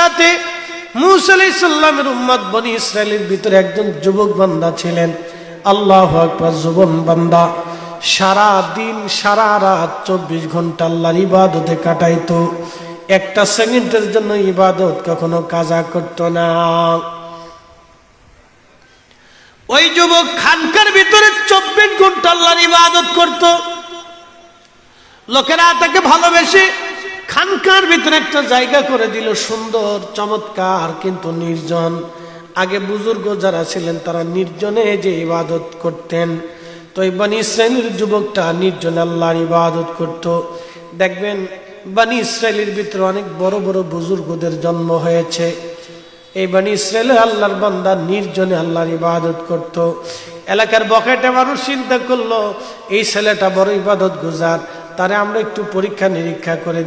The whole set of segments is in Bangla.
রাতে মূসা আলাইহিস সালামের উম্মত বনি ইসরাইলের ভিতরে একজন যুবক বান্দা ছিলেন। আল্লাহু আকবার। যুবক বান্দা সারা দিন সারা রাত 24 ঘন্টা আল্লাহর ইবাদতে কাটাইতো, একটা সেকেন্ডের জন্য ইবাদত কখনো কাজা করতো না। ওই যুবক খানকার ভিতরে 24 ঘন্টা আল্লাহর ইবাদত করত। লোকেরা তাকে ভালোবেসে খানকার ভিতরে একটা জায়গা করে দিল, সুন্দর চমৎকার, কিন্তু নির্জন। আগে বুজুর্গ যারা ছিলেন তারা নির্জনে যে ইবাদত করতেন, তো এই বনি ইসরাইলের যুবকটা নির্জনে আল্লাহর ইবাদত করত। দেখবেন বনি ইসরাইলের ভিতরে অনেক বড় বড় বুজুর্গদের জন্ম হয়েছে। এই বনি ইসরাইলে আল্লাহর বান্দা নির্জনে আল্লাহর ইবাদত করত। এলাকার বকেটা মানুষ চিন্তা করলো এই ছেলেটা বড় ইবাদত গুজার, তারে আমরা একটু পরীক্ষা নিরীক্ষা করে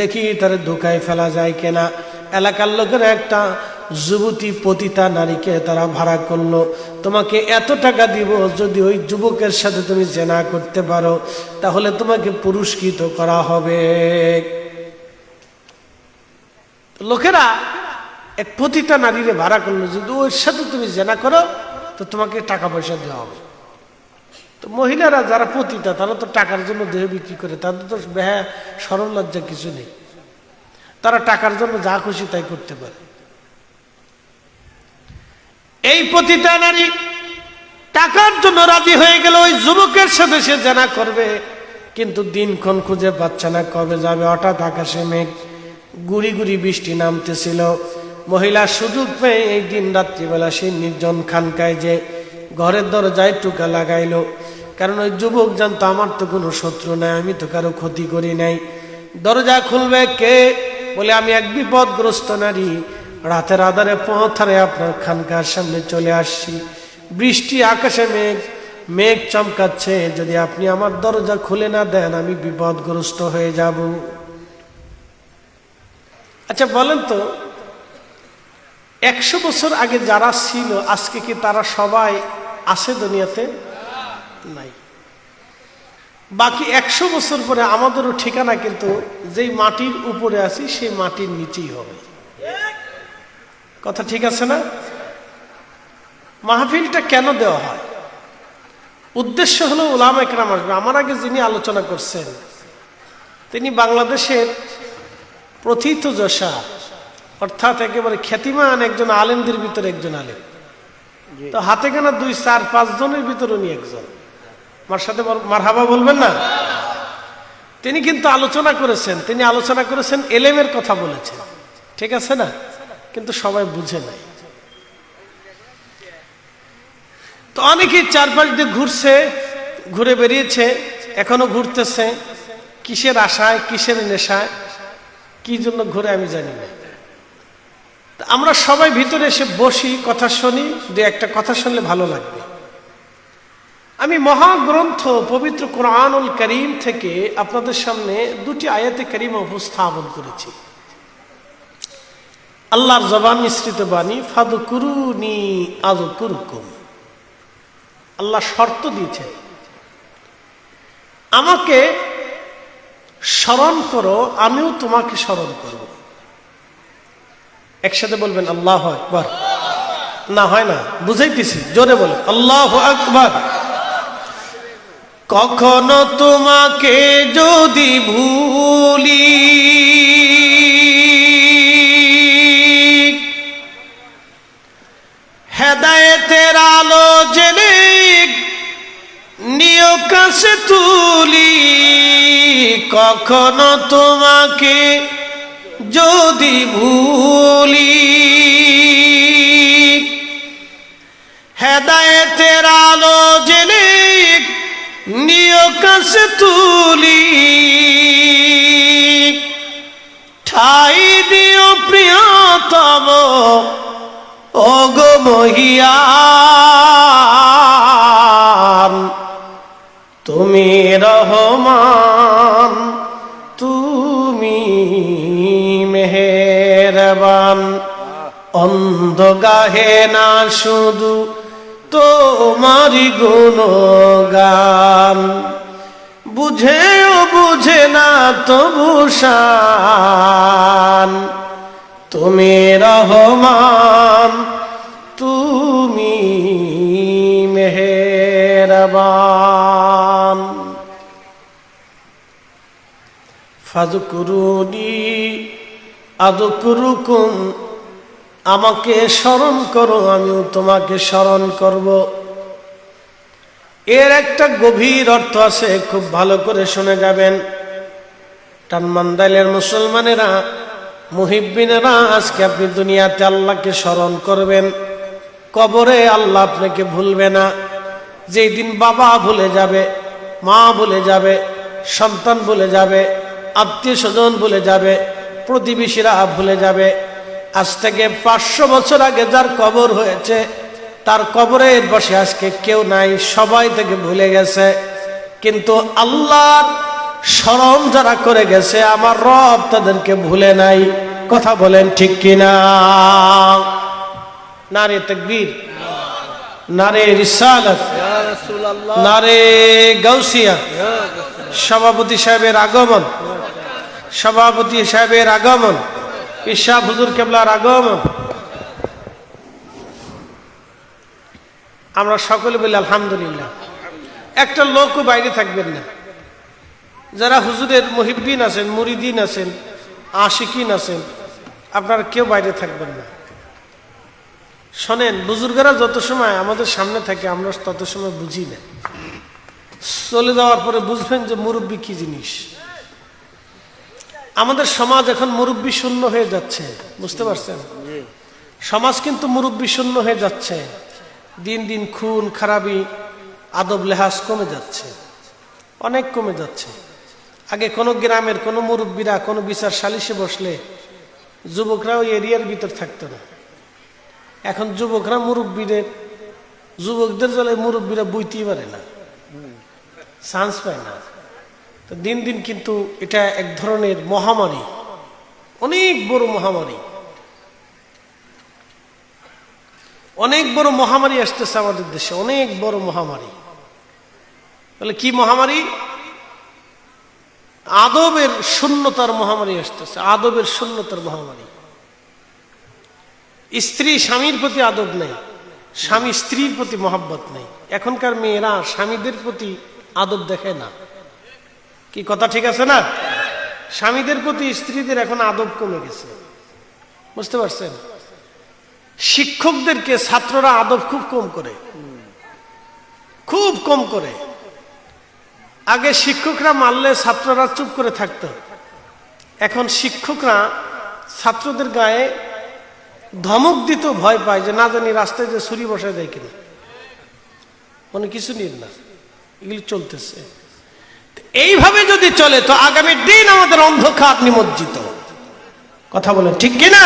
দেখি তারে ধোকায় ফেলা যায় কিনা। এলাকার লোকেরা একটা যুবতী পতিতা নারীকে তারা ভাড়া করলো, তোমাকে এত টাকা দিব, যদি ওই যুবকের সাথে তুমি জেনা করতে পারো তাহলে তোমাকে পুরস্কৃত করা হবে। লোকেরা এক পতিতা নারীরে ভাড়া করলো, যদি ওর সাথে তুমি জেনা করো তো তোমাকে টাকা পয়সা দেওয়া হবে। তো মহিলারা যারা পতিতা তারা তো টাকার জন্য দেহ বিক্রি করে, তাদের তো বেহা শরম লজ্জা কিছু নেই, তারা টাকার জন্য যা খুশি তাই করতে পারে। এই পতিতা নারী টাকার জন্য রাজি হয়ে গেল, ওই যুবকের সাথে সে জেনা করবে, কিন্তু দিনক্ষণ খুঁজে পাচ্ছে না কবে যাবে। হঠাৎ আকাশে মেঘ, গুড়ি গুড়ি বৃষ্টি নামতেছিল। মহিলা সুযোগ পেয়ে এই দিন রাত্রিবেলা সেই নির্জন খানকায় যে ঘরের দরজায় টুকা লাগাইলো, কারণ ওই যুবক জানতো আমার তো কোনো শত্রু নাই, আমি তো কারো ক্ষতি করি নাই। দরজা খুলবে কে? বলে আমি এক বিপদগ্রস্ত নারী, রাতের আধারে পথরে আপনার খানকার সামনে চলে আসছি, বৃষ্টি আকাশে মেঘ চমকাচ্ছে, যদি আপনি আমার দরজা খুলে না দেন আমি বিপদগ্রস্ত হয়ে যাব। আচ্ছা বলেন তো, 100 বছর আগে যারা ছিল আজকে কি তারা সবাই আছে দুনিয়াতে? নাই। বাকি 100 বছর পরে আমাদেরও ঠিকানা কিন্তু যেই মাটির উপরে আছি সেই মাটির নিচেই হবে। কথা ঠিক আছে না? মাহফিলটা কেন দেওয়া হয়? উদ্দেশ্য হলো উলামা একরাম আসবে। আমার আগে যিনি আলোচনা করছেন তিনি বাংলাদেশের প্রথিতযশা, অর্থাৎ একেবারে খ্যাতিমান একজন আলেমদের ভিতরে একজন আলেম। তো হাতে গোনা 2, 4, 5 জনের ভিতরে উনি একজন। আমার সাথে মারহাবা বলবেন না? তিনি কিন্তু আলোচনা করেছেন, তিনি আলোচনা করেছেন এলেমের কথা বলেছেন, ঠিক আছে না? কিন্তু সবাই বুঝে নাই। তো অনেকেই চারপাশ দিয়ে ঘুরছে, ঘুরে বেরিয়েছে, এখনো ঘুরতেছে। কিসের আশায়, কিসের নেশায়, কি জন্য ঘুরে আমি জানি না। আমরা সবাই ভিতরে এসে বসি, কথা শুনি, দু একটা কথা শুনলে ভালো লাগবে। আমি মহাগ্রন্থ পবিত্র কোরআনুল কারীম থেকে আপনাদের সামনে 2টি আয়াতে কারীমা উপস্থাপন করেছি। আল্লাহর জবান মিশ্রিত বাণী, ফাদকুরুনি আযকুরকুম। আল্লাহ শর্ত দিয়েছেন, আমাকে স্মরণ করো, আমিও তোমাকে স্মরণ করব। একসাথে বলবেন আল্লাহু আকবার। না হয় না, বুঝাইতেছি, জোরে বলে আল্লাহু আকবার। কখনো তোমাকে যদি ভুলি, হেদায়েতের আলো জেনে নিয় কাছে তুলি, কখনো তোমাকে যদি ভুলি, হেদায়েতের আলো জেনে নিয় কাছে তুলি, ঠাই দিও প্রিয়তম ওগো মহিয়ান, তুমি রহমান, তুমি মেহেরবান। অন্ধ গাহে না শুধু তোমারি গুণগান, বুঝেও বুঝে না তবু শান, তুমি রহমান, তুমি মেহেরবান। ফাযকুরুনি আযকুরুকুম, আমাকে স্মরণ করো, আমিও তোমাকে স্মরণ করব। এর একটা গভীর অর্থ আছে, খুব ভালো করে শুনে যাবেন। টানমান্দাইলের মুসলমানেরা, মুহিব্বিনেরা, আজকে আপনি দুনিয়াতে আল্লাহকে স্মরণ করবেন, কবরে আল্লাহ আপনাকে ভুলবে না। যেই দিন বাবা ভুলে যাবে, মা ভুলে যাবে, সন্তান ভুলে যাবে, আত্মীয় স্বজন ভুলে যাবে, প্রতিবেশীরা ভুলে যাবে। আজ থেকে 500 বছর আগে যার কবর হয়েছে, তার কবরের পাশে আজকে কেউ নাই, সবাই থেকে ভুলে গেছে। কিন্তু আল্লাহর স্মরণ যারা করে গেছে, আমার রব তাদেরকে ভুলে নাই। কথা বলেন ঠিক কিনা? নারে তাকবীর, নারে রিসালাত, নারে গাউসিয়া। সভাপতি সাহেবের আগমন, সভাপতি সাহেবের আগমন, ঈশা হুজুর কেবলার আগমন। আমরা সকলে বলি আলহামদুলিল্লাহ। একটা লোকও বাইরে থাকবেন না। যারা হুজুরের মুহিব্বিন আছেন, মুরিদিন আছেন, আশিকিন আছেন, আপনারা কেউ বাইরে থাকবেন না। শোনেন, বুজুর্গরা যত সময় আমাদের সামনে থাকে, আমরা তত সময় বুঝি না। চলে যাওয়ার পরে বুঝবেন যে মুরব্বী কি জিনিস। আমাদের সমাজ এখন মুরব্বী শূন্য হয়ে যাচ্ছে, বুঝতে পারছেন? সমাজ কিন্তু মুরব্বী শূন্য হয়ে যাচ্ছে। দিন দিন খুন খারাপি, আদব লেহাজ কমে যাচ্ছে, অনেক কমে যাচ্ছে। আগে কোনো গ্রামের কোনো মুরব্বীরা কোনো বিচার সালিশে বসলে যুবকরা ওই এরিয়ার ভিতর থাকতো না। এখন যুবকরা যুবকদের জলে মুরব্বীরা বইতেই পারে না, চান্স পায় না। তো দিন দিন কিন্তু এটা এক ধরনের মহামারী, অনেক বড় মহামারী, অনেক বড় মহামারী আসতেছে আমাদের দেশে, অনেক বড় মহামারী। তাহলে কি মহামারী? আদবের শূন্যতার মহামারী আসতেছে, আদবের শূন্যতার মহামারী। স্ত্রী স্বামীর প্রতি আদব নেই, স্বামী স্ত্রীর প্রতি মহব্বত নেই। এখনকার মেয়েরা স্বামীদের প্রতি আদব দেখে না। কি কথা ঠিক আছে না? স্বামীদের প্রতি স্ত্রীদের এখন আদব কমে গেছে, বুঝতে পারছেন? শিক্ষকদেরকে ছাত্ররা আদব খুব কম করে, খুব কম করে। আগে শিক্ষকরা মারলে ছাত্ররা চুপ করে থাকতো, এখন শিক্ষকরা ছাত্রদের গায়ে ধমক দিত, ভয় পায় যে না জানি রাস্তায় যে ছুরি বসায় দেয় কিনা, মানে কিছু নিন না। এগুলি চলতেছে। এইভাবে যদি চলে তো আগামী দিন আমাদের অন্ধকার নিমজ্জিত। কথা বলেন ঠিক কিনা?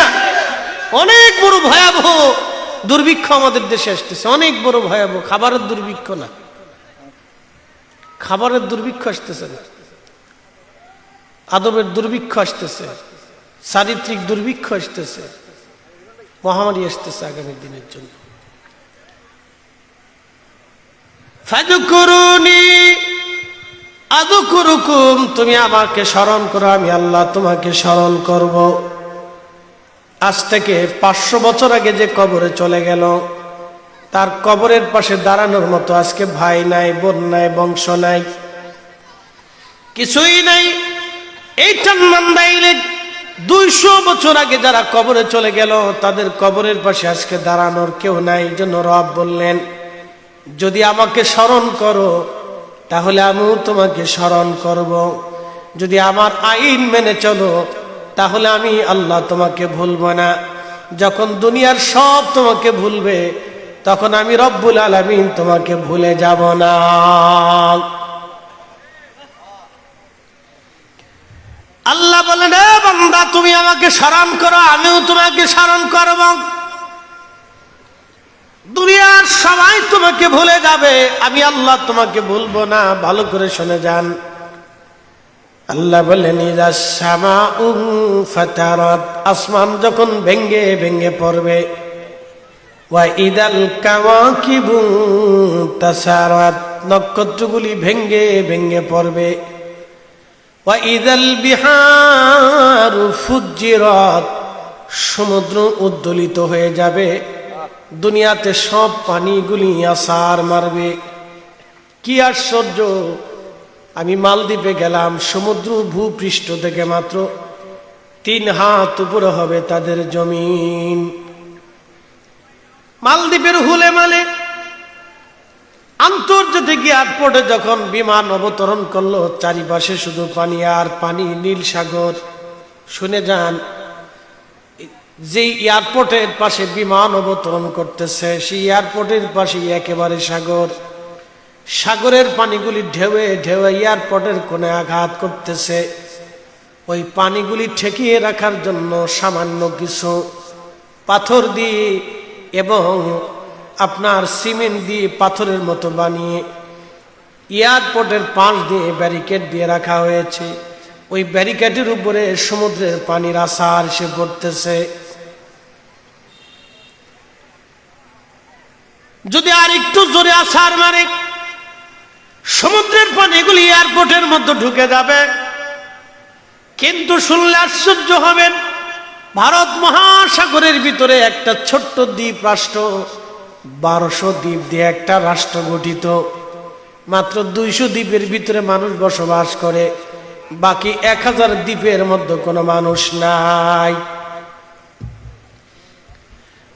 অনেক বড় ভয়াবহ দুর্ভিক্ষ আমাদের দেশে আসতেছে, অনেক বড় ভয়াবহ। খাবারের দুর্ভিক্ষ না, খাবারের দুর্ভিক্ষ আসতেছে না, আদবের দুর্ভিক্ষ আসতেছে, চারিত্রিক দুর্ভিক্ষ আসতেছে, মহামারী আসতেছে আগামী দিনের জন্য। ফাযকুরুনি আযকুরুকুম, তুমি আমাকে স্মরণ করো, আমি আল্লাহ তোমাকে স্মরণ করব। আজ থেকে 500 বছর আগে যে কবরে চলে গেল, তার কবরের পাশে দাঁড়ানোর মতো আজকে ভাই নাই, বোন নাই, বংশ নাই, কিছুই নাই। এই টানমান্দাইলে 200 বছর আগে যারা কবরে চলে গেল, তাদের কবরের পাশে আজকে দাঁড়ানোর কেউ নাই। এই জন্য রব বললেন, যদি আমাকে স্মরণ করো তাহলে আমিও তোমাকে স্মরণ করব। যদি আমার আইন মেনে চলো তাহলে আমি আল্লাহ তোমাকে ভুলবো না। যখন দুনিয়ার সব তোমাকে ভুলবে, তখন আমি রব্বুল আলামিন তোমাকে ভুলে যাব না। আল্লাহ বলেন, এ বান্দা, তুমি আমাকে স্মরণ করো, আমিও তোমাকে স্মরণ করব। দুনিয়ার সবাই তোমাকে ভুলে যাবে, আমি আল্লাহ তোমাকে ভুলবো না। ভালো করে শুনে যান। আল্লাহ বলেন, ইযাস সামাউ ফাতারাত, আসমান যখন ভেঙ্গে ভেঙ্গে পড়বে, ওয়া ইদাল কাওয়াকিবু তাসারাত, নক্ষত্রগুলি ভেঙ্গে ভেঙ্গে পড়বে, ওয়া ইদাল বিহারু ফুজ্জিরাত, সমুদ্র উদ্দোলিত হয়ে যাবে, দুনিয়াতে সব পানিগুলি আছাড় মারবে। কি আশ্চর্য! আমি মালদ্বীপে গেলাম, সমুদ্র ভূপৃষ্ঠ থেকে মাত্র 3 হাত উপরে হবে তাদের জমিন। মালদ্বীপের হুলে মালে আন্তর্জাতিক এয়ারপোর্টে যখন বিমান অবতরণ করলো, চারিপাশে শুধু পানি আর পানি, নীল সাগর। শুনে যান, যে এয়ারপোর্টের পাশে বিমান অবতরণ করতেছে সেই এয়ারপোর্টের পাশে একেবারে সাগর। সাগরের পানিগুলি ঢেউয়ে ঢেউয়ে এয়ারপোর্টের কোণে আঘাত করতেছে। ওই পানিগুলি ঠেকিয়ে রাখার জন্য সামান্য কিছু পাথর দিয়ে এবং আপনার সিমেন্ট দিয়ে পাথরের মতো বানিয়ে এয়ারপোর্টের পাশ দিয়ে ব্যারিকেড দিয়ে রাখা হয়েছে। ওই ব্যারিকেডের উপরে সমুদ্রের পানির আছাড় এসে পড়তেছে। যদি আর একটু জোরে আছাড় মারে, সমুদ্রের পানিগুলি এয়ারপোর্টের মধ্যে ঢুকে যাবে। কিন্তু শুনলে আশ্চর্য হবেন, ভারত মহাসাগরের ভিতরে একটা ছোট্ট দ্বীপ রাষ্ট্র, 1200 দ্বীপ দিয়ে একটা রাষ্ট্র গঠিত। মাত্র 200 দ্বীপের ভিতরে মানুষ বসবাস করে, বাকি 1000 দ্বীপের মধ্যে কোনো মানুষ নাই।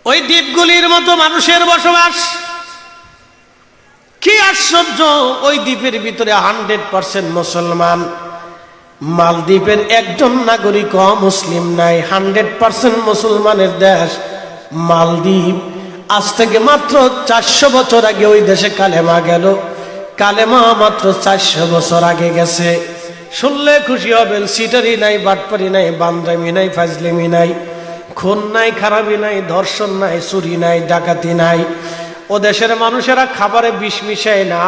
ওই দ্বীপগুলির মতো মানুষের বসবাস। কি আশ্চর্য! ওই দ্বীপের ভিতরে 100% মুসলমান। মালদ্বীপের একজন নাগরিক মুসলিম নাই। 100% মুসলমানের দেশ মালদ্বীপ। আজ থেকে মাত্র 400 বছর আগে ওই দেশে কালেমা গেল। কালেমা মাত্র 400 বছর আগে গেছে। শুনলে খুশি হবেন, সিটারি নাই, বাটপারি নাই, বান্দামি নাই, ফাজলিমি নাই, খুন নাই, খারাপি নাই, ধর্ষণ নাই, চুরি নাই, ডাকাতি নাই। ও দেশের মানুষেরা খাবারে বিষ মিশায় না,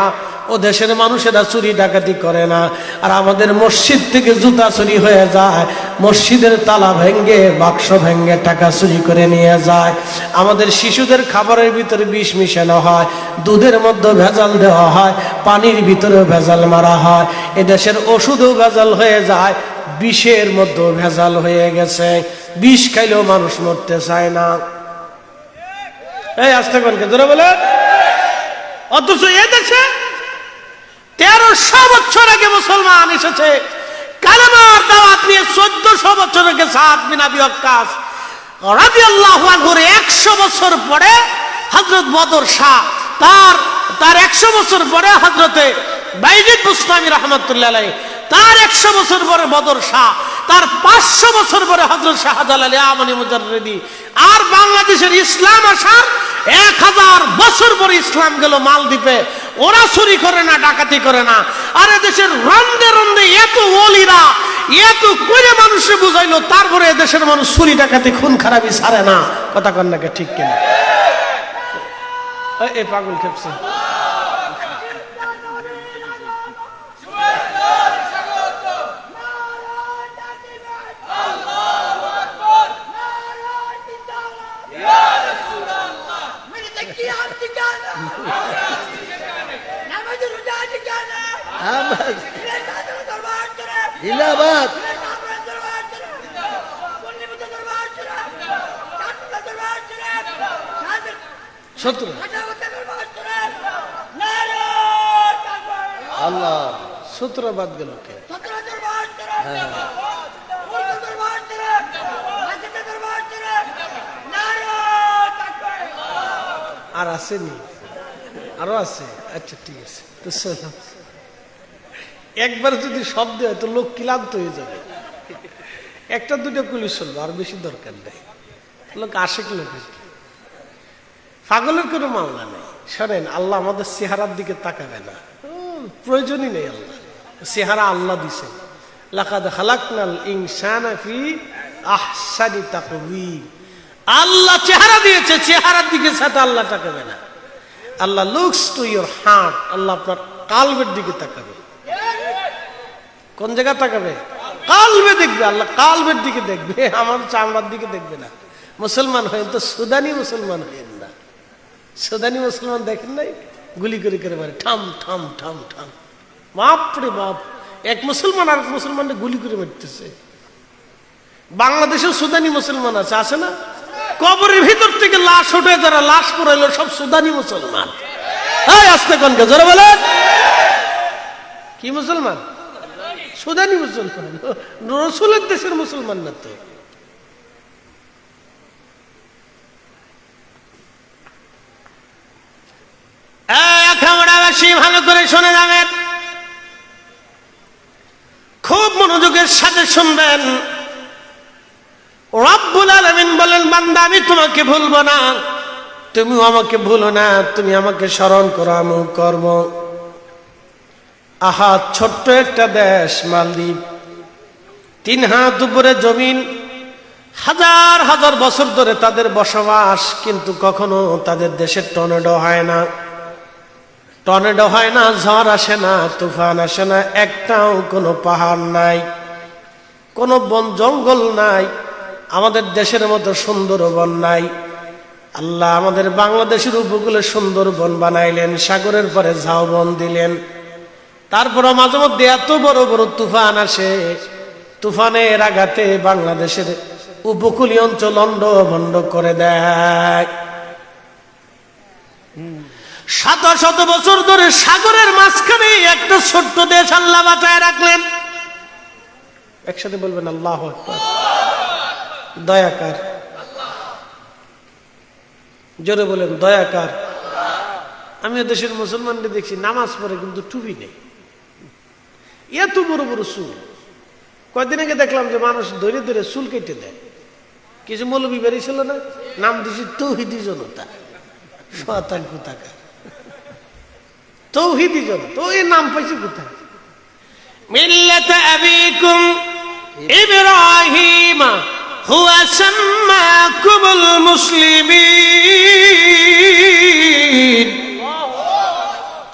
ও দেশের মানুষেরা চুরি ডাকাতি করে না। আর আমাদের মসজিদ থেকে জুতা চুরি হয়ে যায়, মসজিদের তালা ভেঙ্গে, বাক্স ভেঙ্গে টাকা চুরি করে নিয়ে যায়। আমাদের শিশুদের খাবারের ভিতরে বিষ মিশানো হয়, দুধের মধ্যে ভেজাল দেওয়া হয়, পানির ভিতরেও ভেজাল মারা হয়। এ দেশের ওষুধও ভেজাল হয়ে যায়, বিষের মধ্যেও ভেজাল হয়ে গেছে। বিষ খাইলেও মানুষ মরতে চায় না। এই আস্তে কোনকে ধরে বলে। অথচ এ দেশে 1300 বছর আগে মুসলমান এসেছে, কালেমার দাওয়াত নিয়ে। 1400 বছর আগে সাদ বিন আবি ওয়াক্কাস রাদিয়াল্লাহু আনহুর 100 বছর পরে হযরত বদর শাহ, তার 100 বছর পরে হযরতে বাইজিদ বুস্তামি রাহমাতুল্লাহ আলাইহি, তার 100 বছর পরে বদর শাহ, তার 500 বছর পরে হযরত শাহজালাল ইয়ামানি মুজাররিদি। আর বাংলাদেশের ইসলাম আসার 1000 বছর পরে ইসলাম গেল মালদ্বীপে। ওরা চুরি করে না, ডাকাতি করে না। আর এদেশের রন্দে রন্দে এত ওলিরা এত করে মানুষে বুঝাইলো, তারপরে এদেশের মানুষ চুরি ডাকাতি খুন খারাপি ছাড়ে না। কথা কন নাকি ঠিক কিনা? এই পাগল খেপছে। জিন্দাবাদ। আল্লাহ 17 বাদ গেল কে? আর আসেনি? আরো আছে? আচ্ছা ঠিক আছে। তো শোনো, একবার যদি শব্দ হয় তো লোক ক্লান্ত হয়ে যাবে। একটা দুটো পুলিশ চলবে, আর বেশি দরকার নেই। লোক আশেক লোকের, পাগলের কোনো মামলা নেই। শোনেন, আল্লাহ আমাদের চেহারার দিকে তাকাবে না, প্রয়োজনই নেই। আল্লাহ চেহারা আল্লাহ দিছে। লাকাদ খালাকনাল ইনসানা ফি আহসানি তাকওয়িম। আল্লাহ চেহারা দিয়েছে, চেহারার দিকে সাথে আল্লাহ তাকাবে না। আল্লাহ লুকস টু ইউর হার্ট। আল্লাহ আপনার কালবের দিকে তাকাবে। কোন জায়গা তাকাবে? কালবে দেখবে। আল্লাহ কালবের দিকে দেখবে, আমার চামড়ার দিকে দেখবে না। মুসলমান হয়েন তো সুদানি মুসলমান হয়েন না। সুদানি মুসলমান দেখেন নাই? গুলি করে করে মারে, ঠাম ঠাম ঠাম ঠাম। বাপ রে বাপ, এক মুসলমান আর এক মুসলমানকে গুলি করে মারতেছে। বাংলাদেশে সুদানি মুসলমান আছে, আছে না? কবরের ভিতর থেকে লাশ ওঠে, যারা লাশ পড়াইলো সব সুদানি মুসলমান। হ্যাঁ, আসতে কনকে জোরে বলেন। কি মুসলমান? সুদানি মুসলমান, রসুলের দেশের মুসলমান না তো। ভালো করে শুনে যাবেন, খুব মনোযোগের সাথে শুনবেন। রব্বুল আলামিন বলেন, বান্দা আমি তোমাকে ভুলবো না, তুমিও আমাকে ভুলো না, তুমি আমাকে স্মরণ করো, আমি করব। আহা, ছোট্ট একটা দেশ মালদ্বীপ, 3 হাত উপরে জমিন, হাজার হাজার বছর ধরে তাদের বসবাস, কিন্তু কখনো তাদের দেশে টর্নেডো হয় না, টর্নেডো হয় না, ঝড় আসে না, তুফান আসে না, একটাও কোনো পাহাড় নাই, কোনো বন জঙ্গল নাই, আমাদের দেশের মতো সুন্দরবন নাই। আল্লাহ আমাদের বাংলাদেশের উপকূলে সুন্দরবন বানাইলেন, সাগরের পরে ঝাউবন দিলেন, তারপরে মাঝে মধ্যে এত বড় বড় তুফান আসে, তুফানের আঘাতে বাংলাদেশের উপকূলীয় অঞ্চল লন্ড ভন্ড করে দেয়। 700 বছর ধরে সাগরের মাঝখানে একটা ছোট্ট দেশ আল্লাহ বাঁচায় রাখলেন। একসাথে বলবেন আল্লাহু আকবার। দয়াকার, জোরে বলেন দয়াকার। আমি দেশের মুসলমানদের দেখছি নামাজ পড়ে কিন্তু টুপি নেই, এত বড় বড় চুল। কয়েকদিন আগে দেখলাম যে মানুষ ধরে ধরে চুল কেটে দেয়। কিছু মৌলবি বেরিয়েছিল না, নাম দিয়েছি তৌহিদি জনতা, শয়তান কোথাকার তৌহিদি জনতা। তো এই নাম পাইছে কোথায়? মিল্লাত আবিকুম ইব্রাহিম হুয়া সাম্মাকুমুল মুসলিমিন।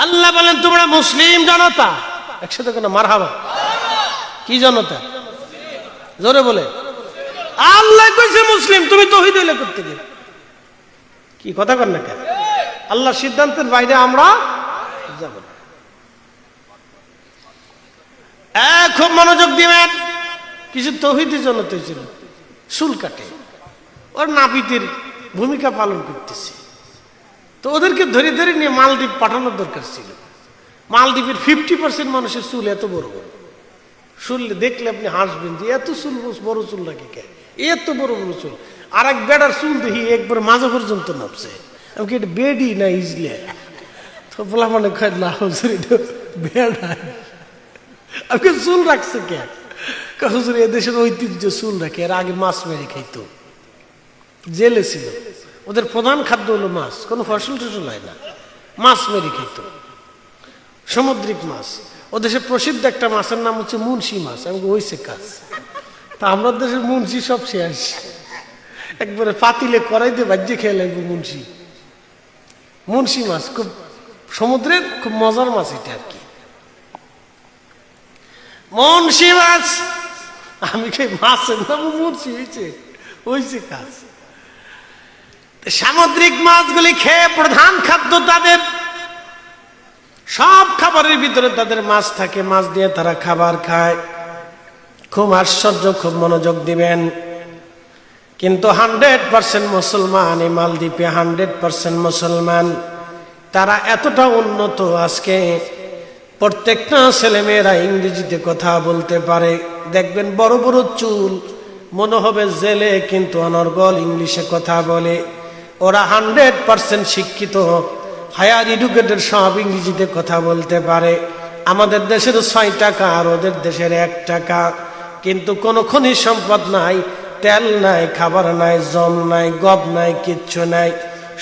আল্লাহ বলেন তোমরা মুসলিম জনতা। একসাথে কেন মারহাবা। কি জনতা? জোরে বলে। আল্লাহ কইছে মুসলিম, তুমি তৌহিদ হইলে করতে গিয়ে কি কথা কর না কেন? আল্লাহ সিদ্ধান্তের বাইরে আমরা যাব না। খুব মনোযোগ দিবেন। কিছু তৌহিদি জনতা ছিল, চুল কাটে, ওর নাপিতের ভূমিকা পালন করতেছে। তো ওদেরকে ধরে ধরে নিয়ে মালদ্বীপ পাঠানোর দরকার ছিল। মালদ্বীপের 50% মানুষের চুল এত বড় বড়। চুল দেখলে আপনি হাসবেন যে এত চুল বড় চুল নাকি কে, এত বড় বড় চুল। আর এক বেড়ার চুল দেখি একবার মাঝে পর্যন্ত নামছে। আমাকে এটা বেডি না ইজলে তো বলা মানে বেড়া আমাকে চুল রাখছে কে? হুজুর এদেশের ঐতিহ্য চুল রাখে। এর আগে মাছ মেরে খাইতো, জেলে ছিল, ওদের প্রধান খাদ্য হলো মাছ, কোনো ফসল টসল হয় না, মাছ মেরে খাইতো, সামুদ্রিক মাছ। ও দেশে প্রসিদ্ধ একটা মাছের নাম হচ্ছে মুন্সি মাছ। আমাকে ওইসে কাজ। তা আমরা দেশের মুন্সি সব শেষ, একবারে পাতিলে কড়াই দিয়ে বাজ্যে খেয়ে লাগবে মুন্সি। মুন্সি মাছ খুব সমুদ্রের খুব মজার মাছ এটা আর কি, মুন্সি মাছ। আমি খাই মাছের নাম মুন্সি, হয়েছে কাজ। সামুদ্রিক মাছগুলি খেয়ে প্রধান খাদ্য তাদের, সব খাবারের ভিতরে তাদের মাছ থাকে, মাছ দিয়ে তারা খাবার খায়। খুব আশ্চর্য, খুব মনোযোগ দিবেন। কিন্তু 100% মুসলমান এই মালদ্বীপে, 100% মুসলমান। তারা এতটা উন্নত, আজকে প্রত্যেকটা ছেলেমেয়েরা ইংরেজিতে কথা বলতে পারে। দেখবেন বড় বড় চুল, মনে হবে জেলে, কিন্তু অনর্গল ইংলিশে কথা বলে। ওরা 100% শিক্ষিত, হায়ার এডুকেটেড, সব ইংরেজিতে কথা বলতে পারে। আমাদের দেশের 6 টাকা আর ওদের দেশের 1 টাকা, কিন্তু কোনো খনিজ সম্পদ নাই, তেল নাই, খাবার নাই, জম নাই, গব নাই, কিচ্ছু নাই,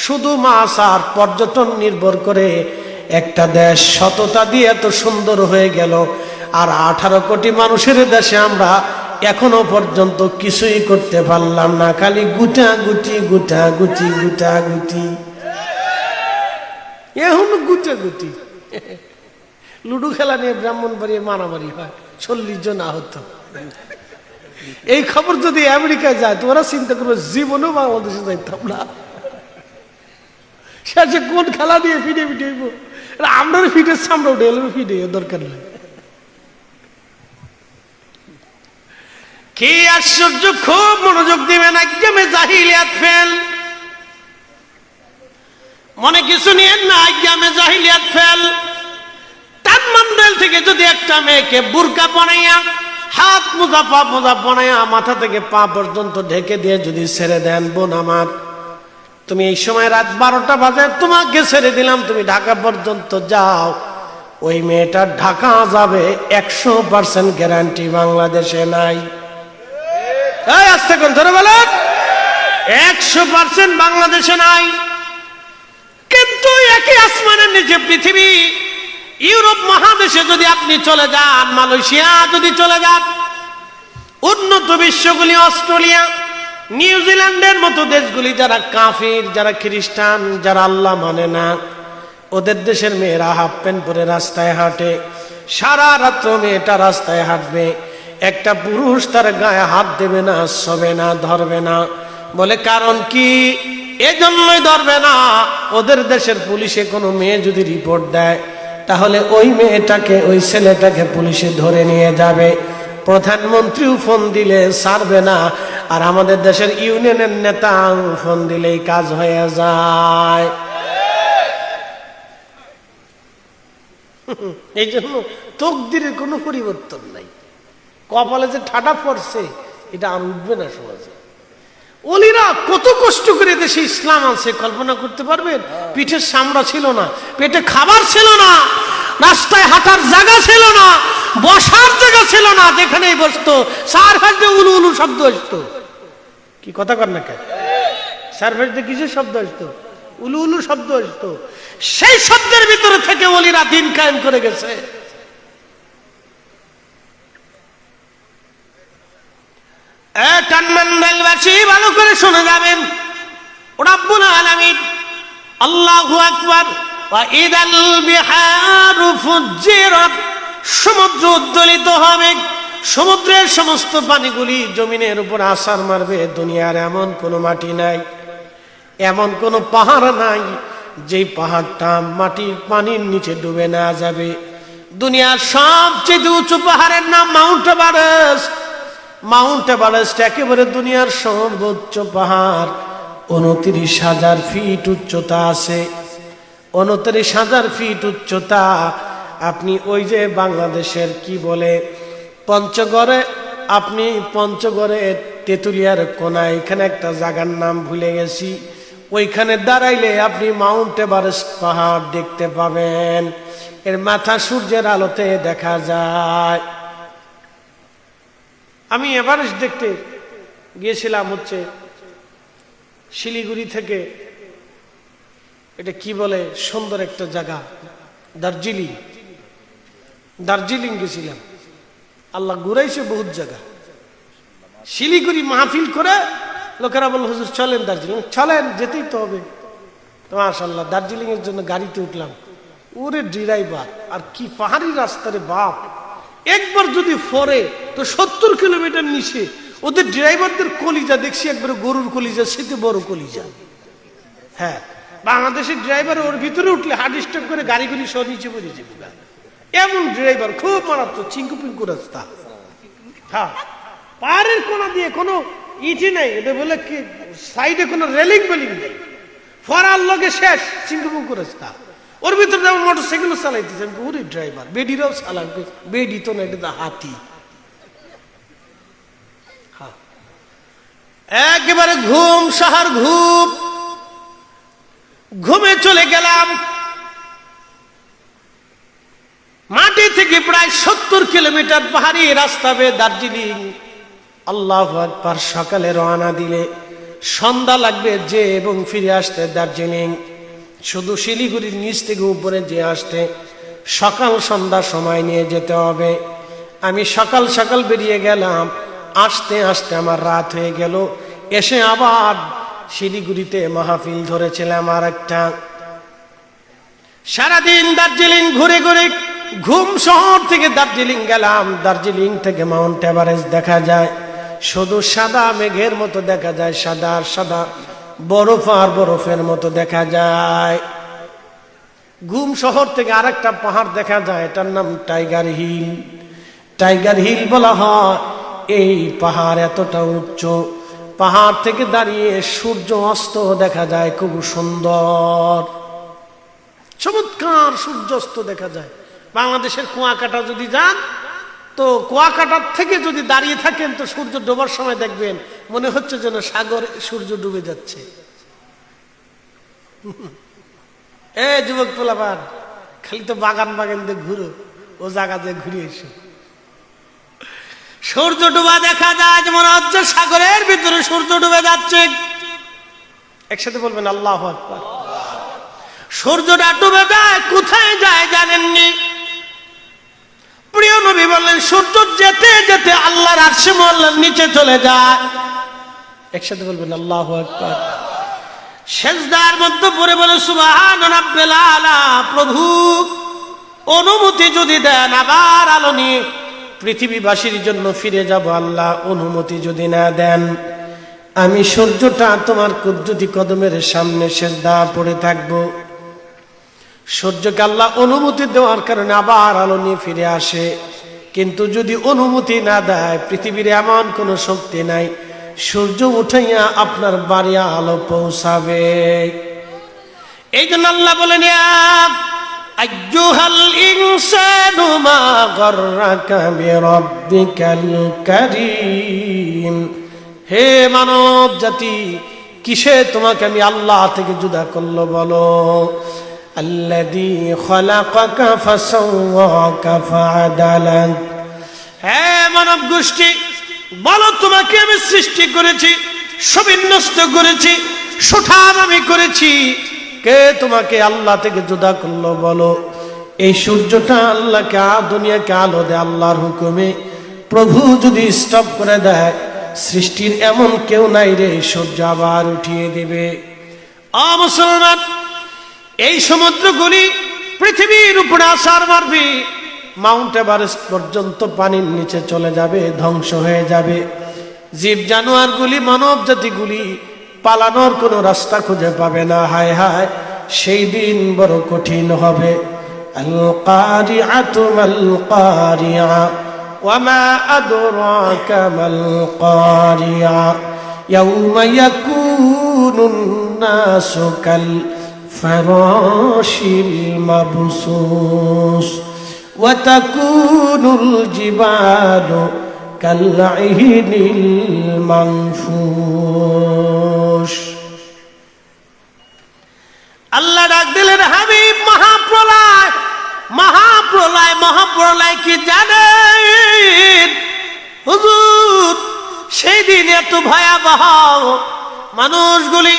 শুধু মাছ আর পর্যটন নির্ভর করে একটা দেশ সততা দিয়ে এত সুন্দর হয়ে গেল। আর 18 কোটি মানুষের দেশে আমরা এখনো পর্যন্ত কিছুই করতে পারলাম না, খালি গুটাগুটি গুটাগুটি গুটাগুটি, এখন গুটাগুটি। লুডো খেলা নিয়ে ব্রাহ্মণবাড়িয়ে মারামারি হয়, 40 জন আহত। এই খবর যদি আমেরিকায় যায় তোরা চিন্তা করবে, জীবনেও বাংলাদেশে যাইতাম না। সে কোন খেলা দিয়ে ফিরে ফিরে আমরা ফিটের সামনে উঠে এলো, ফিটে দরকার নেই। কি আশ্চর্য, খুব মনোযোগ দিবেন, একদমে জাহিলিয়াত ফেল, মনে কিছু নিয়েন না, একদমে জাহিলিয়াত ফেল। তানমন্ডল থেকে যদি একটা মেয়েকে বুরকা বানাইয়া, হাত মোজা পা মোজা বানাইয়া, মাথা থেকে পা পর্যন্ত ঢেকে দিয়ে যদি ছেড়ে দেন, বোন আমার, তুমি এই সময় রাত 12টা বাজে তোমাকে ছেড়ে দিলাম, তুমি ঢাকা পর্যন্ত যাও, ওই মেয়েটার ঢাকা যাবে 100% গ্যারান্টি বাংলাদেশে নাই। আস্তে করে ধরে বলেন, 100% বাংলাদেশে নাই। কিন্তু একই আসমানের নিচে পৃথিবী, ইউরোপ মহাদেশে যদি আপনি চলে যান, মালয়েশিয়া যদি চলে যান, উন্নত বিশ্বগুলি, অস্ট্রেলিয়া, নিউজিল্যান্ডের মতো দেশগুলি, যারা কাফির, যারা খ্রিস্টান, যারা আল্লাহ মানে না, ওদের দেশের মেয়েরা হাফ প্যান্ট পরে রাস্তায় হাঁটে, সারা রাত্র মেয়েটা রাস্তায় হাঁটবে, একটা পুরুষ তার গায়ে হাত দেবে না, ছবে না, ধরবে না। বলে কারণ কি? এজন্যই ধরবে না, ওদের দেশের পুলিশে কোনো মেয়ে যদি রিপোর্ট দেয়, তাহলে ওই মেয়েটাকে, ওই ছেলেটাকে পুলিশে ধরে নিয়ে যাবে, প্রধানমন্ত্রীও ফোন দিলে ছাড়বে না, আর আমাদের দেশের ইউনিয়নের নেতা ফোন দিলেই কাজ হয়ে যায়। এই জন্য তকদিরের কোনো পরিবর্তন নাই, কপালে যে ঠাডা পড়ছে এটা আর উঠবে না সমাজে। ওলিরা কত কষ্ট করে দেশে ইসলাম আছে কল্পনা করতে পারবেন? পিঠের চামড়া ছিল না, পেটে খাবার ছিল না, রাস্তায় হাঁটার জায়গা ছিল না, বসার জায়গা ছিল না, যেখানেই বসতো সারফেসে উলু উলু শব্দ আসতো। কি কথা কর না কেন? সারফেসে কিসের শব্দ আসতো? উলু উলু শব্দ আসতো। সেই শব্দের ভিতরে থেকে ওলিরা দিন কায়েম করে গেছে। টানমন্ডলবাসী ভালো করে শুনে যাবেন, রব্বুল আলামিন আল্লাহু আকবার, ওয়া ইদাল বিহারু ফুজ্জিরাত, সমুদ্র উদ্দোলিত হবে, সমুদ্রের সমস্ত পানিগুলি জমিনের উপর আছাড় মারবে। দুনিয়ার এমন কোনো মাটি নাই, এমন কোনো পাহাড় নাই যেই পাহাড়টা মাটির পানির নিচে ডুবে না যাবে। দুনিয়ার সবচেয়ে উঁচু পাহাড়ের নাম মাউন্ট এভারেস্ট। মাউন্ট এভারেস্ট একেবারে দুনিয়ার সর্বোচ্চ পাহাড়, 29,000 ফিট উচ্চতা আছে, 29,000 ফিট উচ্চতা। আপনি ওই যে বাংলাদেশের কি বলে পঞ্চগড়ে, আপনি পঞ্চগড়ে তেঁতুলিয়ার কোনায় এখানে একটা জায়গার নাম ভুলে গেছি, ওইখানে দাঁড়াইলে আপনি মাউন্ট এভারেস্ট পাহাড় দেখতে পাবেন। এর মাথা সূর্যের আলোতে দেখা যায়। আমি এভারেস্ট দেখতে গিয়েছিলাম হচ্ছে শিলিগুড়ি থেকে, এটা কি বলে সুন্দর একটা জায়গা, দার্জিলিং। দার্জিলিং গেছিলাম, আল্লাহ ঘুরাইছে বহুত জায়গা। শিলিগুড়ি মাহফিল করে লোকেরা বলল হুজুর চলেন দার্জিলিং, চলেন, যেতেই তো হবে। তো মাশাআল্লাহ দার্জিলিং এর জন্য গাড়িতে উঠলাম, ওরে ড্রাইভার, আর কি পাহাড়ি রাস্তারে বাপ, একবার যদি ফরে তো 70 কিলোমিটার নিচে। ওদের ড্রাইভারদের কলিজা দেখছি একবারে গরুর কলিজা, সেতে বড় কলিজা। হ্যাঁ, বাংলাদেশের ড্রাইভার ওর ভিতরে উঠলে হার্ট স্ট্রোক করে গাড়িগুলি সহ নিচে পড়ে যাবে, এমন ড্রাইভার, খুব মারাত্মক, চিঙ্কু পিঙ্কু রাস্তা। হ্যাঁ, পাহাড়ের কোনা দিয়ে কোনো ইটি নেই, এটা বলে কি সাইডে কোনো রেলিং বেলিং নেই, ফরার লগে শেষ, চিঙ্কু পিঙ্কু রাস্তা। ওর ভিতরে যেমন মোটর সাইকেলও চালাইতেছে, ওরে ড্রাইভার, বেডিরাও চালাবে, বেডি তো না, এটা হাতি। একেবারে ঘুম সাহার ঘুম, ঘুমে চলে গেলাম। মাটি থেকে প্রায় 70 কিলোমিটার পাহাড়ি রাস্তা বেয়ে দার্জিলিং। আল্লাহু আকবার। সকালে রওনা দিলে সন্ধ্যা লাগবে যে এবং ফিরে আসতে দার্জিলিং, শুধু শিলিগুড়ির নিচ থেকে উপরে যে আসতে সকাল সন্ধ্যা সময় নিয়ে যেতে হবে। আমি সকাল সকাল বেরিয়ে গেলাম, আসতে আসতে আমার রাত হয়ে গেল। এসে আবার শিলিগুড়িতে মাহফিল ধরেছিলাম আর একটা। সারাদিন দার্জিলিং ঘুরে ঘুরে ঘুম শহর থেকে দার্জিলিং গেলাম। দার্জিলিং থেকে মাউন্ট এভারেস্ট দেখা যায়, শুধু সাদা মেঘের মতো দেখা যায়, সাদা আর সাদা, বরফ আর বরফের মতো দেখা যায়। ঘুম শহর থেকে আরেকটা পাহাড় দেখা যায়, এটার নাম টাইগার হিল। টাইগার হিল বলা হয় এই পাহাড় এতটা উচ্চ, পাহাড় থেকে দাঁড়িয়ে সূর্য অস্ত দেখা যায়, খুব সুন্দর চমৎকার সূর্যাস্ত দেখা যায়। বাংলাদেশের কুয়াকাটা যদি যান তো কুয়াকাটার থেকে যদি দাঁড়িয়ে থাকেন তো সূর্য ডোবার সময় দেখবেন মনে হচ্ছে যেন সাগরে সূর্য ডুবে যাচ্ছে। এ যুবক পোলাপান, খালি তো বাগান বাগান দিয়ে ঘুরো, ও জায়গা দিয়ে ঘুরে এসো। সূর্য ডুবা দেখা যায়, যেমন হচ্ছে সাগরের ভিতরে সূর্য ডুবে যাচ্ছে। একসাথে বলবেন আল্লাহু আকবার। সূর্যটা ডুবে যায়, কোথায় যায় জানেননি? প্রিয় নবী বললেন সূর্য যেতে যেতে আল্লাহর আরশে মহল্লার নিচে চলে যায়। একসাথে বলবেন আল্লাহু আকবার। সেজদার মধ্যে পড়ে বলে সুবহান রাব্বিল আলা, প্রভু অনুমতি যদি দেন আবার আলো নিয়ে পৃথিবীবাসীর জন্য ফিরে যাব, আল্লাহ অনুমতি যদি না দেন আমি সূর্যটা তোমার কুদরতি কদমের সামনে সেজদা পড়ে থাকব। সূর্যকে আল্লাহ অনুমতি দেওয়ার কারণে আবার আলো নিয়ে ফিরে আসে, কিন্তু যদি অনুমতি না দেয় পৃথিবীর এমন কোন শক্তি নাই সূর্য উঠাইয়া আপনার বাড়ি আলো পৌঁছাবে। এই জন্য আল্লাহ বলেন আইয়ুহাল ইনসানু মা গাররাকা বিরাব্বিকাল কারীম, হে মানব জাতি কিসে তোমাকে আমি আল্লাহ থেকে জুদা করলো বলো। আল্লাযী খালাকাকা ফাসাওয়াকা ফাআদালাক, হে মানব গোষ্ঠী বলো তোমাকে আমি সৃষ্টি করেছি, সুবিন্যস্ত করেছি, সুঠাম আমি করেছি, কে তোমাকে আল্লাহ থেকে জুদা করলো বলো। এই সূর্যটা আল্লাহকে দুনিয়াকে আলো দেয় আল্লাহর হুকুমে। প্রভু যদি স্টপ করে দেয় সৃষ্টির এমন কেউ নাই রে, সূর্য আবার উঠিয়ে দিবে। মুসলমান, এই সমুদ্রগুলি পৃথিবীর উপরে আছার মারবে, মাউন্ট এভারেস্ট পর্যন্ত পানির নিচে চলে যাবে, ধ্বংস হয়ে যাবে। জীব জানোয়ারগুলি মানব জাতিগুলি পালানোর কোনো রাস্তা খুঁজে পাবে না। হায় হায়, সেই দিন বড় কঠিন হবে। আল কারিআতু মাল কারিআ ওয়া মা আদরাকা মাল কারিআ ইয়াউমা ইয়াকুনুন নাসু কাল ফারাশিল মাবসুস ওয়া তাকুনুল জিবালু কালঈনিল মানফুস। আল্লাহ ডাক দিলেন হাবিব, মহাপ্রলয় মহাপ্রলয় মহাপ্রলয় কি জানেন হুজুর? সেই দিন এত ভয়াবহ, মানুষগুলি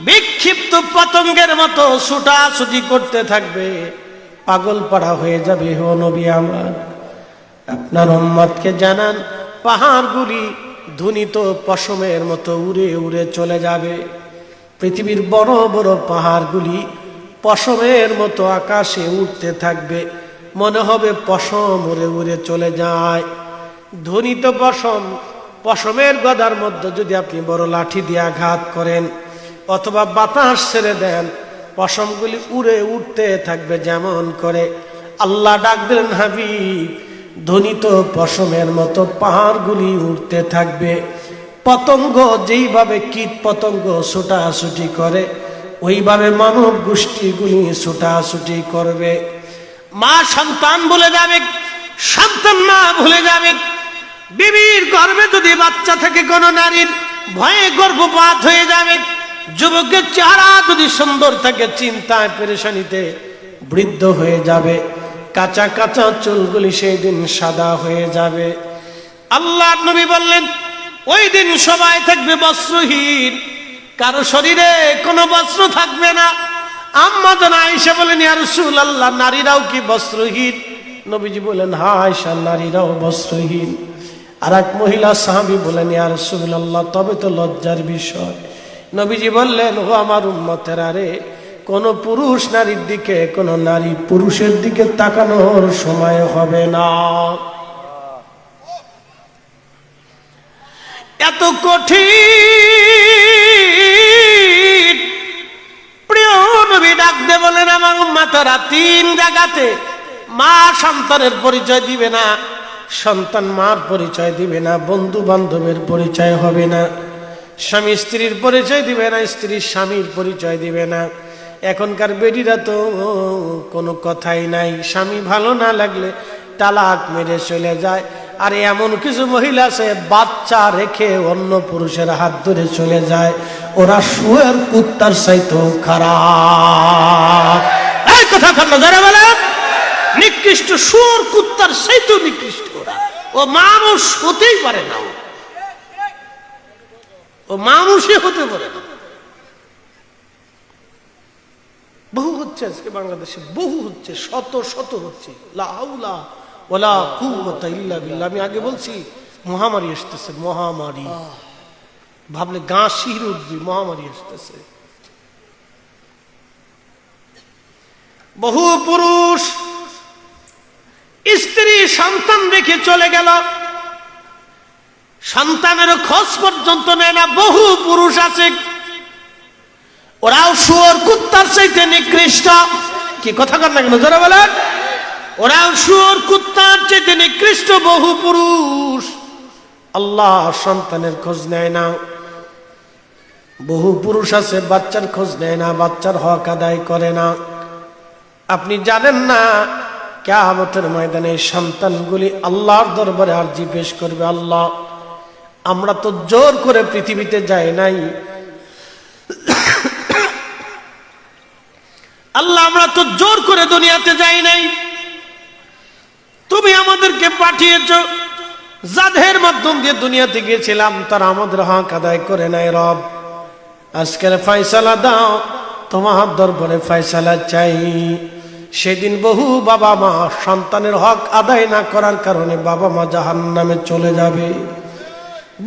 বিক্ষিপ্ত পতঙ্গের মতো ছুটাছুটি করতে থাকবে, পাগল পাড়া হয়ে যাবে। ও নবী আমার, আপনার উম্মতকে জানান পাহাড়গুলি ধ্বনিত পশমের মতো উড়ে উড়ে চলে যাবে। পৃথিবীর বড় বড় পাহাড়গুলি পশমের মতো আকাশে উঠতে থাকবে, মনে হবে পশম উড়ে উড়ে চলে যায়। ধ্বনিত পশম, পশমের গদার মধ্যে যদি আপনি বড় লাঠি দিয়ে আঘাত করেন অথবা বাতাস ছেড়ে দেন, পশমগুলি উড়ে উঠতে থাকবে যেমন করে। আল্লাহ ডাক দিলেন হাবিব, ধ্বনিত পশমের মতো পাহাড়গুলি উঠতে থাকবে। পতঙ্গ যেইভাবে কীট পতঙ্গ ছুটাছুটি করে ওইভাবে মানব গোষ্ঠীগুলি ছুটাছুটি করবে। মা সন্তান ভুলে যাবে, সন্তান মা ভুলে যাবে। বিবির গর্ভে যদি বাচ্চা থাকে কোনো নারীর ভয়ে গর্ভপাত হয়ে যাবে। যুবকের চেহারা যদি সুন্দর থাকে চিন্তায় পেরেশানিতে বৃদ্ধ হয়ে যাবে। কাঁচা কাঁচা চুলগুলি সেই দিন সাদা হয়ে যাবে। আল্লাহ নবী বললেন ওই দিন সবাই থাকবে বস্ত্রহীন, কারো শরীরে কোনো বস্ত্র থাকবে না। আম্মা জান আয়েশা বলেন ইয়া রাসূলুল্লাহ, নারীরাও কি বস্ত্রহীন? নবীজি বলেন হ্যাঁ আয়েশা, নারীরাও বস্ত্রহীন। আর এক মহিলা সাহাবী বলেন ইয়া রাসূলুল্লাহ, তবে তো লজ্জার বিষয়। নবীজি বললেন ও আমার উম্মতেরা রে, কোন পুরুষ নারীর দিকে, কোন নারী পুরুষের দিকে তাকানোর সময় হবে না। এত কঠিন। প্রিয় নবী ডাক দে বলেন আমার উম্মতেরা, তিন জায়গাতে মা সন্তানের পরিচয় দিবে না, সন্তান মার পরিচয় দিবে না, বন্ধু বান্ধবের পরিচয় হবে না, স্বামী স্ত্রীর পরিচয় দিবে না, স্ত্রীর স্বামীর পরিচয় দিবে না। এখনকার বেটিরা তো কোনো কথাই নাই, স্বামী ভালো না লাগলে তালাক মেরে চলে যায়। আর এমন কিছু মহিলা আছে বাচ্চা রেখে অন্য পুরুষের হাত ধরে চলে যায়, ওরা শুয়োর কুত্তার চাইতেও খারাপ। এই কথা খান্না যারা বলে নিকৃষ্ট, শুয়োর কুত্তার চাইতেও নিকৃষ্ট ওরা। ও মানুষ হতেই পারে না, ও মানুষই হতে পারে না। বহু হচ্ছে আজকে বাংলাদেশে, বহু হচ্ছে, শত শত হচ্ছে। লা হাওলা ওয়ালা কুওয়াতা ইল্লা বিল্লাহ। আমি আগে বলছি মহামারী আসতেছে, মহামারী ভাবলে গা শিহরে উঠবে, মহামারী আসতেছে। বহু পুরুষ স্ত্রী সন্তান রেখে চলে গেল, সন্তানের খোঁজ পর্যন্ত নেয় না। বহু পুরুষ আছে ওরাও শুয়োর কুত্তার চাইতে নিকৃষ্ট। কি কথা কর না কেন যারা বলেন, ওরাও শুয়োর কুত্তার চাইতে নিকৃষ্ট। বহু পুরুষ আল্লাহ সন্তানের খোঁজ নেয় না। বহু পুরুষ আছে বাচ্চার খোঁজ নেয় না, বাচ্চার হক আদায় করে না। আপনি জানেন না কিয়ামতের ময়দানে সন্তানগুলি আল্লাহর দরবারে আরজি পেশ করবে, আল্লাহ আমরা তো জোর করে পৃথিবীতে যাই নাই, আল্লাহ আমরা তো জোর করে দুনিয়াতে যাই নাই, তুমি আমাদেরকে পাঠিয়েছ। যাদের মাধ্যম দিয়ে দুনিয়াতে গিয়েছিলাম তারা আমাদের হক আদায় করে নাই। রব আজকের ফয়সালা দাও, তোমার দরবারে ফয়সালা চাই। সেদিন বহু বাবা মা সন্তানের হক আদায় না করার কারণে বাবা মা জাহান্নামে চলে যাবে।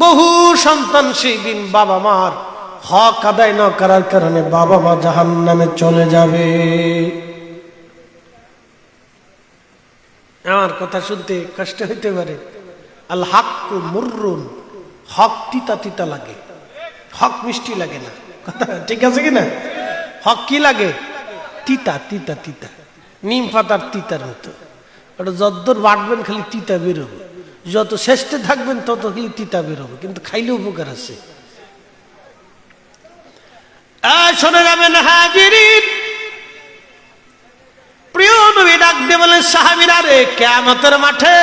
বহু সন্তান সেই দিন বাবা মার হক আদায় না করার কারণে বাবা মা জাহান্নামে চলে যাবে। আমার কথা শুনতে কষ্ট হইতে পারে। আল হাক্কু মুররুন, হক তিতা তিতা লাগে, হক মিষ্টি লাগে না। কথা ঠিক আছে কিনা? হক কি লাগে? তিতা তিতা তিতা, নিম পাতার তিতার মতো। ওটা যতদূর বাটবেন খালি তিতা বেরোবে, যত শেষে থাকবেন তত খালি তিতা বেরোবে, কিন্তু খাইলে উপকার আছে। শোনা যাবেন হাজিরিন, প্রিয় নবী ডাক দিয়ে বলেন সাহাবীরা রে, কিয়ামতের মাঠে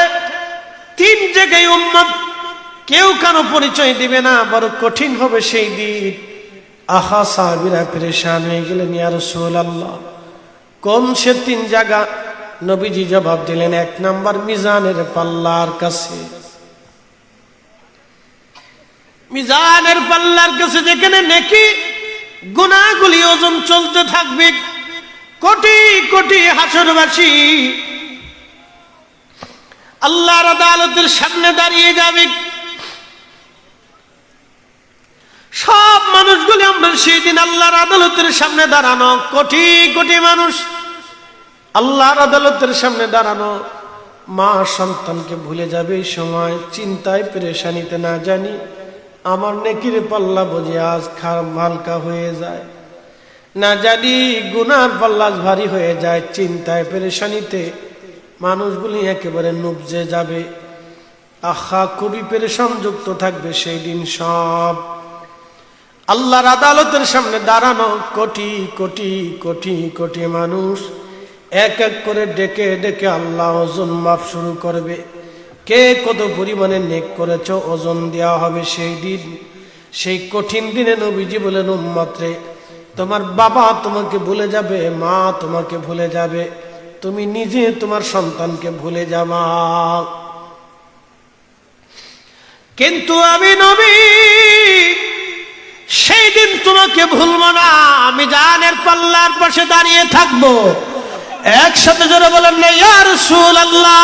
তিন জায়গায় উম্মত কেউ কারো পরিচয় দিবে না, বড় কঠিন হবে সেই দিন। আহা সাহাবীরা পেরেশান হয়ে গেলেন, ইয়া রাসূলুল্লাহ কোন সে তিন জায়গা? নবীজি জবাব দিলেন, এক নাম্বার মিজানের পাল্লার কাছে। মিজানের পাল্লার কাছে যেখানে নেকি গুনাহগুলি ওজন চলতে থাকবে, কোটি কোটি হাসরবাসী আল্লাহর আদালতের সামনে দাঁড়িয়ে যাবে। সব মানুষগুলি আমরা সেই দিন আল্লাহর আদালতের সামনে দাঁড়ানো, কোটি কোটি মানুষ আল্লাহর আদালতের সামনে দাঁড়ানো। মা সন্তানকে ভুলে যাবে এই সময়, চিন্তায় পেরেশানিতে না জানি আমার নেকির পাল্লা বুঝে আজ হালকা হয়ে যায়, না জানি গুনার পাল্লা ভারী হয়ে যায়। চিন্তায় পেরেশানিতে মানুষগুলি একেবারে নুবজে যাবে। আহা খুবই পেরেশান যুক্ত থাকবে সেই দিন সব। আল্লাহর আদালতের সামনে দাঁড়ানো কোটি কোটি কোটি কোটি মানুষ এক এক করে ডেকে ডেকে আল্লাহ ওজন মাপ শুরু করবে। কে কত পরিমাণে নেক করেছ ওজন দেওয়া হবে সেই দিন। সেই কঠিন দিনে নবীজি বলেন, উম্মত রে, তোমার বাবা তোমাকে ভুলে যাবে, মা তোমাকে ভুলে যাবে, তুমি নিজে তোমার সন্তানকে ভুলে যাবা, কিন্তু আমি নবী সেই দিন তোমাকে ভুলবো না। আমি জানের পাল্লার পাশে দাঁড়িয়ে থাকবো। একসাথে জোরে বলেন না ইয়া রাসূলুল্লাহ,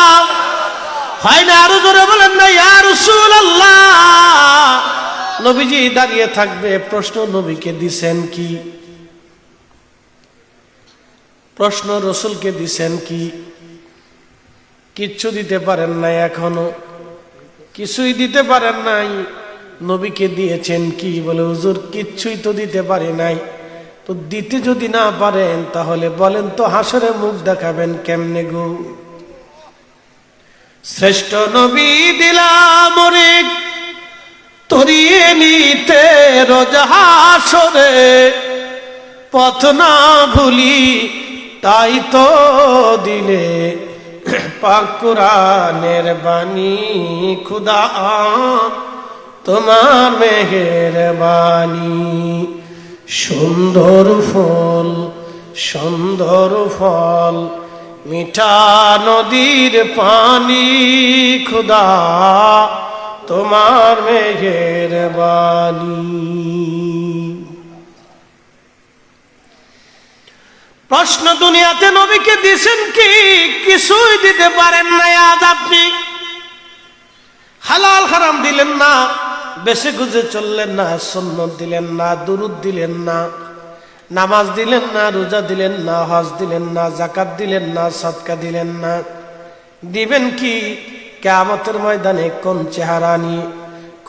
হয় না? আরো জোরে বলেন না ইয়া রাসূলুল্লাহ। নবীজি দাঁড়িয়ে থাকবে। প্রশ্ন নবীকে দিছেন কি? প্রশ্ন রসুলকে দিছেন কি? কিচ্ছু দিতে পারেন নাই, এখনো কিছুই দিতে পারেন নাই। নবীকে দিয়েছেন কি? বলে হুজুর কিচ্ছুই তো দিতে পারি নাই। তো দিতে যদি না পারেন তাহলে বলেন তো হাসরে মুখ দেখাবেন কেমনে গো? শ্রেষ্ঠ নবী দিলাম রে তরিয়ে নিতে রোজ হাসরে, পথ না ভুলি তাই তো দিলে পাক কুরআনের বাণী, খুদা তোমার মেহেরবানি। সুন্দর ফুল সুন্দর ফল মিঠা নদীর পানি, খুদা তোমার মেহেরবানি। প্রশ্ন, দুনিয়াতে নবীকে দিয়েছেন কি? কিছুই দিতে পারেন না। আজ আপনি হালাল হারাম দিলেন না, বেশি গুজে চললেন না, সুন্নত দিলেন না, দুরুদ দিলেন না, নামাজ দিলেন না, রোজা দিলেন না, হজ দিলেন না, যাকাত দিলেন না, সদকা দিলেন না। দিবেন কি? কিয়ামতের ময়দানে কোন চেহারা নিয়ে,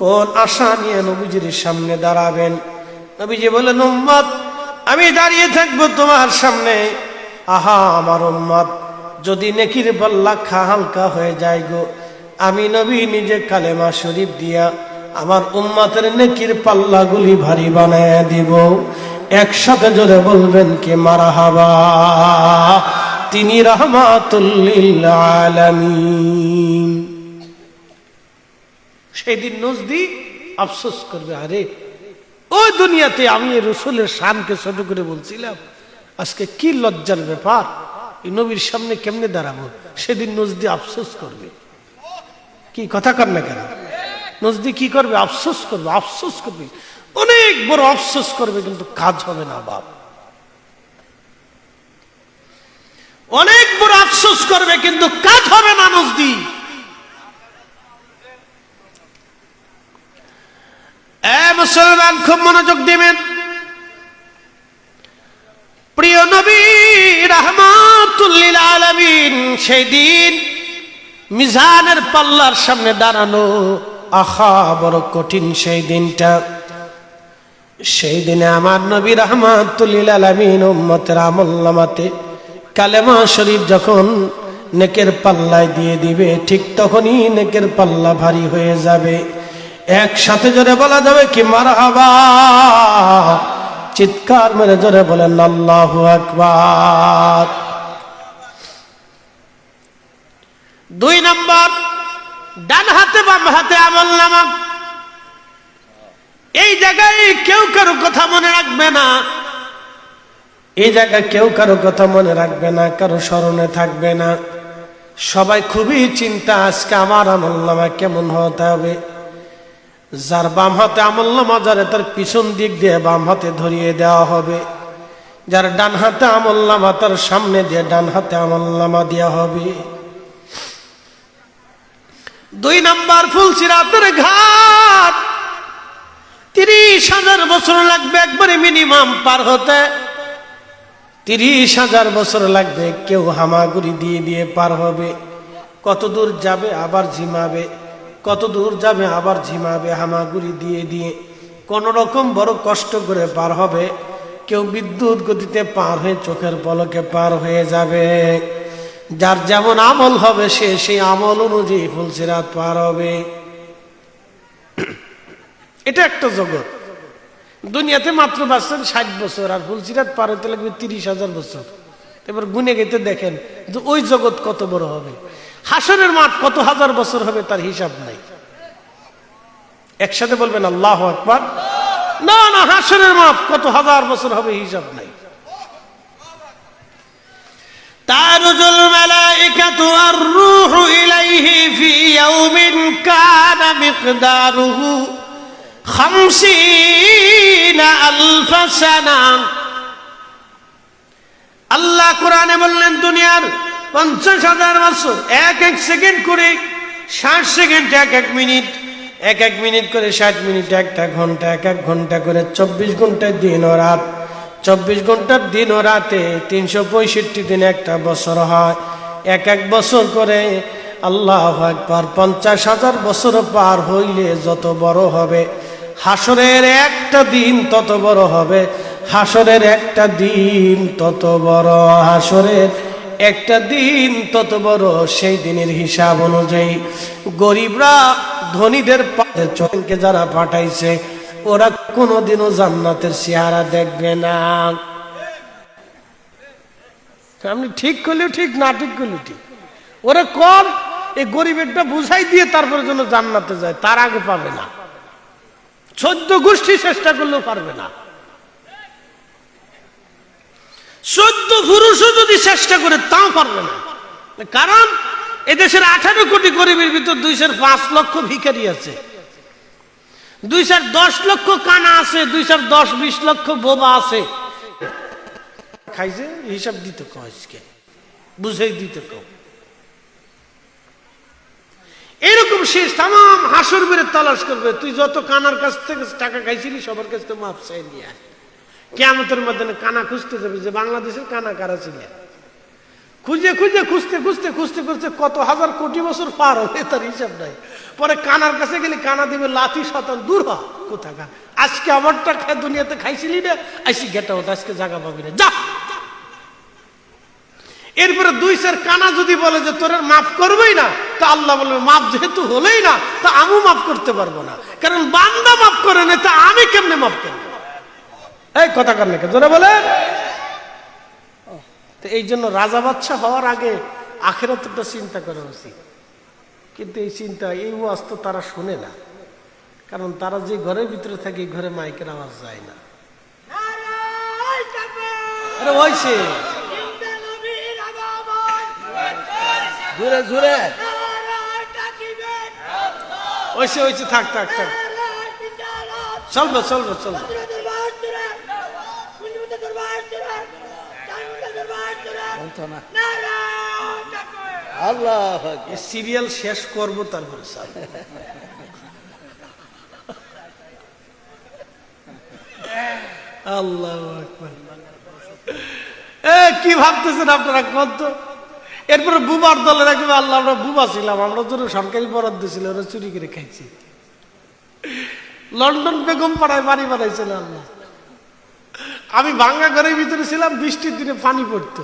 কোন আশা নিয়ে নবীজির সামনে দাঁড়াবেন? নবীজি বলেন, উম্মত আমি দাঁড়িয়ে থাকবো তোমার সামনে। আহা আমার উম্মত, যদি নেকির পাল্লা হালকা হয়ে যায় গো, আমি নবী নিজে কালেমা শরীফ দিয়া আমার উম্মতের নেকির পাল্লাগুলি ভারী বানায় দিব। একসাথে জোরে বলবেন কি মারহাবা। তিনি রাহমাতুল লিল আলামিন। সেদিন নজদি আফসোস করবে, আরে ওই দুনিয়াতে আমি রসুলের শানকে ছোট করে বলছিলাম, আজকে কি লজ্জার ব্যাপার, এই নবীর সামনে কেমনে দাঁড়াবো। সেদিন নজদি আফসোস করবে। কি কথা কর না কেন? নজদি কি করবে? আফসোস করবে, আফসোস করবে, অনেক বড় আফসোস করবে, কিন্তু কাজ হবে না বাপ। অনেক বড় আফসোস করবে, কিন্তু কাজ হবে না নজদি। মুসলমান খুব মনোযোগ দিবেন। প্রিয় নবী রাহমাতুল লিল আলামিন সেই দিন মিজানের পাল্লার সামনে দাঁড়ানো, আহা বড় কঠিন সেই দিনটা। সেই দিনে আমার নবী রাহমাতুল লিল আলামিন উম্মতের আমলনামাতে কালেমা শরীফ যখন নেকের পাল্লায় দিয়ে দিবে, ঠিক তখনই নেকের পাল্লা ভারী হয়ে যাবে। একসাথে জোরে বলা যাবে কি মারহাবা। চিৎকার মেরে জোরে বলেন আল্লাহু আকবার। 2 নম্বর, ডান হাতে বাম হাতে আমলনামা। এই জায়গায় কেউ কারো কথা মনে রাখবে না, এই জায়গায় কেউ কারো কথা মনে রাখবে না, কারো স্মরণে থাকবে না। সবাই খুবই চিন্তা, আজকে আমার আমলনামা কেমন হতে হবে। যার বাম হাতে আমলনামা যারে তার পিছন দিক দিয়ে বাম হাতে ধরিয়ে দেওয়া হবে, যার ডান হাতে আমলনামা তার সামনে দিয়ে ডান হাতে আমলনামা দেওয়া হবে। 2 নম্বর, ফুলসিরাতের ঘাট 30,000 বছর লাগবে একবারে মিনিমাম পার হতে। 30,000 বছর লাগবে। কেউ হামাগুড়ি দিয়ে দিয়ে পার হবে। কত দূর যাবে আবার ঝিমাবে, কত দূর যাবে আবার ঝিমাবে, হামাগুড়ি দিয়ে দিয়ে কোন রকম বড় কষ্ট করে পার হবে। কেউ বিদ্যুৎ গতিতে পার হয়ে চোখের পলকে পার হয়ে যাবে। যার যেমন আমল হবে সে সেই আমল অনুযায়ী ফুলসিরাত পার হবে। এটা একটা জগৎ। দুনিয়াতে মাত্র বাঁচছেন 60 বছর, আর ফুলসিরাত পার হতে লাগবে 30,000 বছর। এবার গুনে গেতে দেখেন যে ওই জগৎ কত বড় হবে। হাসরের মাঠ কত হাজার বছর হবে তার হিসাব নাই। একসাথে বলবেন আল্লাহু আকবার। না না, হাসরের মাঠ কত হাজার বছর হবে হিসাব নাই। তারুজুল মালাইকাতু আর রূহু ইলাইহি ফি ইয়াউমিন কানা মিকদারুহু 50,000 সানা। আল্লাহ কোরআনে বললেন দুনিয়ার 50,000 বছর, এক এক সেকেন্ড করে 60 সেকেন্ড, এক এক মিনিট, এক এক মিনিট করে 60 মিনিট, একটা ঘন্টা, এক এক ঘন্টা করে 24 ঘন্টার দিন ও রাত। 24 ঘন্টার দিন ও রাতে 365 দিন একটা বছর হয়। এক এক বছর করে আল্লাহু আকবার 50,000 বছর পার হইলে যত বড় হবে হাসরের একটা দিন তত বড় হবে। হাসরের একটা দিন তত বড়, হাসরের একটা দিন তত বড়, সেই দিনের হিসাব অনুযায়ী গরিবরা ধনীদের চোখকে যারা পাঠাইছে ওরা কোনোদিনও জান্নাতের চেহারা দেখবে না। আপনি ঠিক করলেও ঠিক, না ঠিক করলেও ঠিক। ওরা কম এই গরিবেরটা বুঝাই দিয়ে তারপরে যেন জান্নাতে যায়, তার আগে পাবে না। 14 গোষ্ঠী চেষ্টা করলেও পারবে না। 14 পুরুষও যদি চেষ্টা করে তাও পারবে না। কারণ এদেশের 18 কোটি গরিবের ভিতর 205 লক্ষ ভিখারি আছে, 210 লক্ষ কানা আছে, 210-20 লক্ষ বোবা আছে। খাইছে হিসাব দিতে কয়কে বুঝাই দিতে কও। এরকম শেষ তাম হাসর বেড়ে তালাশ করবে। তুই যত কানার কাছ থেকে টাকা খাইছিলি সবার কাছ থেকে মাপ চাই নিয়ে আয়। কিয়ামতের মাধ্যমে কানা খুঁজতে যাবে যে বাংলাদেশের কানা কারা ছিল। খুঁজে খুঁজে খুঁজতে খুঁজতে খুঁজতে খুঁজতে কত হাজার কোটি বছর পার হবে তার হিসাব নাই। পরে কানার কাছে গেলে কানা দিবে লাথি শতান, দূর হ কোথাকার। আজকে আমারটা খেয়ে দুনিয়াতে খাইছিলি না, আইসি গেটা হতো, আজকে জায়গা পাবি না, যা। এরপরে 2 কানা যদি বলে যে তোর মাফ করবেই না, তা আল্লাহ বলবে মাফ যেহেতু হলেই না তা আমি মাফ করতে পারবো না, কারণ বান্দা মাফ করে না, তা আমি কেমনে মাফ করবো? এই কথা কার নাকি জোরে বলে। তো এই জন্য রাজা বাদশা হওয়ার আগে আখিরাতটা চিন্তা করা উচিত। কিন্তু এই চিন্তা, এই ওয়াজ তো তারা শোনে না, কারণ তারা যে ঘরের ভিতরে থাকে ঘরে মাইকের আওয়াজ যায় না। আরে ওইছে জোরে জোরে ওইছে ওইছে, থাক থাক থাক, চলবে চলবে চলবে। আল্লাহ সিরিয়াল শেষ করবো তারপরে আল্লাহ কি ভাবতেছেন আপনারা কত? এরপরে বুবার দলে রাখবে আল্লাহ আমরা বুবা ছিলাম, আমরা তো সরকারি বরাদ্দ ছিল, ওরা চুরি করে খাইছি। লন্ডন বেগম পাড়ায় বাড়ি বানাইছিল আল্লাহ। আমি ভাঙ্গা ঘরের ভিতরে ছিলাম, বৃষ্টির দিনে পানি পড়তো,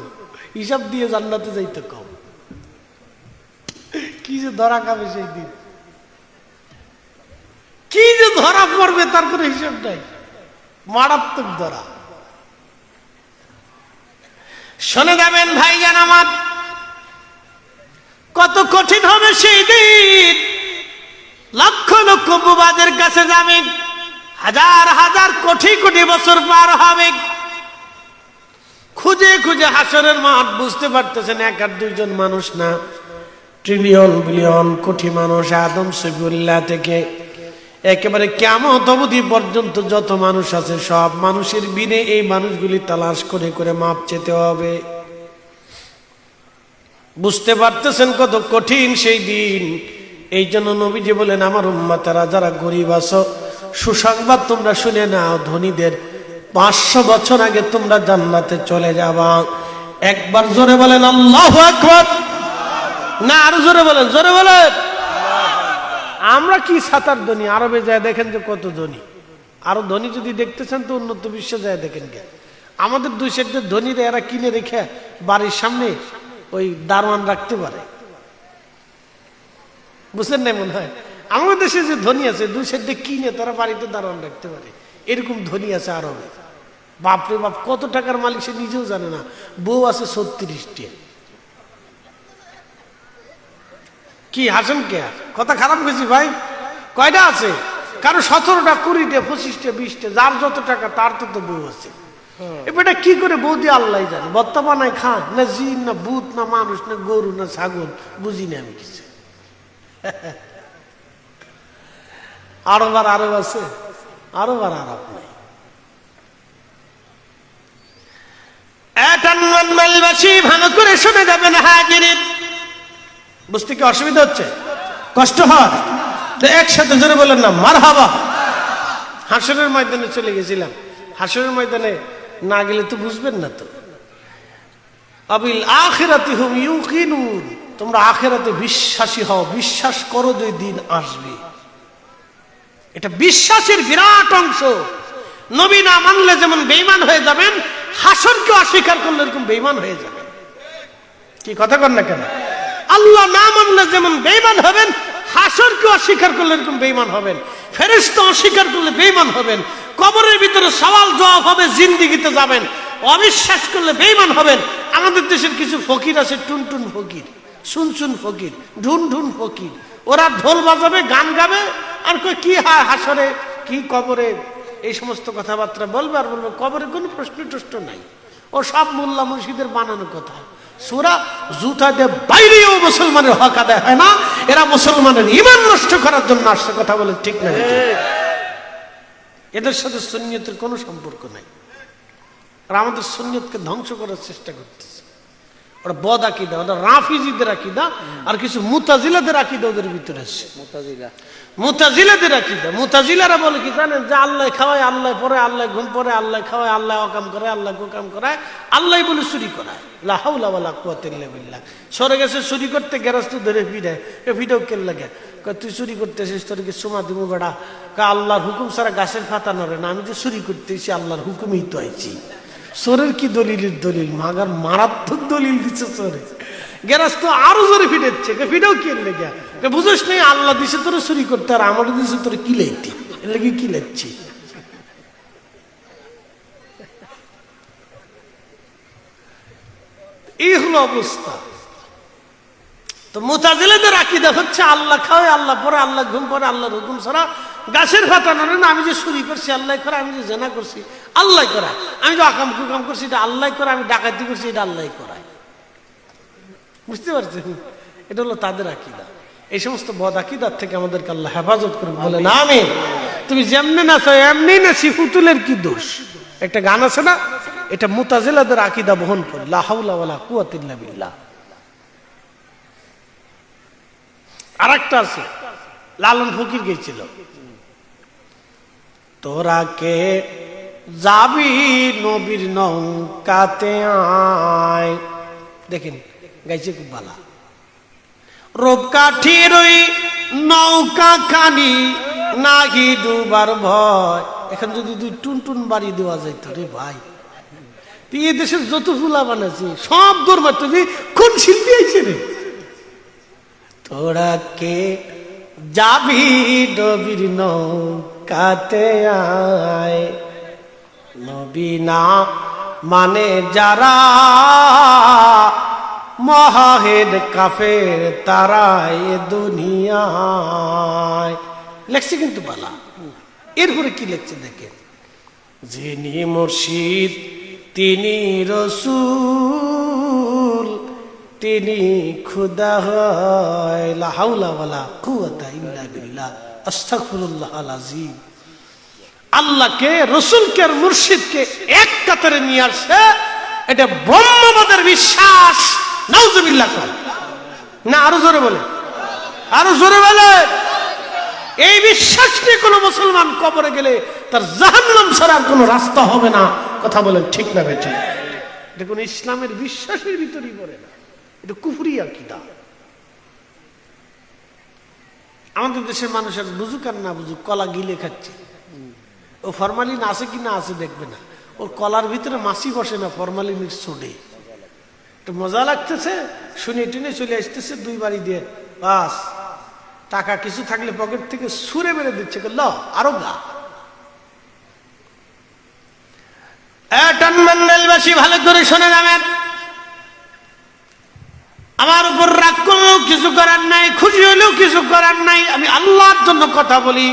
হিসাব দিয়ে জান্নাতে যাইতে কম। কি যে ধরা খাবে সেই দিন, কি যে ধরা পড়বে তার কোনো হিসাব নাই, মারাত্মক ধরা। শুনে যাবেন ভাইজান আমার, কত কঠিন হবে সেই দিন। লক্ষ লক্ষ বুবাদের কাছে যাবেন, হাজার হাজার কোটি কোটি বছর পার হবে, খুঁজে খুঁজে হাসরের মাঠ। বুঝতে পারতেছেন 1 আর 2 জন মানুষ না, ট্রিলিয়ন বিলিয়ন কোটি মানুষ, আদম সফিউল্লাহ থেকে একেবারে কিয়ামত অবধি পর্যন্ত যত মানুষ আছে সব মানুষের বিনে এই মানুষগুলি তালাশ করে করে মাপ চেতে হবে। বুঝতে পারতেছেন কত কঠিন সেই দিন। এই জন্য নবীজি বলেন, আমার উম্মতেরা যারা গরিব আছো, সুসংবাদ তোমরা শুনে নাও, ধনীদের 500 বছর আগে তোমরা জান্নাতে চলে যাবা। একবার জোরে বলেন আল্লাহু আকবার। না আরো জোরে বলেন, জোরে বলেন। আমরা কি সাতার ধনী, আরবে যায় দেখেন যে কত ধনী। আরো ধনী যদি দেখতে চান তো উন্নত বিশ্বে যায় দেখেন গে। আমাদের 2 সাইডের ধনীরা এরা কিনে রেখে বাড়ির সামনে ওই দারোয়ান রাখতে পারে, বুঝলেন না? মনে হয় আমাদের দেশে যে ধনী আছে 2 সাইডে কিনে তারা বাড়িতে দারোয়ান রাখতে পারে, এরকম ধনী আছে আরবে। বাপরে বাপ, কত টাকার মালিক সে নিজেও জানে না। বউ আছে 36টি। কি হাসেন কে? কথা খারাপ গেছি ভাই? কয়টা আছে? কারো 17টা 20টা 25টা 20টা, যার যত টাকা তার তত বউ আছে। এটা কি করে বউ দিয়ে আল্লাহ জানে। বত্তা বানায় খান না জিন না ভূত না মানুষ না গরু না ছাগল, বুঝি না আমি কিছু। আরবার আরব আছে, আরবার আরব নাই। ভালো করে শুনে যাবেন হাজিরিন। বুঝতে কি অসুবিধা হচ্ছে? কষ্ট হয় তো একসাথে জোরে বলেন না মারহাবা। হাসরের ময়দানে চলে গেছিলাম, হাসরের ময়দানে না গেলে তো বুঝবেন না। তো আবিল আখিরাতি হুম ইউকিনুন, তোমরা আখিরাতে বিশ্বাসী হও, বিশ্বাস করো যে দিন আসবে। এটা বিশ্বাসের বিরাট অংশ। নবী না মানলে যেমন বেঈমান হয়ে যাবেন, হাসরকে অস্বীকার করলে এরকম বেঈমান হয়ে যাবে। কি কথা কন না কেন? আল্লাহ না মানলে যেমন বেঈমান হবেন, হাসরকে অস্বীকার করলে এরকম বেঈমান হবেন, ফেরেশতা অস্বীকার করলে বেঈমান হবেন, কবরের ভিতরে সওয়াল জবাব হবে, জিন্দেগিতে যাবেন, অবিশ্বাস করলে বেঈমান হবেন। আমাদের দেশের কিছু ফকির আছে, টুনটুন ফকির, শুনশুন ফকির, ঢুন ঢুন ফকির, ওরা ঢোল বাজাবে, গান গাবে, আর কই কি হাসরে কি কবরে এই সমস্ত কথাবার্তা বলবে, আর বলবে কবরে কোনো প্রশ্ন টশ্ন নাই, ও সব মোল্লা মুর্শিদের বানানো কথা। সূরা জুতা দিয়ে বাইরেও মুসলমানের হক আদায় হয় না, এরা মুসলমানের ঈমান নষ্ট করার জন্য আসছে, কথা বলে ঠিক না? এদের সাথে সুন্নিয়তের কোনো সম্পর্ক নাই, আর আমাদের সুন্নিয়তকে ধ্বংস করার চেষ্টা করতেছে। ওরা বদ আকীদা, ওরা রাফিজিদের আকীদা, আর কিছু মুতাজিলাদের আকীদা ওদের ভিতরে আছে। মুতাজিলাদের আকীদা, মুতাজিলারা বলে কি জানেন, যে আল্লাহ খাওয়ায়, আল্লাহ পরে, আল্লাহ ঘুম পরে, আল্লাহ খাওয়ায়, আল্লাহ অকাম করে, আল্লাহ গোকাম করায়, আল্লাহ বলে চুরি করায়। লা হাওলা ওয়ালা কুওয়াতা ইল্লা বিল্লাহ। সরে গেছে চুরি করতে, গেরস্ত ধরে পিড়ায়, এ ভিডিও কেন লাগে, তুই চুরি করতে এসেছিস, তোর কি সুমা দিমু বেড়া, আল্লাহর হুকুম ছাড়া গাছের পাতা নড়ে না, আমি যে চুরি করতে এসেছি আল্লাহর হুকুমেই তো আইছি। চোরের কি দলিলের দলিল, মাগার মারাত্মক দলিল দিচ্ছে চোরে। গেরাস্ত আরো জোরে ফিটাচ্ছে, ফিটাও কি লেগে, বুঝোস নেই আল্লাহ দিছে তোর চুরি করতে, আর আমার দিছে তোর কি লাইতি, এর লেগে কি লাইছি। এই হলো অবস্থা। তো মুতাজিলাদের আকীদা হচ্ছে আল্লাহ খাওয়ায়, আল্লাহ পরে, আল্লাহ ঘুম পরে, আল্লাহর হুকুম ছাড়া গাছের পাতা নড়ে না, আমি যে চুরি করছি আল্লাহ করে, আমি যে জেনা করছি আল্লাহ করা, আমি যে আকাম কুকাম করছি এটা আল্লাহ করে, আমি ডাকাতি করছি এটা আল্লাহ করায়। বুঝতে পারছেন? এটা হলো তাদের আকীদা। এই সমস্ত বদ আকীদার থেকে আমাদেরকে আল্লাহ হেফাজত করুন, বলেন আমিন। তুমি যেমনি নাচো এমনি নাচি, পুতুলের কি দোষ? একটা গান আছে না, এটা মুতাজিলাদের আকীদা বহন করে, লা হাওলা ওয়ালা কুওয়াতা ইল্লা বিল্লাহ। আর একটা আছে, লালন ফকির গেছিল, তোরা কে যাবি নবীর নৌকাতে আয়, দেখেন গাইছে খুব ভালো। রূপকাঠির ওই নৌকা খানি নাহি ডুবার ভয়। এখন যদি দুই টুনটুন বাড়ি দেওয়া যাইত রে ভাই, তুই এই দেশের যত ফুলা বানাচ্ছি সব দৌড় তুই কোন শিল্পী আইছে রে? তোরা কে যাবি নবীর নৌকাতে আয়, নবী না মানে যারা মহাহেদ কাফের তারা এ দুনিয়ায়। লেখছে কিন্তু বালা। এরপরে কি লেখছে দেখেন, যিনি মুর্শিদ তিনি রসূল তিনি খুদা হয়, লা হাওলা ওয়ালা কুওয়াতা ইল্লা বিল্লাহ, আস্তাগফিরুল্লাহল আযীম। আল্লাহকে, রসূলকে আর মুর্শিদকে এক কাতারে নিয়ে আসে, এটা ব্রহ্মবাদের বিশ্বাস। নাউজুবিল্লাহ না, আরো জোরে বলে, আরো জোরে বলে। এই বিশ্বাস নিয়ে কোনো মুসলমান কবরে গেলে তার জাহান্নাম ছাড়া কোনো রাস্তা হবে না, কথা বলেন ঠিক না বেঠিক? এটা কোন ইসলামের বিশ্বাসের ভিতরেই পড়ে না, এটা কুফরি আকীদা। আমাদের দেশের মানুষের বুঝুক আর না বুঝুক, কলা গিলে খাচ্ছে, ও ফরমালিন আছে কি না আছে দেখবে না, ওর কলার ভিতরে মাছি বসে না, ফরমালিনের সোডে। একটু মজা লাগতেছে, শুনে টেনে চলে আসতেছে দুই বাড়ি দিয়ে, বাস টাকা কিছু থাকলে পকেট থেকে সুরে মেরে দিচ্ছে, ল আরো গা। টানমান্ডালবাসী ভালো করে শুনে যাবেন, আমার উপর রাগ করলেও কিছু করার নাই, খুশি হলেও কিছু করার নাই, আমি আল্লাহর জন্য কথা বলি,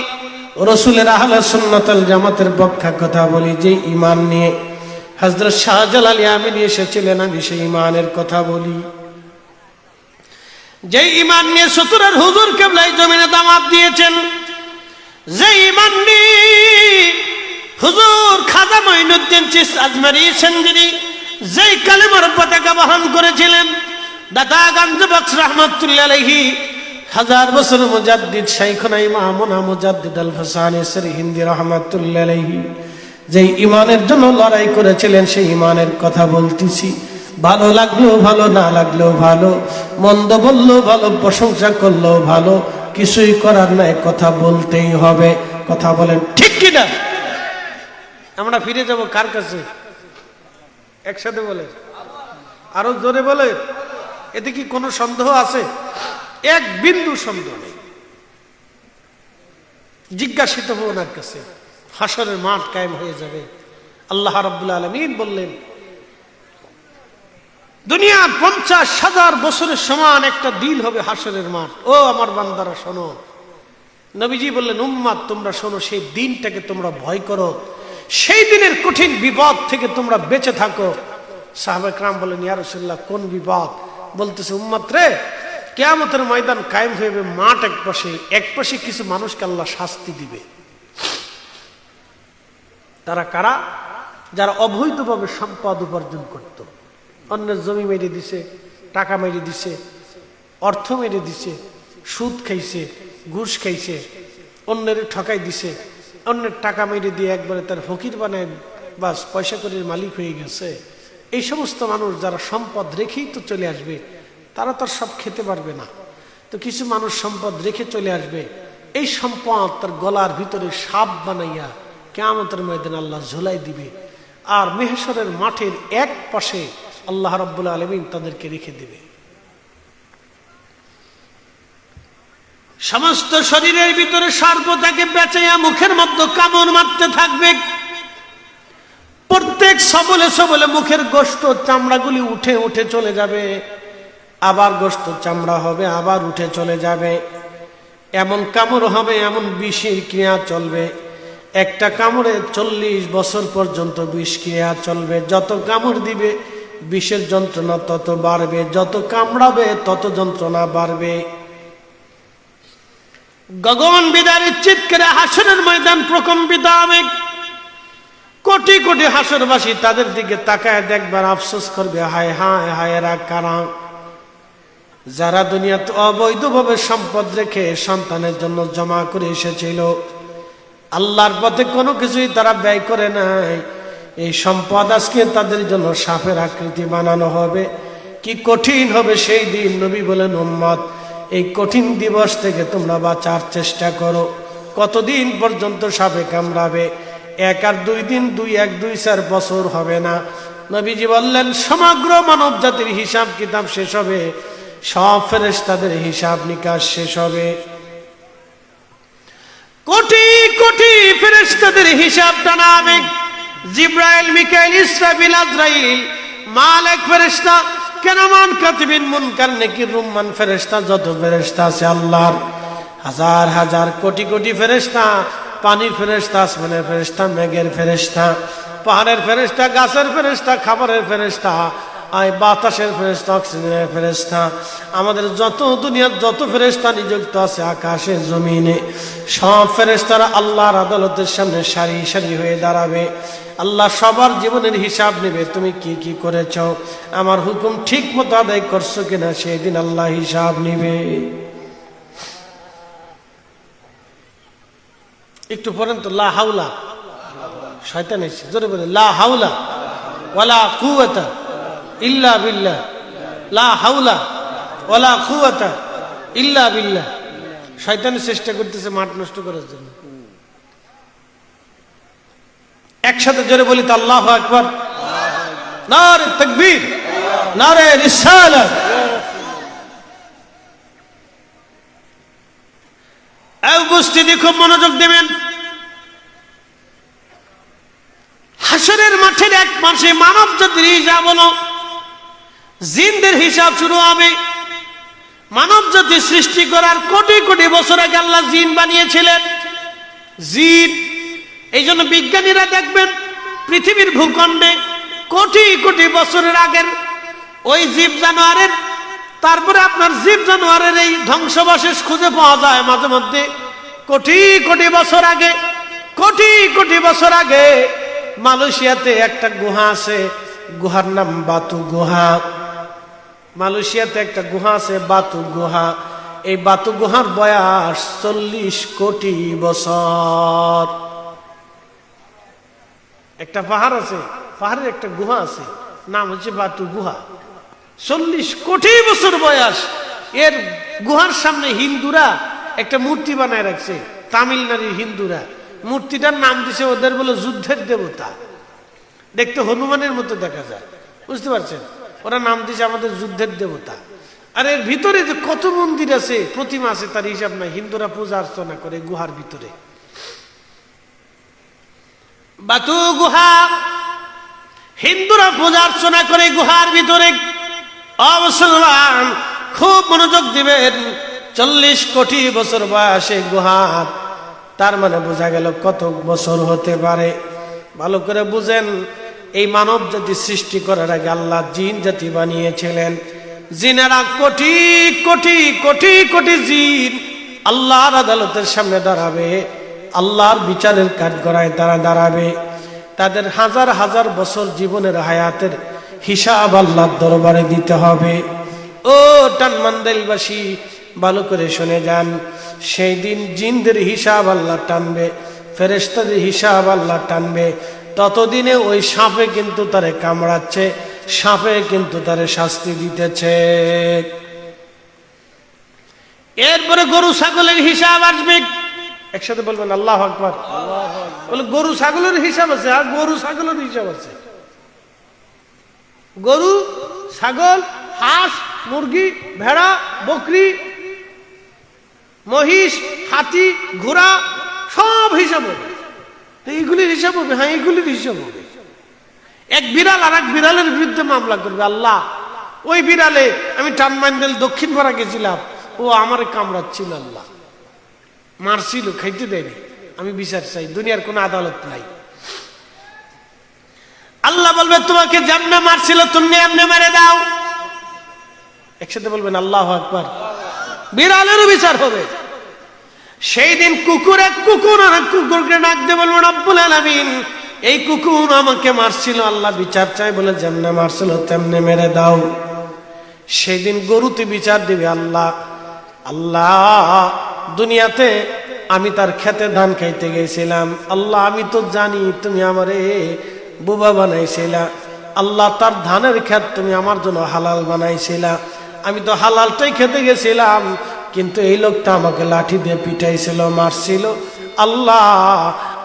রসুলের আহলে সুন্নাত ওয়াল জামাতের পক্ষে কথা বলি। যে ঈমান নিয়ে হযরত শাহজালাল ইয়ামানি এসেছিলেন, আমি সেই ঈমানের কথা বলি। যে ঈমান নিয়ে সতুরার হুজুর কিবলাই জমিনে দাওয়াত দিয়েছেন, যে ঈমান নিয়ে হুজুর খাজা মঈনুদ্দিন চিশতি আজমেরী সেনগিরি যেই কালেমার পতাকা বহন করেছিলেন, দাদা গঞ্জ বক্স রহমাতুল্লাহ আলাইহি, হাজার বছর মুজাদ্দিদ শাইখুনা ইমামুনা মুজাদ্দিদ আল ফাসানি সরহিন্দি রহমাতুল্লাহ আলাইহি যেই ঈমানের জন্য লড়াই করেছিলেন, সেই ঈমানের কথা বলতেছি। ভালো লাগলেও ভালো, না লাগলেও ভালো, মন্দ বললেও ভালো, প্রশংসা করলেও ভালো, কিছুই করার নাই, কথা বলতেই হবে, কথা বলেন ঠিক কিনা? আমরা ফিরে যাব কার কাছে? একসাথে বলে, আরো জোরে বলে, এতে কি কোনো সন্দেহ আছে? এক বিন্দু সন্দেহ নেই। জিজ্ঞাসিত হবো ওনার কাছে, হাসরের মাঠ কায়েম হয়ে যাবে। আল্লাহ রাব্বুল আলামিন বললেন, দুনিয়ার 50,000 বছরের সমান একটা দিন হবে হাসরের মাঠ। ও আমার বান্দারা শোনো। নবীজি বললেন, উম্মাত তোমরা শোনো, সেই দিনটাকে তোমরা ভয় করো, সেই দিনের কঠিন বিপদ থেকে তোমরা বেঁচে থাকো। সাহাবায়ে কেরাম বললেন, ইয়া রাসূলুল্লাহ কোন বিপদ? বলতেছে, উম্মাত রে, কিয়ামতের ময়দান কায়েম হয়ে যাবে, মাঠ এক পাশে কিছু মানুষকে আল্লাহ শাস্তি দিবে। তারা কারা? যারা অবৈধভাবে সম্পদ উপার্জন করত, অন্যের জমি মেরে দিছে, টাকা মেরে দিছে, অর্থ মেরে দিছে, সুদ খাইছে, ঘুষ খাইছে, অন্যের ঠকাই দিছে, অন্যের টাকা মেরে দিয়ে একবারে তার ফকির বানায় বাস পয়সা করির মালিক হয়ে গেছে। এই সমস্ত মানুষ যারা সম্পদ রেখেই তো চলে আসবে, তারা তো সব খেতে পারবে না। তো কিছু মানুষ সম্পদ রেখে চলে আসবে, এই সম্পদ তার গলার ভিতরে সাপ বানাইয়া কিয়ামতের ময়দানে আল্লাহ ঝুলাই দিবে। আর মেহশরের মাঠের এক পাশে আল্লাহ রাব্বুল আলামিন তাদেরকে রেখে দিবে। সমস্ত শরীরের ভিতরে সর্প তাকে বেঁচাইয়া মুখের মধ্যে কামড় মারতে থাকবে। প্রত্যেক সবলে সবলে মুখের গোশত চামড়াগুলি উঠে উঠে চলে যাবে, আবার গোশত চামড়া হবে, আবার উঠে চলে যাবে। এমন কামড় হবে, এমন বিষের ক্রিয়া চলবে। একটা কামড়ে 40 বছর পর্যন্ত বিষ ক্রিয়া চলবে। যত কামড় দিবে বিষের যন্ত্রণা তত বাড়বে, যত কামড়াবে তত যন্ত্রণা বাড়বে। গগন বিদারী চিৎকারে হাসরের ময়দান প্রকম্পিত হবে। কোটি কোটি হাসরবাসী তাদের দিকে তাকায় দেখবার আফসোস করবে, হায় হায় হায়, এরা কারা? যারা দুনিয়াতে অবৈধভাবে সম্পদ রেখে সন্তানের জন্য জমা করে এসেছিল, আল্লাহর পথে কোনো কিছুই তারা ব্যয় করে নাই। এই সম্পদ আজকে তাদের জন্য সাপের আকৃতি বানানো হবে। কি কঠিন হবে সেই দিন। নবী বলেন, উম্মত এই কঠিন দিবস থেকে তোমরা বাঁচার চেষ্টা করো। কতদিন পর্যন্ত সাপে কামড়াবে? 1 আর 2 দিন, 2-4 বছর হবে না। নবীজি বললেন, সমগ্র মানব জাতির হিসাব কিতাব শেষ হবে, সব ফেরেশতাদের হিসাব নিকাশ শেষ হবে। কোটি কোটি ফেরেশতাদের হিসাব টানা হবে। জিব্রাইল, মিকাইল, ইসরাফিল, আজরাইল, মালিক ফেরেশতা, কেরামান কাতিবিন, মুনকার নেকির রুম্মান ফেরেশতা, যত ফেরেশতা আছে আল্লাহর হাজার হাজার কোটি কোটি ফেরেশতা। পানির ফেরেশতা, আসমানের ফেরেশতা, মেঘের ফেরেশতা, পাহাড়ের ফেরেশতা, গাছের ফেরেশতা, খাবারের ফেরেশতা, বাতাসের ফেরেশতা, অক্সিজেনের ফেরেশতা, আমাদের যত দুনিয়ার যত ফেরেশতা নিযুক্ত আছে আকাশে জমিনে, সব ফেরেশতারা আল্লাহর আদালতের সামনে সারি সারি হয়ে দাঁড়াবে। আল্লাহ সবার জীবনের হিসাব নেবে। তুমি কি কি করেছ, আমার হুকুম ঠিক মতো আদায় করছো কিনা, সেই দিন আল্লাহ হিসাব নিবে। একটু পড়েন তো, লা হাওলা, শয়তান এসে জোরে বলে, লা হাওলা ওয়ালা কুওয়াতা ইল্লা বিল্লাহ, লা হাওলা ওয়ালা কুওয়াতা ইল্লা বিল্লাহ। শয়তানের চেষ্টা করতেছে মাঠ নষ্ট করার জন্য। একসাথে জোরে বলি তো, আল্লাহু আকবার, নারে তাকবীর, নারে রিসালাত। এই উপস্থিতি খুব মনোযোগ দেবেন। হাসরের মাঠের এক পাশে মানব জাতির হিসাব হলো, জিনদের হিসাব শুরু হবে। মানব জাতি সৃষ্টি করার কোটি কোটি বছর আগে আল্লাহ জিন বানিয়েছিলেন। জিন, এই জন্য বিজ্ঞানীরা দেখবেন পৃথিবীর ভূখণ্ডে কোটি কোটি বছরের আগের ওই জীব জানোয়ারের, তারপরে আপনার জীব জানোয়ারের এই ধ্বংসাবশেষ খুঁজে পাওয়া যায় মাঝে মধ্যে। কোটি কোটি বছর আগে, কোটি কোটি বছর আগে মালয়েশিয়াতে একটা গুহা আছে, গুহার নাম বাতু গুহা। মালয়েশিয়াতে একটা গুহা আছে, বাতু গুহা। এই বাতু গুহার বয়স 40 কোটি বছর। একটা পাহাড় আছে, পাহাড়ের একটা গুহা আছে, নাম হচ্ছে বাতু গুহা। 40 কোটি বছর বয়স। এর গুহার সামনে হিন্দুরা একটা মূর্তি বানায় রাখছে, তামিলনাড়ুর হিন্দুরা। মূর্তিটার নাম দিছে ওদের বলে যুদ্ধের দেবতা। দেখতে হনুমানের মতো দেখা যায়, বুঝতে পারছেন? ওরা নাম দিয়েছে আমাদের যুদ্ধের দেবতা। আর এর ভিতরে যে কত মন্দির আছে, প্রতিমা আছে, তার হিসাব নাই। হিন্দুরা পূজা অর্চনা করে গুহার ভিতরে, বাতু গুহা, হিন্দুরা পূজা অর্চনা করে গুহার ভিতরে। মুসলমান খুব মনোযোগ দিবেন, 40 কোটি বছর বয়সে গুহার, তার মানে বোঝা গেল কত বছর হতে পারে। ভালো করে বুঝেন, এই মানব জাতি সৃষ্টি করার আগে আল্লাহ জিন জাতি বানিয়েছিলেন। জিনেরা কোটি কোটি কোটি কোটি জিন আল্লাহর আদালতের সামনে দাঁড়াবে, আল্লাহর বিচারের কাঠগড়ায় তারা দাঁড়াবে। তাদের হাজার হাজার বছর জীবনের হায়াতের হিসাব আল্লাহর দরবারে দিতে হবে। ও টানমান্দাইলবাসী, ভালো করে শুনে যান, সেই দিন জিনদের হিসাব আল্লাহ টানবে, ফেরেশতাদের হিসাব আল্লাহ টানবে। ততদিনে ওই সাপে কিন্তু তারে কামড়াচ্ছে, সাপে কিন্তু তারে শাস্তি দিতেছে। এরপরে গরু ছাগলের হিসাব আসবে। একসাথে বলবেন আল্লাহু আকবার। বলে গরু ছাগলের হিসাব আছে, আর গরু ছাগলের হিসাব আছে। গরু ছাগল, হাঁস মুরগি, ভেড়া বকরি, মহিষ, হাতি, ঘোড়া, সব হিসাব হবে। এইগুলির হিসাব হবে, হ্যাঁ এইগুলির হিসাব হবে। এক বিড়াল আর এক বিড়ালের বিরুদ্ধে মামলা করবে, আল্লাহ ওই বিড়ালে আমি টানমান্ডেল দক্ষিণ পাড়া গেছিলাম, ও আমার কামড়াচ্ছিল, আল্লাহ মারছিল, খাইতে দেয়নি, আমি বিচার চাই। দুনিয়ার কোনো আদালত নাই। আল্লাহ বলবে তোমাকে যেমনে মারছিল তুমি এমনি মেরে দাও। একসাথে বলবেন আল্লাহু আকবার। বিড়ালেরও বিচার হবে। সেই দিন কুকুর এক কুকুর আর এক কুকুরকে ডাক দিয়ে বলবো রব্বুল আলামিন, এই কুকুর আমাকে মারছিল, আল্লাহ বিচার চাই, বলে যেমনে মারছিল তেমনে মেরে দাও। সেই দিন গরুতে বিচার দিবে, আল্লাহ আল্লাহ দুনিয়াতে আমি তার খেতে ধান খাইতে গেছিলাম, আল্লাহ আমি তো জানি তুমি আমারে বোবা বানাইছিলা, আল্লাহ তার ধানের ক্ষেত তুমি আমার জন্য হালাল বানাইছিলা, আমি তো হালালটাই খেতে গেছিলাম, কিন্তু এই লোকটা আমাকে লাঠি দিয়ে পিটাইছিল, মারছিল, আল্লাহ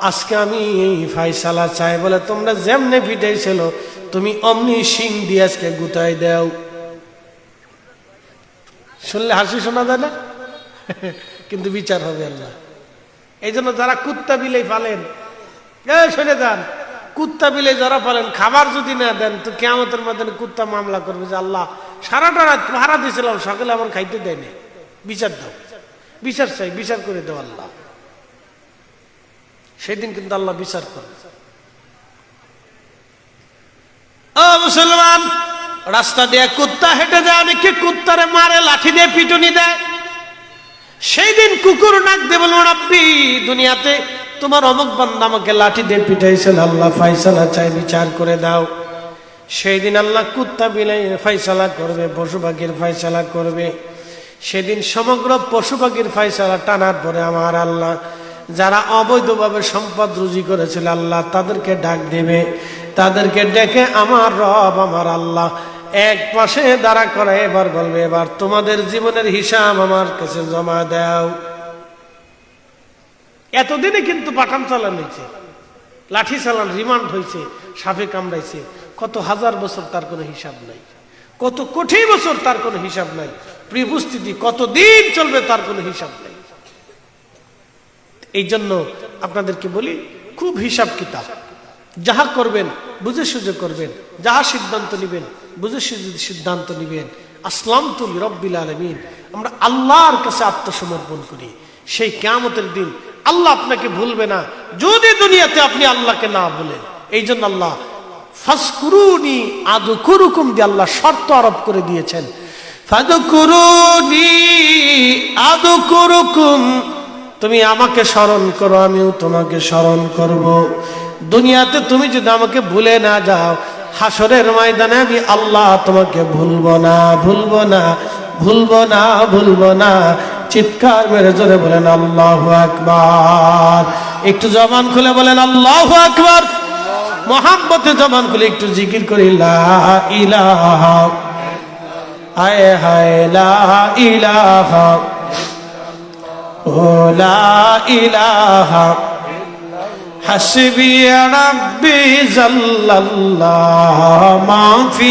আজকে আমি এই ফায়সালা চাই, বলে তোমরা যেমনে পিটাইছিল তুমি অমনি শিং দিয়ে আজকে গুতাই দাও। শুনলে হাসি শোনা যায় না? কিন্তু বিচার হবে আল্লাহ। এই জন্য যারা কুত্তা বিলাই পালেন, শুনে যান, কুত্তা বিলাই যারা পালেন, খাবার যদি না দেন তো কিয়ামতের মধ্যে কুত্তা মামলা করবে যে আল্লাহ সারাটা রাত পাহারা দিয়েছিলাম, সকালে আমার খাইতে দেয়নি, বিচার দাও, বিচার চাই, বিচার করে দাও আল্লাহ। সেদিন কিন্তু আল্লাহ বিচার করবে। ও মুসলমান, রাস্তা দিয়ে কুত্তা হেঁটে যায়, অনেকে কুত্তারে মারে, লাঠি দিয়ে পিটুনি দেয়। সেই দিন কুকুর নাক দিয়ে বলবো রব্বি দুনিয়াতে তোমার অমুক বান্দা আমাকে লাঠি দিয়ে পিটাইছিল, আল্লাহ ফায়সালা চাই, বিচার করে দাও। সেই দিন আল্লাহ কুত্তা বিলাই ফায়সালা করবে, পশু পাখির ফায়সালা করবে। সেদিন সমগ্র পশু পাখির ফায়সালা টানার পরে আমার আল্লাহ যারা অবৈধভাবে সম্পদ রুজি করেছিল আল্লাহ তাদেরকে ডাক দেবে। তাদেরকে ডেকে আমার রব আমার আল্লাহ এক পাশে দাঁড়া করে এবার বলবে, এবার তোমাদের জীবনের হিসাব আমার কাছে জমা দাও। এতদিনে কিন্তু পাঠান চালান হয়েছে, লাঠি চালান, রিমান্ড হয়েছে, সাপে কামড়াইছে, কত হাজার বছর তার কোনো হিসাব নাই, কত কোটি বছর তার কোনো হিসাব নাই, প্রিয় উপস্থিতি কতদিন চলবে তার কোনো হিসাব নাই। এই জন্য আপনাদেরকে বলি, খুব হিসাব কিতাব, যাহা করবেন বুঝে সুঝে করবেন, যাহা সিদ্ধান্ত নিবেন বুঝে সুঝে সিদ্ধান্ত নিবেন। আসলামতু লিরাব্বিল আলামিন, আমরা আল্লাহর কাছে আত্মসমর্পণ করি। সেই কিয়ামতের দিন আল্লাহ আপনাকে ভুলবে না যদি দুনিয়াতে আপনি আল্লাহকে না বলেন। এই জন্য আল্লাহ ফাজকুরুনি আযকুরুকুম দিয়ে আল্লাহ শর্ত আরোপ করে দিয়েছেন, ফাজকুরুনি আযকুরুকুম, তুমি আমাকে স্মরণ করো আমিও তোমাকে স্মরণ করব। দুনিয়াতে তুমি যদি আমাকে ভুলে না যাও, হাসরের ময়দানে আমি আল্লাহ তোমাকে ভুলবো না, ভুলবো না, ভুলবো না, ভুলবো না। চিৎকার মেরে জোরে বলেন আল্লাহু আকবার। একটু জবান খুলে বলেন আল্লাহু আকবার। মোহাম্মতে জবান খুলে একটু জিকির করি লা ইলাহা, হায় হায় লা ইলাহা, ও লা ইলাহা হাসবি রাব্বি জাল্লাল্লাহ মা ফি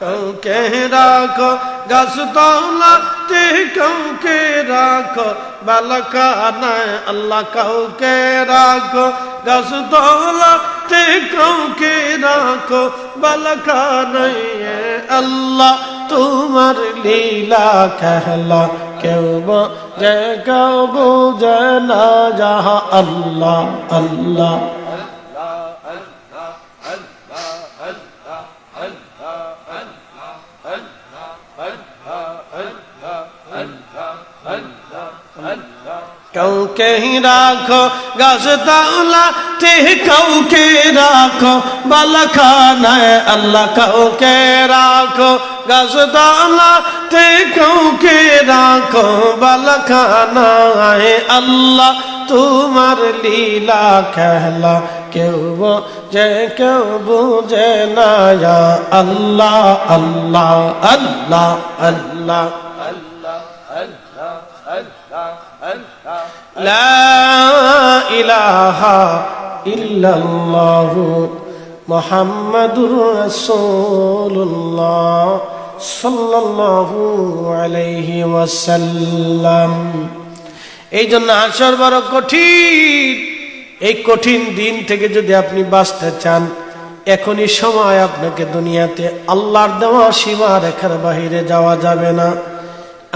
কাউকে রাখো গাছতলাতে, কাউকে রাখো বালখানায় আল্লাহ, কাউকে রাখো গাছতলাতে, কাউকে রাখো বালখানায় আল্লাহ। তোমার লীলা খেলা কেউ বোঝে কেউ বোঝে না, যাহা আল্লাহ আল্লাহ। কাউকে রাখো গাছতলাতে, কাউকে রাখো বালখানায় আল্লাহ, কাউকে রাখো গাছতলাতে, কাউকে রাখো বালখানায় আল্লাহ। তোমার লীলা খেলা কেউ বোঝে কেউ বোঝে না, আল্লাহ আল্লাহ আল্লাহ আল্লাহ। লা ইলাহা ইল্লাল্লাহু মুহাম্মাদুর রাসূলুল্লাহ সাল্লাল্লাহু আলাইহি ওয়াসাল্লাম। এই জন্য হাসর বড় কঠিন। এই কঠিন দিন থেকে যদি আপনি বাঁচতে চান, এখনই সময় আপনাকে দুনিয়াতে আল্লাহর দেওয়া সীমা রেখার বাহিরে যাওয়া যাবে না,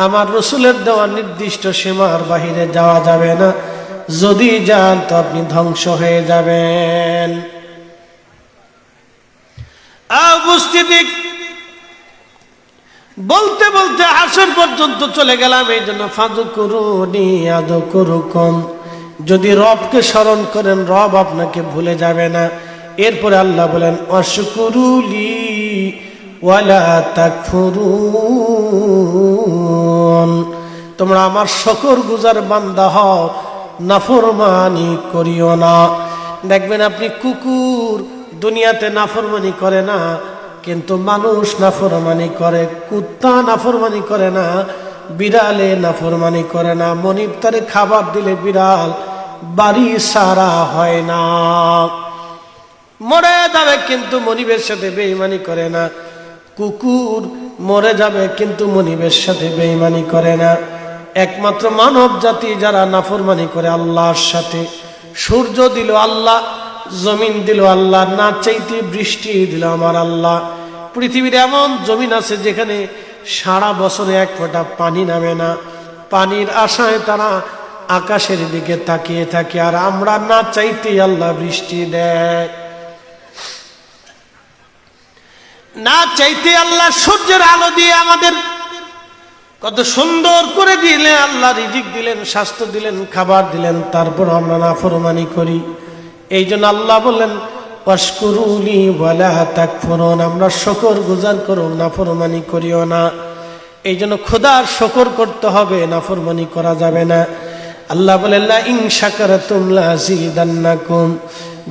আমার রসুলের দেওয়া নির্দিষ্ট সীমার বাহিরে যাওয়া যাবে না। যদি যান তো আপনি ধ্বংস হয়ে যাবেন। উপস্থিতি বলতে বলতে আসর পর্যন্ত চলে গেলাম। এই জন্য ফাযকুরুনি আযকুরুকুম, যদি রবকে স্মরণ করেন রব আপনাকে ভুলে যাবে না। এরপরে আল্লাহ বলেন ওয়াশকুরুলি ওয়ালা তাকফুরুন, তোমরা আমার শুকরগুজার বান্দা হও, নাফরমানি করিও না। দেখবেন আপনি কুকুর দুনিয়াতে নাফরমানি করে না, কিন্তু মানুষ নাফরমানি করে। কুত্তা নাফরমানি করে না, বিড়ালে নাফরমানি করে না। মনিব তারে খাবার দিলে বিড়াল বাড়ি সারা হয় না, মরে যাবে কিন্তু মনিবের সাথে বেঈমানি করে না। কুকুর মরে যাবে কিন্তু মনিবের সাথে বেঈমানি করে না। একমাত্র মানব জাতি যারা নাফরমানি করে আল্লাহর সাথে, সূর্য দিল আল্লাহ, জমিন দিল আল্লাহ, না চাইতে বৃষ্টি দিল আমার আল্লাহ। পৃথিবীর এমন জমিন আছে যেখানে সারা বছরে এক ফোঁটা পানি নামে না, পানির আশায় তারা আকাশের দিকে তাকিয়ে থাকে। আর আমরা না চাইতে আল্লাহ বৃষ্টি দেয়, না চাইতে আল্লাহ সূর্যের আলো দিয়ে আমাদের কত সুন্দর করে দিলেন, আল্লাহ রিজিক দিলেন, স্বাস্থ্য দিলেন, খাবার দিলেন, তারপর আমরা নাফরমানি করি। এই জন্য আল্লাহ বললেন ওয়াশকুরুলি ওয়ালা তাকফুরুন, আমরা শুকর গুজার করো, নাফরমানি করিও না। এই জন্য খোদার শুকর করতে হবে, নাফরমানি করা যাবে না। আল্লাহ বলেন লা ইন শাকারতুম লাযিদান্নাকুম,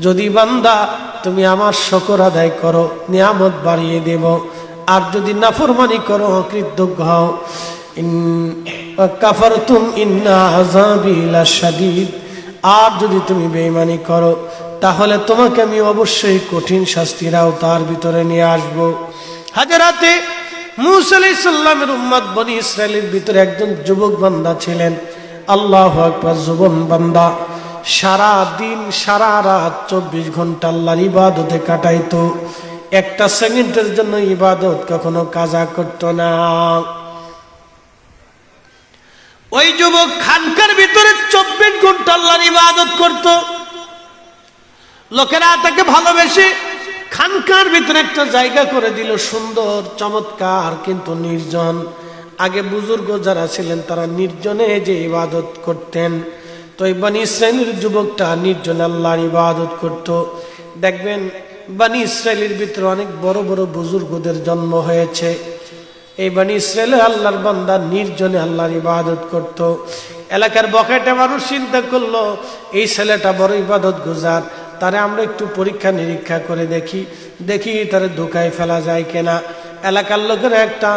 যদি বান্দা তুমি আমার শুকর আদায় করো নিয়ামত বাড়িয়ে দেব, আর যদি নাফরমানি করো অকৃতজ্ঞ হও, ইন কাফারতুম ইন্না আযাবি লাশাদীদ, আর যদি তুমি বেঈমানি করো তাহলে তোমাকে আমি অবশ্যই কঠিন শাস্তির আওতার ভিতরে নিয়ে আসব। হাজরাতে মূসা আলাইহিস সালামের উম্মত বনি ইসরাইলের ভিতরে একজন যুবক বান্দা ছিলেন। আল্লাহু আকবার, যুবক বান্দা সারা দিন সারা রাত 24 ঘন্টা আল্লাহর ইবাদতে কাটাইতো, একটা সেকেন্ডের জন্য ইবাদত কখনো কাজা করত না। ওই যুবক খানকার ভিতরে 24 ঘন্টা আল্লাহর ইবাদত করত। লোকেরা তাকে ভালোবেসে খানকার ভিতরে একটা জায়গা করে দিল, সুন্দর চমৎকার কিন্তু নির্জন। আগে বুজুর্গ যারা ছিলেন তারা নির্জনে যে ইবাদত করতেন, তো এই বনি ইসরাইলের যুবকটা নির্জনে আল্লাহর ইবাদত করত। দেখবেন বনি ইসরাইলের ভিতরে অনেক বড় বড় বুজুর্গদের জন্ম হয়েছে। এই বনি ইসরাইলের আল্লাহর বান্দা নির্জনে আল্লাহর ইবাদত করত। এলাকার বখাটে মানুষ চিন্তা করলো এই ছেলেটা বড় ইবাদত গুজার, তারে আমরা একটু পরীক্ষা নিরীক্ষা করে দেখি তারে ধোকায় ফেলা যায় কিনা। এলাকার লোকেরা একটা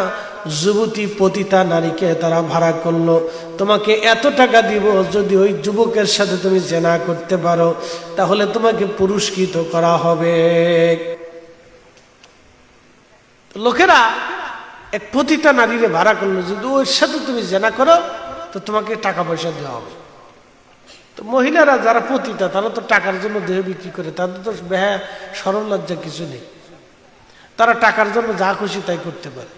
যুবতী পতিতা নারীকে তারা ভাড়া করলো, তোমাকে এত টাকা দিব যদি ওই যুবকের সাথে তুমি জেনা করতে পারো তাহলে তোমাকে পুরস্কৃত করা হবে। লোকেরা এক পতিতা নারীরে ভাড়া করলো, যদি ওর সাথে তুমি জেনা করো তো তোমাকে টাকা পয়সা দেওয়া হবে। তো মহিলারা যারা পতিতা তারা তো টাকার জন্য দেহ বিক্রি করে, তাদের তো বেহা শরম লজ্জা কিছু নেই, তারা টাকার জন্য যা খুশি তাই করতে পারে।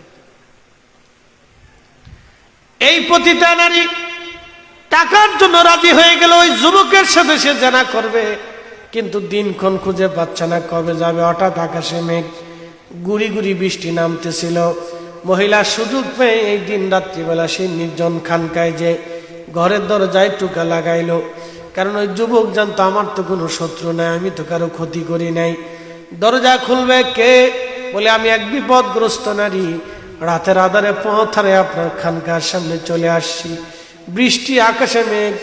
এই পতিতা নারী টাকার জন্য রাজি হয়ে গেল, ওই যুবকের সাথে সে জেনা করবে, কিন্তু দিনক্ষণ খুঁজে পাচ্ছে না কবে যাবে। হঠাৎ আকাশে মেঘ, গুড়ি গুড়ি বৃষ্টি নামতেছিল। মহিলা সুযোগ পেয়ে এই দিন রাত্রিবেলা সেই নির্জন খানকায় যে ঘরের দরজায় টুকা লাগাইলো, কারণ ওই যুবক জানতো আমার তো কোনো শত্রু নাই, আমি তো কারো ক্ষতি করি নাই। দরজা খুলবে কে? বলে আমি এক বিপদগ্রস্ত নারী, রাতের আধারে পথরে আপনার খানকার সামনে চলে আসছি, বৃষ্টি আকাশে মেঘ,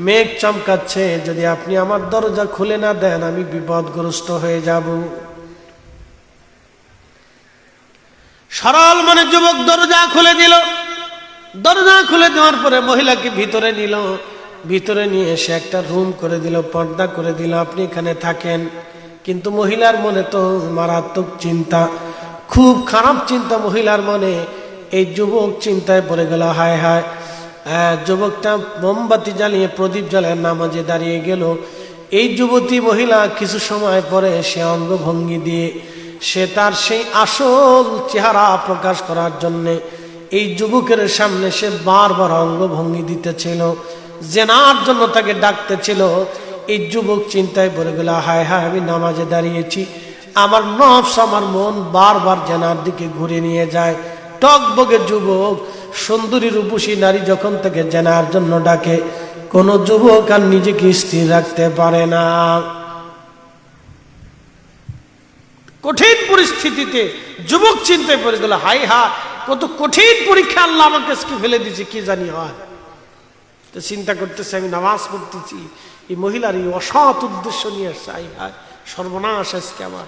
মেঘ চমকাচ্ছে, যদি আপনি আমার দরজা খুলে না দেন আমি বিপদগ্রস্ত হয়ে যাব। সরল মনে যুবক দরজা খুলে দিল। দরজা খুলে দেওয়ার পরে মহিলাকে ভিতরে নিল, ভিতরে নিয়ে এসে একটা রুম করে দিল, পর্দা করে দিল, আপনি এখানে থাকেন। কিন্তু মহিলার মনে তো মারাত্মক চিন্তা, খুব খারাপ চিন্তা মহিলার মনে। এই যুবক চিন্তায় পড়ে গেল, হায় হায়। যুবকটা মোমবাতি জ্বালিয়ে প্রদীপ জ্বালিয়ে নামাজে দাঁড়িয়ে গেল। এই যুবতী মহিলা কিছু সময় পরে সে অঙ্গভঙ্গি দিয়ে সে তার সেই আসল চেহারা প্রকাশ করার জন্যে এই যুবকের সামনে সে বারবার অঙ্গভঙ্গি দিতেছিল, জেনার জন্য তাকে ডাকতেছিল। এই যুবক চিন্তায় পড়ে গেল, হায় হায়, আমি নামাজে দাঁড়িয়েছি, আমার নফস আমার মন বারবার জেনার দিকে ঘুরে নিয়ে যায়। টকবগে যুবক, সুন্দরী রূপসী নারী যখন তাকে জেনার জন্য ডাকে, কোন যুবক আর নিজেকে স্থির রাখতে পারে না। কঠিন পরিস্থিতিতে যুবক চিন্তায় পড়ে গেল, হাই হা, কত কঠিন পরীক্ষা আল্লাহ আমাকে আজকে ফেলে দিয়েছে, কি জানি হয়। তো চিন্তা করতেছে, আমি নামাজ পড়তেছি, এই মহিলার এই অসৎ উদ্দেশ্য নিয়ে আসছে, হাই হায় সর্বনাশ, আজকে আমার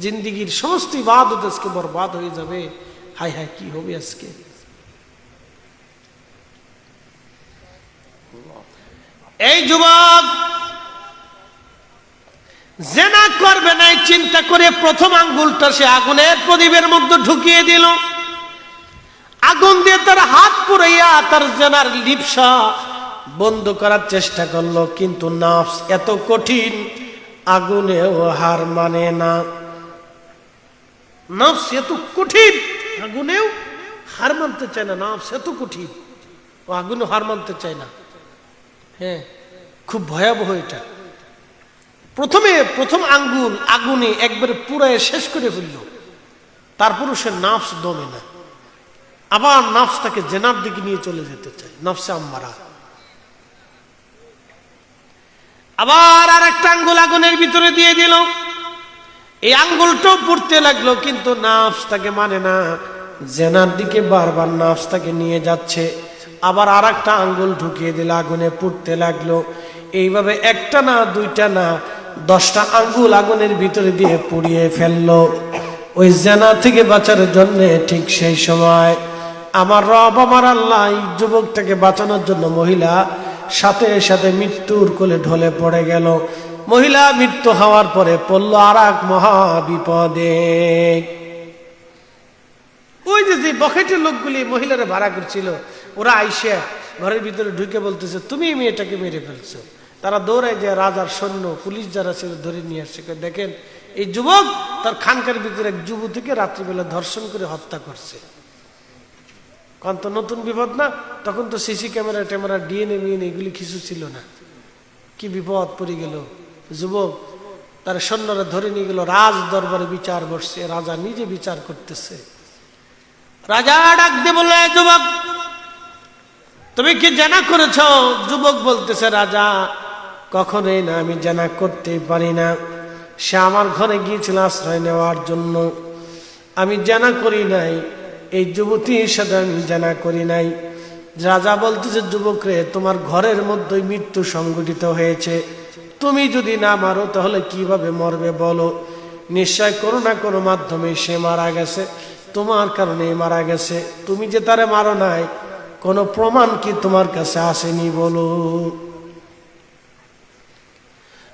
জিন্দিগির সমস্ত ইবাদত আজকে বরবাদ হয়ে যাবে, হাই হায় কি হবে আজকে। এই যুবক জেনা করবে না চিন্তা করে প্রথম আঙ্গুলটা সে আগুনের প্রদীপের মধ্যে ঢুকিয়ে দিল। আগুন দিয়ে তার হাত পুড়াইয়া তার জেনার লিপ্সা বন্ধ করার চেষ্টা করলো, কিন্তু নফস এত কঠিন, আগুনেও হার মানে না। নফস এত কঠিন, আগুনেও হার মানতে চায় না। নফস এত কঠিন, ও আগুনে হার মানতে চায় না। হ্যাঁ, খুব ভয়াবহ এটা। প্রথম আঙ্গুল আগুনে একবারে পুরায় শেষ করে ফেলল, তারপরও সে নফস দমে না। আবার নফস তাকে জেনার দিকে নিয়ে চলে যেতে চায়, নফসে আম্মারা। আবার আর একটা আঙ্গুল আগুনের ভিতরে দিয়ে দিল, এই আঙ্গুলটাও পড়তে লাগলো, কিন্তু নফস তাকে মানে না, জেনার দিকে বারবার নফস তাকে নিয়ে যাচ্ছে। আবার আর একটা আঙ্গুল ঢুকিয়ে দিল, আগুনে পুড়তে লাগলো। এইভাবে একটা না, দুইটা না, 10টা আঙ্গুল আগুনের ভিতরে দিয়ে পুড়িয়ে ফেললো ওই জেনা থেকে বাঁচার জন্য। ঠিক সেই সময় আমার রব, আমার আল্লাহ এই যুবকটাকে বাঁচানোর জন্য মহিলা সাথে সাথে মৃত্যুর কোলে ঢলে পড়ে গেল। মহিলা মৃত্যু হওয়ার পরে পড়লো আর এক মহা বিপদে। ওই যে বখাটের লোকগুলি মহিলারা ভাড়া করছিল, ওরা আইসা ঘরের ভিতরে ঢুকে বলতেছে, তুমি এই মেয়েটাকে মেরে ফেলছো। তারা দৌড়ায় যে রাজার সৈন্য পুলিশ যারা ছিল ধরে নিয়ে আসছে, দেখেন এই যুবক তার খানকার ভিতরে এক যুবতীকে রাত্রিবেলা ধর্ষণ করে হত্যা করছে। কারণ তো নতুন বিপদ না, তখন তো সিসি ক্যামেরা ট্যামেরা ডিএনএ মিএনএ এগুলি কিছু ছিল না। কি বিপদ পড়ে গেল যুবক। তার সৈন্যরা ধরে নিয়ে গেল, রাজ দরবারে বিচার বসছে, রাজা নিজে বিচার করতেছে। রাজা ডাক দিয়ে বলল, যুবক তুমি কি জেনা করেছ? যুবক বলতেছে, রাজা কখনোই না, আমি জেনা করতেই পারি না। সে আমার ঘরে গিয়েছিল আশ্রয় নেওয়ার জন্য, আমি জেনা করি নাই। এই যুবতীর সাথে আমি জেনা করি নাই। রাজা বলতেছে, যুবক রে, তোমার ঘরের মধ্যেই মৃত্যু সংঘটিত হয়েছে, তুমি যদি না মারো তাহলে কিভাবে মরবে বলো? নিশ্চয় কোনো না কোনো মাধ্যমে সে মারা গেছে, তোমার কারণে মারা গেছে। তুমি যে তারে মারো নাই, কোনো প্রমাণ কি তোমার কাছে আসেনি বলো?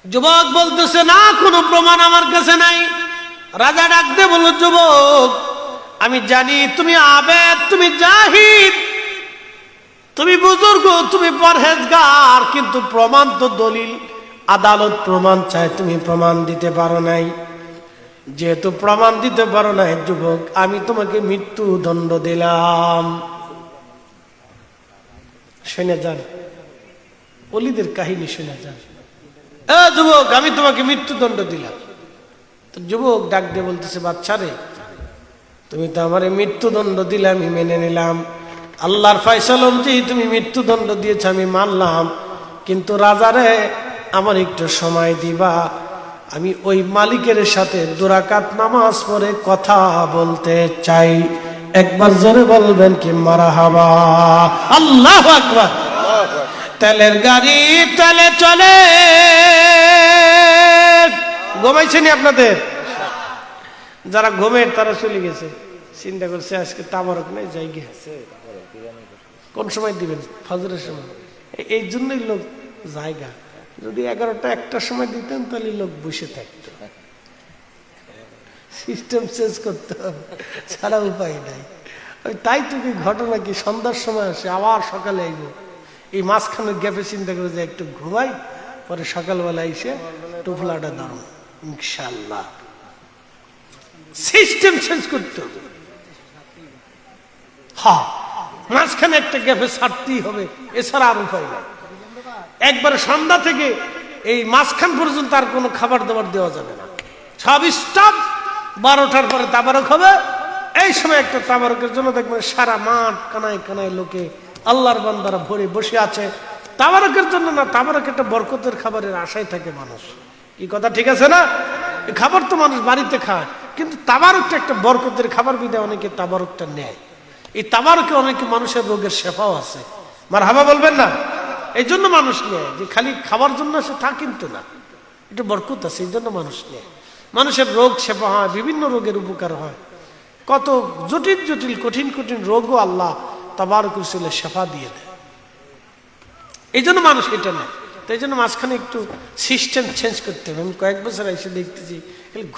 যুবক বলতেছে, না, কোনো প্রমাণ আমার কাছে নাই। রাজা ডাক দিয়ে বলল, যুবক আমি জানি তুমি আবেদ, তুমি জাহিদ, তুমি বুজুর্গ, তুমি পরহেজগার, কিন্তু প্রমাণ তো দলিল আদালত প্রমাণ চায়, তুমি প্রমাণ দিতে পারো নাই। যেহেতু প্রমাণ দিতে পারো নাই যুবক, আমি তোমাকে মৃত্যুদণ্ড দিলাম। শুনে যান, ওলিদের কাহিনী শুনে যান। যুবক, আমি তোমাকে মৃত্যুদণ্ড দিলাম। তো যুবক ডাক দিয়ে বলতেছে, বাচ্চা রে, তুমি তো আমার মৃত্যুদণ্ড দিলে, আমি মেনে নিলাম। আল্লাহর ফয়সালা অনুযায়ী তুমি মৃত্যুদণ্ড দিয়েছ, আমি মানলাম। কিন্তু রাজারে, আমার একটু সময় দিবা, আমি ওই মালিকের সাথে 2 রাকাত নামাজ পড়ে কথা বলতে চাই। একবার জোরে বলবেন কি মারহাবা? আল্লাহু আকবার। তেলের গাড়ি তেলে চলে। ঘুমাইছেনি আপনাদের? যারা ঘুমের তারা চলে গেছে, চিন্তা করছে আজকে তাবারক নাই, যাই গেছে। কোন সময় দিবেন? ফজরের সময়। এই জন্যই লোক জায়গা, যদি 11টা 1টার সময় দিতেন তাহলে লোক বসে থাকতো। সিস্টেম চেঞ্জ করতে হবে, ছাড়া উপায় নাই। তাই তো কি ঘটনা কি, সন্ধ্যার সময় আসে, আবার সকালে আইব। এই মাঝখানের গ্যাপে চিন্তা করে যে একটু ঘুমাই, পরে সকালবেলা এসে টুফলাটা ধরো ইনশাল্লাহ। সিস্টেম চেঞ্জ করতে হবে। হ্যাঁ, মাঝখানে একটা গ্যাপে ছাড়তেই হবে, এছাড়া আর উপায় নাই। একবারে সন্ধ্যা থেকে এই মাঝখান পর্যন্ত আর কোনো খাবার দাবার দেওয়া যাবে না, সব স্টপ। 12টার পরে তাবারক হবে। এই সময় একটা তাবারকের জন্য দেখবেন সারা মাঠ কানায় কানায় লোকে, আল্লাহর বান্দারা ভরে বসে আছে তাবারকের জন্য। না, তাবারক একটা বরকতের খাবারের আশায় থাকে মানুষ। কি কথা ঠিক আছে না? এই খাবার তো মানুষ বাড়িতে খায়, কিন্তু তাবারকটা একটা বরকতের খাবার বিধায় অনেকে তাবারকটা নেয়। এই তাবারকে অনেকে মানুষের রোগের শেফাও আছে। মারহাবা বলবেন না? এই জন্য মানুষ নেয়, যে খালি খাবার জন্য আসে তা কিন্তু না, এটা বরকত আছে, এই জন্য মানুষ নেয়। মানুষের রোগ শেফা হয়, বিভিন্ন রোগের উপকার হয়। কত জটিল জটিল কঠিন কঠিন রোগও আল্লাহ তাবারক রসুলের শেফা দিয়ে দেয়। এই জন্য মানুষ এটা নেয়। তো এই জন্য মাঝখানে একটু সিস্টেম চেঞ্জ করতে হবে। আমি কয়েক বছর এসে দেখতেছি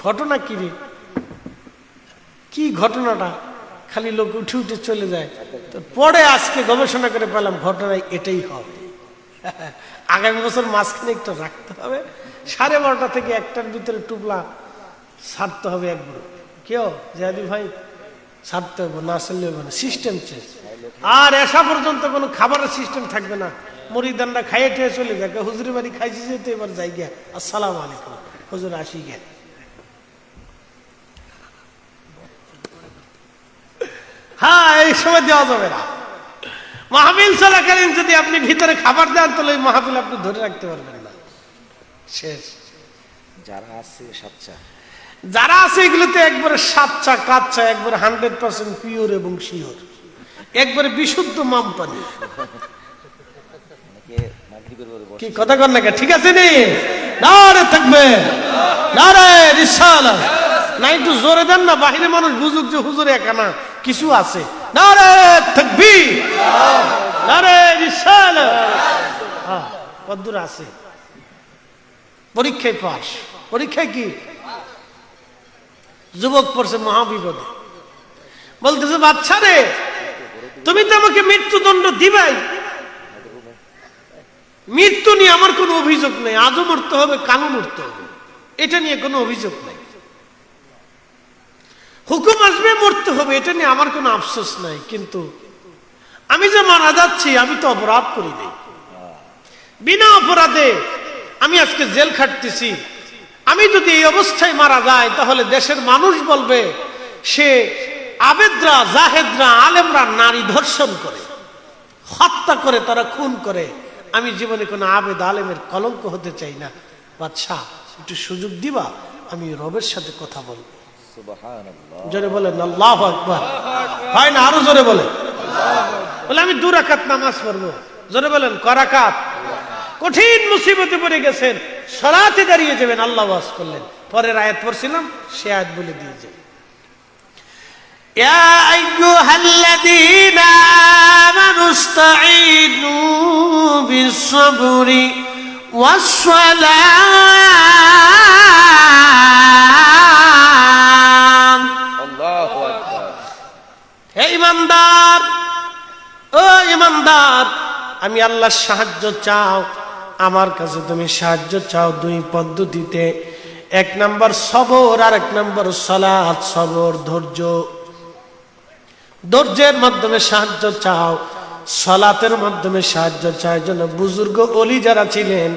ঘটনা কি রে, কি ঘটনাটা, খালি লোক উঠে উঠে চলে যায়। তো পরে আজকে গবেষণা করে পেলাম ঘটনা এটাই হবে। আগামী বছর মাঝখানে একটু রাখতে হবে, 12:30 থেকে 1টার ভিতরে টুপলা ছাড়তে হবে একবার। কেউ জাহাদি ভাই ছাড়তে হবে, না ছাড়লে হবে না, সিস্টেম চেঞ্জ। আর এসা পর্যন্ত কোনো খাবারের সিস্টেম থাকবে না। মুরিদানরা খাইয়ে টেয়ে চলে যায়, হুজুরের বাড়ি খাইছি যেতে, এবার যাই গিয়া আসসালামু আলাইকুম হুজুর, আসি গে। হ্যাঁ, এই সময় দেওয়া যাবে না। মাহফিল চলাকালীন যদি আপনি ভিতরে খাবার দেন, তাহলে ওই মাহফিল আপনি ধরে রাখতে পারবেন না, শেষ। যারা আছে এগুলোতে একবারে সাচ্চা কাচ্চা, একবারে 100% পিওর এবং শিওর, একবারে বিশুদ্ধ মাম পানি। কি কথা কর না, ঠিক আছে নি? নারে তাকবীর, নারে রিসালাত। না একটু জোরে দেন না, বাহিরে মানুষ বুঝুক যে হুজুর একা না, কিছু আছে। নারে তাকবীর, নারে রিসালাত। হ্যাঁ, কদ্দুর আছে। পরীক্ষায় পাস। পরীক্ষায় কি যুবক পড়ছে মহাবিপদে, বলতেছে বাচ্চা রে, তুমি তো আমাকে মৃত্যুদণ্ড দিবাই, মৃত্যু নিয়ে আমার কোনো অভিযোগ নেই, আজও মরতে হবে, কালও মরতে হবে, এটা নিয়ে কোনো অভিযোগ নেই। হুকুম আসবে, মরতে হবে, এটা নিয়ে আমার কোনো আফসোস নাই। কিন্তু আমি যে মারা যাচ্ছি, আমি তো অপরাধ করি নাই, বিনা অপরাধে আমি আজকে জেল খাটতেছি। আমি যদি এই অবস্থায় মারা যায়, তাহলে দেশের মানুষ বলবে সে আবেদরা, জাহেদরা, আলেমরা নারী ধর্ষণ করে, হত্যা করে, তারা খুন করে। আমি জীবনে কোনো আবেদ আলেমের কলঙ্ক হতে চাই না। বাদশাহ, একটু সুযোগ দিবা, আমি রবের সাথে কথা বলবো। জোরে বলেন আল্লাহু আকবার। হয় না? আরো জোরে বলেন। বলে আমি 2 রাকাত নামাজ পড়বো। জোরে বলেন, ক রাকাত? কঠিন মুসিবতে পড়ে গেছেন, সালাতে দাঁড়িয়ে যাবেন, আল্লাহ ওয়াজ করলেন। পরের আয়াত পড়ছিলাম, সে আয়াত বলে দিয়েছে, ইয়া আইয়ুহাল্লাযীনা আমানুস্তাঈনু বিস-সাবরি ওয়াস-সালাত। আল্লাহু আকবার। হে ইমানদার, ও ইমানদার, আমি আল্লাহর সাহায্য চাও, আমার কাছে তুমি সাহায্য চাও দুই পদ্ধতিতে। এক নাম্বার সবর, আর এক নাম্বার সালাত। সবর ধৈর্য, ধৈর্যের মাধ্যমে সাহায্য চাও, সালাতের মাধ্যমে সাহায্য চায়। যেন বুজুর্গ ওলি যারা ছিলেন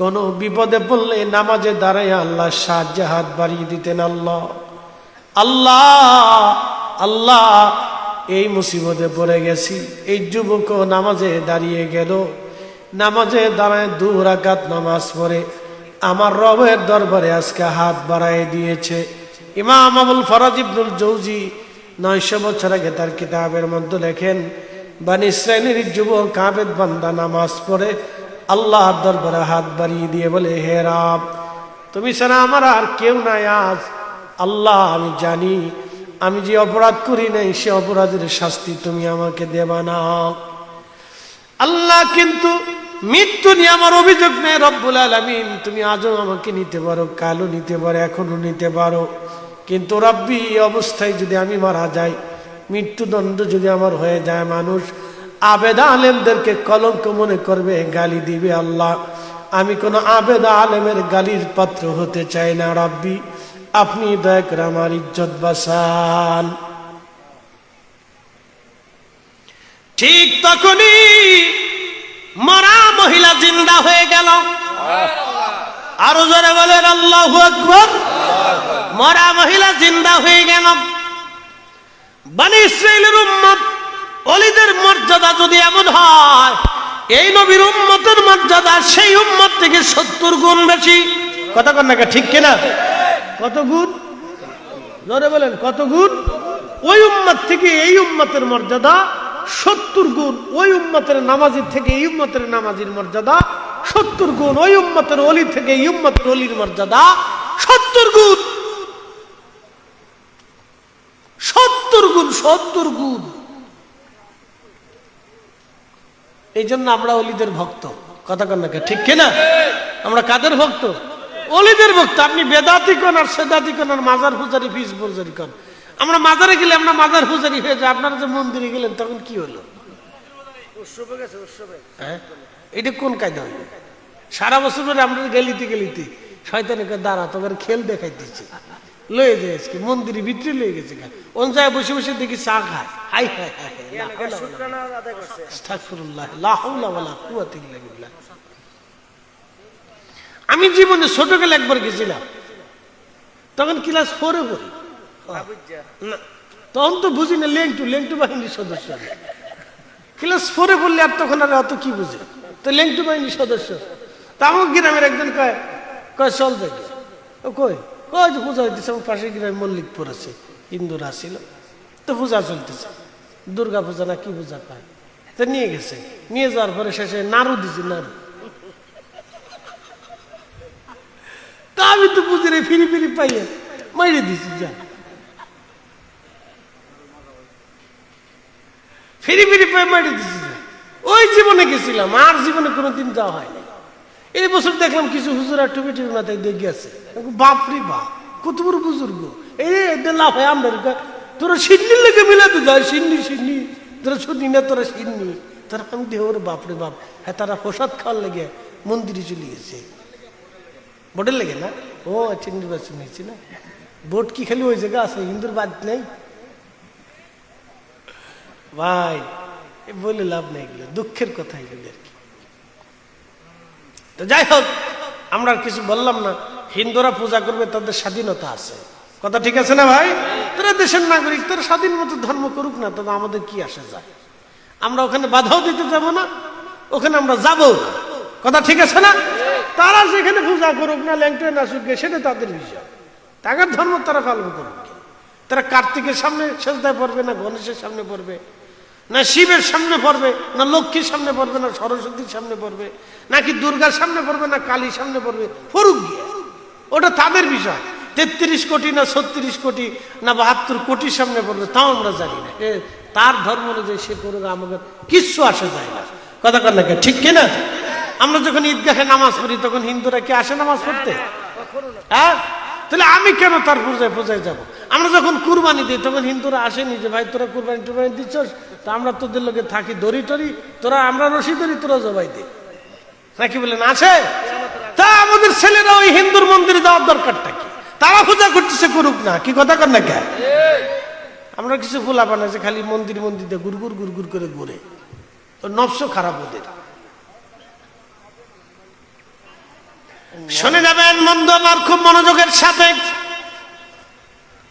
কোন বিপদে পড়লে নামাজে দাঁড়ায় আল্লাহ সাহায্যে হাত বাড়িয়ে দিতেন। আল্লাহ আল্লাহ আল্লাহ, এই মুসিবতে পড়ে গেছি। এই যুবক নামাজে দাঁড়িয়ে গেল, নামাজে দাঁড়ায় 2 রাকাত নামাজ পড়ে আমার রবের দরবারে আজকে হাত বাড়ায় দিয়েছে। ইমাম আবুল ফরাজ ইবনুল জৌজি 900 বছর আগে তার কিতাবের মধ্যে লেখেন, বনি ইসরাইলের যুবক আবেদ বান্দা নামাজ পড়ে আল্লাহর দরবারে হাত বাড়িয়ে দিয়ে বলে, হে রব, তুমি ছাড়া আমার আর কেউ নাই। আজ আল্লাহ, আমি জানি আমি যে অপরাধ করি নাই সে অপরাধের শাস্তি তুমি আমাকে দেবা না। আল্লাহ, কিন্তু মৃত্যু নিয়ে আমার অভিযোগ নেই রব্বুল আলামিন, তুমি আজও আমাকে নিতে পারো, কালও নিতে পারো, এখনো নিতে পারো, কিন্তু রব্বি এই অবস্থায় যদি আমি মারা যাই, মৃত্যুদণ্ড যদি আমার হয়ে যায়, মানুষ আবেদা আলেমদেরকে কলঙ্ক মনে করবে, গালি দিবে। আল্লাহ, আমি কোন আবেদা আলেমের গালির পাত্র হতে চাই না। রব্বি, আপনি দয়া করে আমার ইজ্জত বাঁচান। ঠিক তখনই মরা মহিলা জিন্দা হয়ে গেল। আরো জোরে বলেন আল্লাহু আকবার। মরা মহিলা জিন্দা হয়ে গেল। বনি ইসরাইলের উম্মত ওলিদের মর্যাদা যদি এমন হয়, এই নবীর উম্মতের মর্যাদা সেই উম্মত থেকে 70 গুণ বেশি। কথা কন না, ঠিক কিনা? কত গুণ? জোরে বলেন, কত গুণ? ওই উম্মত থেকে এই উম্মতের মর্যাদা 70 গুণ। ওই উম্মতের নামাজির থেকে এই উম্মতের নামাজির মর্যাদা 70 গুণ। ওই উম্মতের ওলি থেকে এই উম্মতের ওলির মর্যাদা 70 গুণ। 70 গুণ, 70 গুণ। এই জন্য আমরা ওলিদের ভক্ত। কথা কন না, ঠিক কিনা? আমরা কাদের ভক্ত? ওলিদের ভক্ত। আপনি বেদাতি কোন আর সেদাতি কোন আর মাজার পূজারি ফিস পূজারি কোন, আমরা মাজারে গেলে আমরা মাজার পূজারি হয়ে যায়। আপনারা যে মন্দিরে গেলেন তখন কি হলো? এটা কোন কায়দা হইল? সারা বছর ধরে আমরা গেলিতে গেলিতে শয়তানকে দাঁড়া তোকে খেল দেখাই দিচ্ছে, লয়ে যায় আজকে মন্দিরের ভিতরে লয়ে গেছে। ওন যায় বসে বসে দেখি চা খায়। হাই হাই হাই, আস্তাগফিরুল্লাহ, লা হাওলা ওয়ালা কুওয়াতা ইল্লা বিল্লাহ। আমি জীবনে ছোটকালে একবার গেছিলাম, তখন ক্লাস 4-এ পড়ি। তখন তো বুঝি না, লেংটু বাহিনীর সদস্য। ক্লাস 4-এ পড়লে আর তখন আর অত কি বুঝে, তো লেংটু বাহিনীর সদস্য। তা আমার গ্রামের একজন কয় চল দেখি। ও কই যে পূজা হইতেছে, আমার পাশের গ্রামে মল্লিকপুর আছে, হিন্দুরা ছিল, তো পূজা চলতেছে, দুর্গা পূজা না কি পূজা পায়। তো নিয়ে গেছে, নিয়ে যাওয়ার পরে শেষে নাড়ু দিছে, নাড়ু। তা আমি তো বুঝি রে, ফিরি ফিরি পাইয়ে মাইরে দিছি, যা ফিরি ফিরি পাই মাইরে দিছি। ওই জীবনে গেছিলাম, আর জীবনে কোনোদিন যাওয়া হয়নি। এই বছর দেখলাম কিছু হুজুরা টুপি টুপি মাথায় দিয়ে গেছে। বাপরে বাপ, কত বড় বুজুর্গ! এই লাভ হয় আমরা, তোরা সিন্নির লেগে মিলাতে যায়, সিন্নি তোরা শুনি না, তোরা সিন্নি, তোরা আমি দেহ বাপরে বাপ। হ্যাঁ, তারা প্রসাদ খাওয়ার লেগে মন্দিরে চলে গেছে, ভোটের লেগে না। ও আচ্ছা, নির্বাচন হয়েছে না, ভোট কি খালি ওই জায়গা আছে, হিন্দুর বাদ নেই ভাই। বলে লাভ নেই, এগুলো দুঃখের কথা এগুলো আর কি। তো যাই হোক, আমরা কিছু বললাম না। হিন্দুরা পূজা করবে, তাদের স্বাধীনতা আছে, কথা ঠিক আছে না ভাই? তারা দেশের নাগরিক, তারা স্বাধীন মতো ধর্ম করুক না, তবে আমাদের কি আসে যায়? আমরা ওখানে বাধাও দিতে যাব না, ওখানে আমরা যাবো না, কথা ঠিক আছে না? তারা যেখানে পূজা করুক না, ল্যাংটে নাচুক, সেটা তাদের বিষয়, তাদের ধর্ম তারা পালন করুক। তারা কার্তিকের সামনে সেজদায় পড়বে না, গণেশের সামনে পড়বে না, শিবের সামনে পড়বে না, লক্ষ্মীর সামনে পড়বে না, সরস্বতীর সামনে পড়বে নাকি দুর্গার সামনে পড়বে না, কালীর সামনে পড়বে, পড়ুক গিয়ে, ওটা তাদের বিষয়। 33 কোটি না 36 কোটি না 72 কোটির সামনে পড়বে, তাও আমরা জানি না। তার ধর্ম অনুযায়ী সে করুক, আমাদের কিচ্ছু আসে যায় না, কথা কর না, ঠিক কিনা? আমরা যখন ঈদগাহে নামাজ পড়ি, তখন হিন্দুরা কি আসে নামাজ পড়তে? হ্যাঁ, তাহলে আমি কেন তার পূজায় পূজায় যাব? আমরা যখন কুরবানি দিই তখন হিন্দুরা আসেনি যে ভাই তোরা কুরবানি টুরবানি দিচ্ছস, তা আমরা তোদের লোকে থাকি দড়ি টরি, তোরা আমরা রশি ধরি, তোরা জবাই দিই নাকি বলেন আছে? তা আমাদের ছেলেরা ওই হিন্দুর মন্দিরে যাওয়ার দরকারটা কি? তারা পূজা করতেছে, করুক না, কি কথা কর না কে? আমরা কিছু ফুলা বানাইছে খালি মন্দির মন্দিরে গুড়গুড় গুড়গুড় করে ঘুরে, নফস খারাপ ওদের। শুনে যাবেন বন্ধু আমার খুব মনোযোগের সাথে,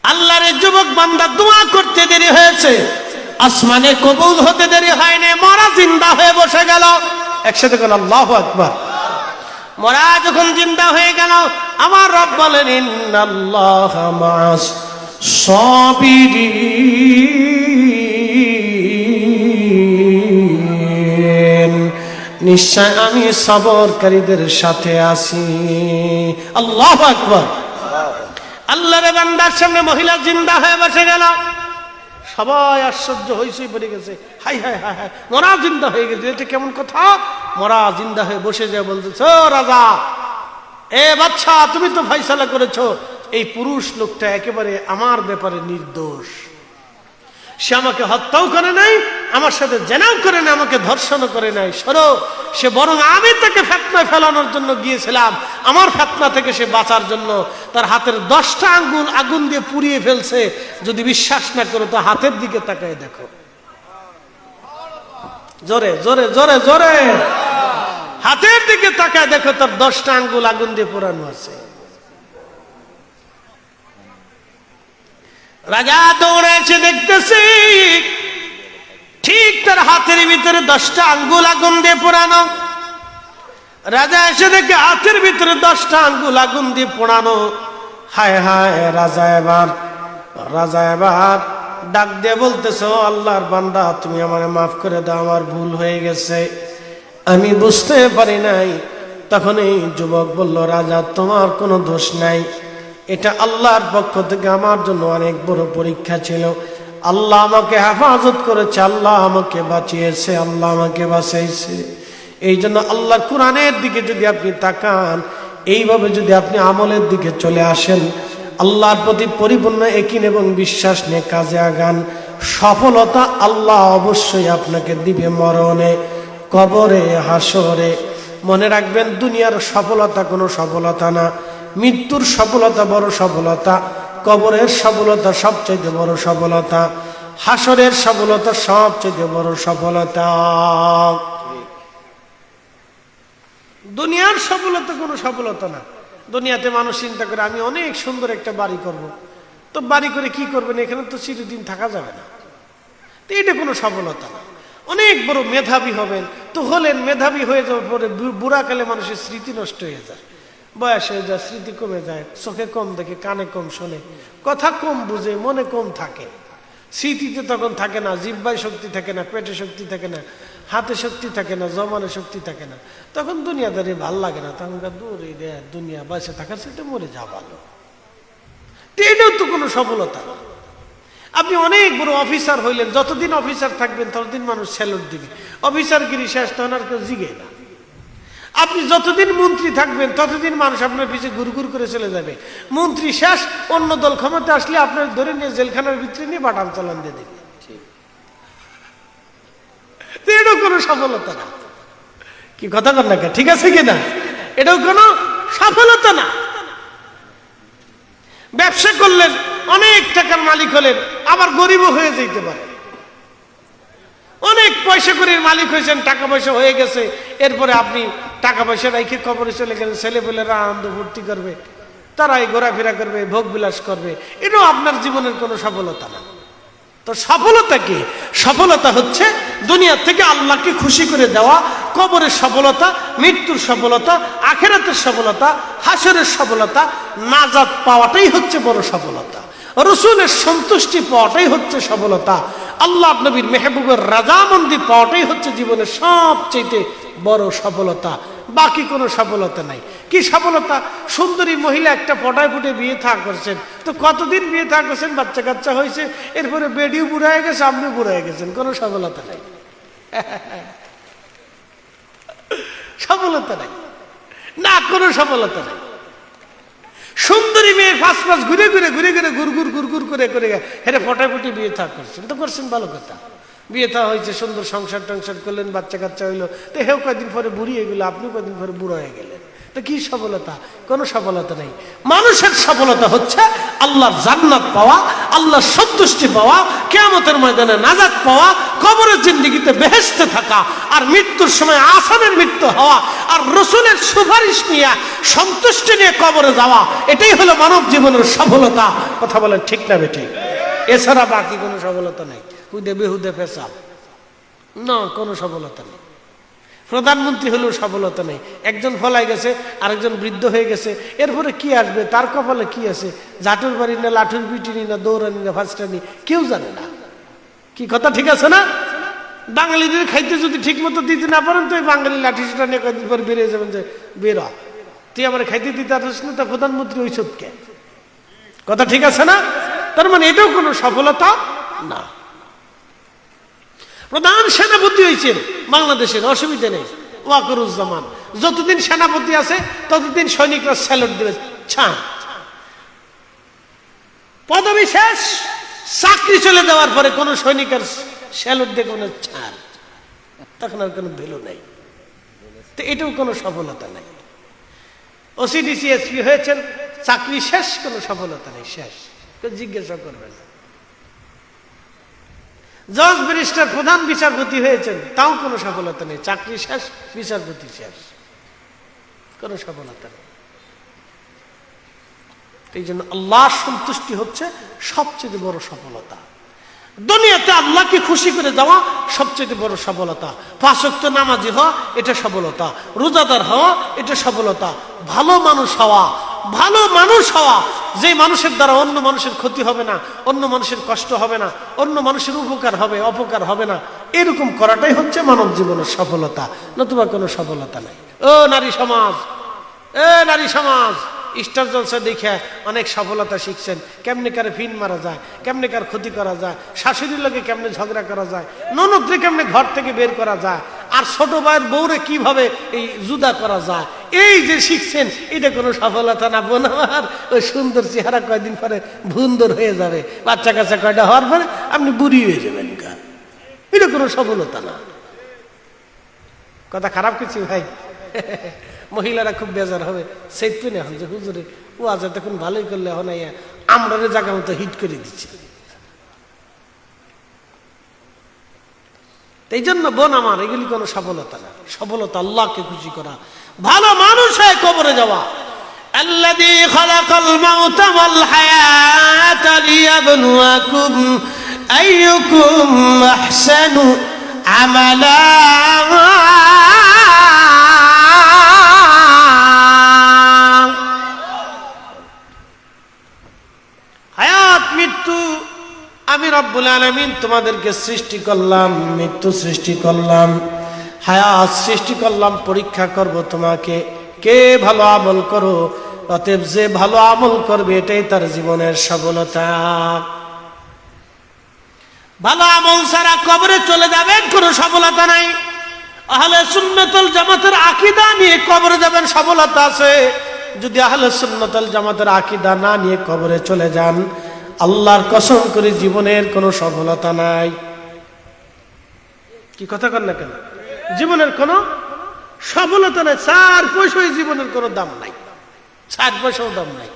আল্লাহর যুবক বান্দা দোয়া করতে দেরি হয়েছে, আসমানে কবুল হতে দেরি হয়নি, মরা জিন্দা হয়ে বসে গেল। একসাথে বলেন আল্লাহু আকবার। মরা যখন জিন্দা হয়ে গেল, আমার রব বলেন ইন্নাল্লাহা মা'আস সাবিরিন, নিশ্চয় আমি সবরকারীদের সাথে আছি। আল্লাহু আকবার। আল্লাহর বান্দার সামনে মহিলা জিন্দা হয়ে বসে গেল, সবাই আশ্চর্য হয়েছে, পড়ে গেছে, হাই হাই হাই হাই, মরা জিন্দা হয়ে গেছে, এটা কেমন কথা? মরা জিন্দা হয়ে বসে যায়, বলতেছে ও রাজা, এ বাদশা, তুমি তো ফয়সালা করেছো, এই পুরুষ লোকটা একেবারে আমার ব্যাপারে নির্দোষ, সে আমাকে হত্যাও করে নাই, আমার সাথে জেনাও করে নাই, আমাকে ধর্ষণও করে নাই, সরো, সে বরং আমি তাকে ফিতনায় ফেলানোর জন্য গিয়েছিলাম, আমার ফিতনা থেকে সে বাঁচার জন্য তার হাতের 10টা আঙ্গুল আগুন দিয়ে পুড়িয়ে ফেলছে। যদি বিশ্বাস না করো তো হাতের দিকে তাকায় দেখো, জোরে জোরে জোরে জোরে হাতের দিকে তাকায় দেখো, তার 10টা আঙ্গুল আগুন দিয়ে পোড়ানো আছে। রাজা দৌড়ে এসে দেখতেছি ঠিক তার হাতের ভিতরে 10টা আঙ্গুল আগুন দিয়ে পোড়ানো। রাজা এসে দেখে হাতের ভিতরে 10টা আঙ্গুল আগুন দিয়ে পোড়ানো। হায় হায়, রাজা এবার ডাক দিয়ে বলতেছ, আল্লাহর বান্দা, তুমি আমারে মাফ করে দাও, আমার ভুল হয়ে গেছে, আমি বুঝতে পারি নাই। তখন এই যুবক বলল, রাজা তোমার কোনো দোষ নাই, এটা আল্লাহর পক্ষ থেকে আমার জন্য অনেক বড় পরীক্ষা ছিল। আল্লাহ আমাকে হেফাজত করেছে, আল্লাহ আমাকে বাঁচিয়েছে, আল্লাহ আমাকে বাঁচাইছে। এই জন্য আল্লাহর কোরআনের দিকে যদি আপনি তাকান, এইভাবে যদি আপনি আমলের দিকে চলে আসেন, আল্লাহর প্রতি পরিপূর্ণ ইয়াকিন এবং বিশ্বাস নিয়ে কাজে আগান, সফলতা আল্লাহ অবশ্যই আপনাকে দিবে, মরণে, কবরে, হাসরে। মনে রাখবেন, দুনিয়ার সফলতা কোনো সফলতা না, মৃত্যুর সফলতা বড় সফলতা, কবরের সফলতা সবচেয়ে বড় সফলতা, হাসরের সফলতা সবচেয়ে বড় সফলতা। দুনিয়ার সফলতা কোনো সফলতা না। দুনিয়াতে মানুষ চিন্তা করে আমি অনেক সুন্দর একটা বাড়ি করব, তো বাড়ি করে কি করবেন, এখানে তো চিরদিন থাকা যাবে না, তো এটা কোনো সফলতা না। অনেক বড় মেধাবী হবেন, তো হলেন, মেধাবী হয়ে যাওয়ার পরে বুড়াকালে মানুষের স্মৃতি নষ্ট হয়ে যায়, বয়স হয়ে যায়, স্মৃতি কমে যায়, চোখে কম দেখে, কানে কম শোনে, কথা কম বুঝে, মনে কম থাকে, স্মৃতিতে তখন থাকে না, জিহ্বায় শক্তি থাকে না, পেটে শক্তি থাকে না, হাতে শক্তি থাকে না, জমানে শক্তি থাকে না, তখন দুনিয়াদারি ভাল লাগে না, তখন দূর দুনিয়া বাঁচে থাকার সাথে মরে যা ভালো। এটাও তো কোনো সফলতা না। আপনি অনেক বড় অফিসার হইলেন, যতদিন অফিসার থাকবেন ততদিন মানুষ স্যালুট দিবে, অফিসারগিরি শেষ তখন আর কেউ জিগে না। আপনি যতদিন মন্ত্রী থাকবেন ততদিন মানুষ আপনার পিছিয়ে ঘুরঘুর করে চলে যাবে, মন্ত্রী শেষ, অন্য দল ক্ষমতা আসলে আপনার ধরে নিয়ে জেলখানার ভিতরে নিয়ে বাটাম চালান দিয়ে দেবে। এটাও কোনো সফলতা না, কি কথা বল না, ঠিক আছে কিনা? এটাও কোনো সফলতা না। ব্যবসা করলেন, অনেক টাকার মালিক হলেন, আবার গরিবও হয়ে যেতে পারে। অনেক পয়সা করির মালিক হয়েছেন, টাকা পয়সা হয়ে গেছে, এরপরে আপনি টাকা পয়সা রেখে কবরে চলে গেলেন, ছেলেপেলেরা আনন্দ ফুর্তি করবে, তারাই ঘোরাফেরা করবে, ভোগ বিলাস করবে, এটাও আপনার জীবনের কোনো সফলতা না। তো সফলতা কি? সফলতা হচ্ছে দুনিয়া থেকে আল্লাহকে খুশি করে দেওয়া, কবরের সফলতা, মৃত্যুর সফলতা, আখিরাতের সফলতা, হাসরের সফলতা, নাজাত পাওয়াটাই হচ্ছে বড় সফলতা, রসুলের সন্তুষ্টি পাওয়াটাই হচ্ছে সফলতা, আল্লাহ নবীর মেহবুবের রাজামন্দি পাওয়াটাই হচ্ছে জীবনের সবচেয়ে বড় সফলতা। বাকি কোনো সফলতা নাই। কি সফলতা? সুন্দরী মহিলা একটা পটায় ফুটে বিয়ে থা করছেন, তো কতদিন বিয়ে থা করছেন, বাচ্চা কাচ্চা হয়েছে, এরপরে বেডিও বুড়া হয়ে গেছে, আপনি বুড়া হয়ে গেছেন, কোনো সফলতা নাই। সফলতা নাই না, কোনো সফলতা নাই। সুন্দরী মেয়ে ফাঁস ফাঁস ঘুরে ঘুরে ঘুরে ঘুরে গুড় করে করে হেরে ফটাফটি বিয়ে থা করছেন, তো করছেন ভালো কথা, বিয়ে থা হয়েছে, সুন্দর সংসার টংসার করলেন, বাচ্চা কাচ্চা হইলো, তো হেও কয়েকদিন পরে বুড়ি হয়ে গেলো, আপনি কয়েকদিন পরে বুড়ো হয়ে গেলেন, তো কি সফলতা? কোনো সফলতা নেই। মানুষের সফলতা হচ্ছে আল্লাহর জান্নাত পাওয়া, আল্লাহর সন্তুষ্টি পাওয়া, কিয়ামতের ময়দানে নাজাত পাওয়া, কবরের জিন্দেগিতে বেহেশতে থাকা, আর মৃত্যুর সময় আসানের মৃত্যু হওয়া, আর রসুলের সুপারিশ নিয়ে সন্তুষ্টি নিয়ে কবরে যাওয়া, এটাই হলো মানব জীবনের সফলতা। কথা বলেন ঠিক না বেঠিক? এছাড়া বাকি কোনো সফলতা নেই। হুদে বেহুদে পেশাব না, কোনো সফলতা নেই। প্রধানমন্ত্রী হলেও সফলতা নেই। একজন ফলাই গেছে, আরেকজন বৃদ্ধ হয়ে গেছে, এরপরে কি আসবে, তার কপালে কি আছে, জাটুর বাড়ি না লাঠুর পিটিনি না দৌড়ানি না ফাঁসটানি, কেউ জানে না। কি কথা ঠিক আছে না? বাঙালিদের খাইতে যদি ঠিক মতো দিতে না পারেন, তো এই বাঙালি লাঠি সেটা নিয়ে কয়েকদিন পর বেরিয়ে যাবেন যে বের তুই আমার খাইতে দিতে আসিস না, তা প্রধানমন্ত্রী ওই কে। কথা ঠিক আছে না? তার মানে এটাও কোনো সফলতা না। প্রধান সেনাপতি হয়েছেন বাংলাদেশের, অসুবিধা নেই, ওয়াকরুজ্জামান। যতদিন সেনাপতি আছে ততদিন সৈনিকরা স্যালুট দেবে, ছাড়। পদবি শেষ, চাকরি চলে যাওয়ার পরে কোন সৈনিকের স্যালুট দিয়ে কোনো ছাড়, তখন আর কোনো ভ্যালু নেই। তো এটাও কোনো সফলতা নেই। ওসিডিসি এসপি হয়েছেন, চাকরি শেষ, কোনো সফলতা নেই, শেষ, জিজ্ঞাসা করবেন। জজ ব্যারিস্টার প্রধান বিচারপতি হয়েছেন, তাও কোনো সফলতা নেই, চাকরি শেষ, বিচারপতি শেষ, কোনো সফলতা নেই। এই জন্য আল্লাহর সন্তুষ্টি হচ্ছে সবচেয়ে বড় সফলতা। দুনিয়াতে আল্লাহকে খুশি করে দেওয়া সবচেয়ে বড় সফলতা। 5 ওয়াক্ত নামাজি হওয়া এটা সফলতা, রোজাদার হওয়া এটা সফলতা, ভালো মানুষ হওয়া, ভালো মানুষ হওয়া, যে মানুষের দ্বারা অন্য মানুষের ক্ষতি হবে না, অন্য মানুষের কষ্ট হবে না, অন্য মানুষের উপকার হবে, অপকার হবে না, এরকম করাটাই হচ্ছে মানব জীবনের সফলতা, নতুবা কোনো সফলতা নাই। ও নারী সমাজ, নারী সমাজ, স্টার জলসা দেখে অনেক সফলতা শিখছেন, কেমনে কারে ফিন মারা যায়, কেমনে কার ক্ষতি করা যায়, শাশুড়ির লোকে কেমনে ঝগড়া করা যায়, ননদরে কেমনে ঘর থেকে বের করা যায়, আর ছোট ভাইয়ের বউরে কিভাবে এই জুদা করা যায়, এই যে শিখছেন, এটা কোনো সফলতা না। বোন আমার, ওই সুন্দর চেহারা কয়দিন পরে ভুন্দর হয়ে যাবে, বাচ্চা কাচ্চা কয়টা হওয়ার পরে আপনি বুড়ি হয়ে যাবেন, এটা কোনো সফলতা না। কথা খারাপ কিছু ভাই? মহিলারা খুব বেজার হবে, সেইদিন এখন যে হুজুরে ও আজ তখন ভালোই করলে এখন আমরা জায়গা মতো হিট করে দিচ্ছে। এই জন্য বোন আমার, এগুলি কোনো সফলতা না। সফলতা আল্লাহকে খুশি করা, ভালো মানুষ হয়ে কবরে যাওয়া। আল্লাযী খালাকাল মাউতা ওয়াল হায়াতা লিয়াবলুয়াকুম আইয়ুকুম আহসানু আমালা। আমি রব্বুল আলামিন তোমাদেরকে সৃষ্টি করলাম, মৃত্যু সৃষ্টি করলাম, হায়াত সৃষ্টি করলাম, পরীক্ষা করব তোমাকে, কে ভালো আমল করো। অতএব যে ভালো আমল করবে এটাই তার জীবনের সফলতা। ভালো আমল ছাড়া কবরে চলে যাবেন, কোনো সফলতা নাই। আহলে সুন্নাত ওয়াল জামাতের আকীদা নিয়ে কবরে যাবেন, সফলতা আছে। যদি আহলে সুন্নাত ওয়াল জামাতের আকীদা না নিয়ে কবরে চলে যান, আল্লাহর কসম করে জীবনের কোনো সফলতা নাই। কি কথা কন না কেন? জীবনের কোনো সফলতা নাই, 4 পয়সায় জীবনের কোনো দাম নাই, 4 পয়সাও দাম নাই।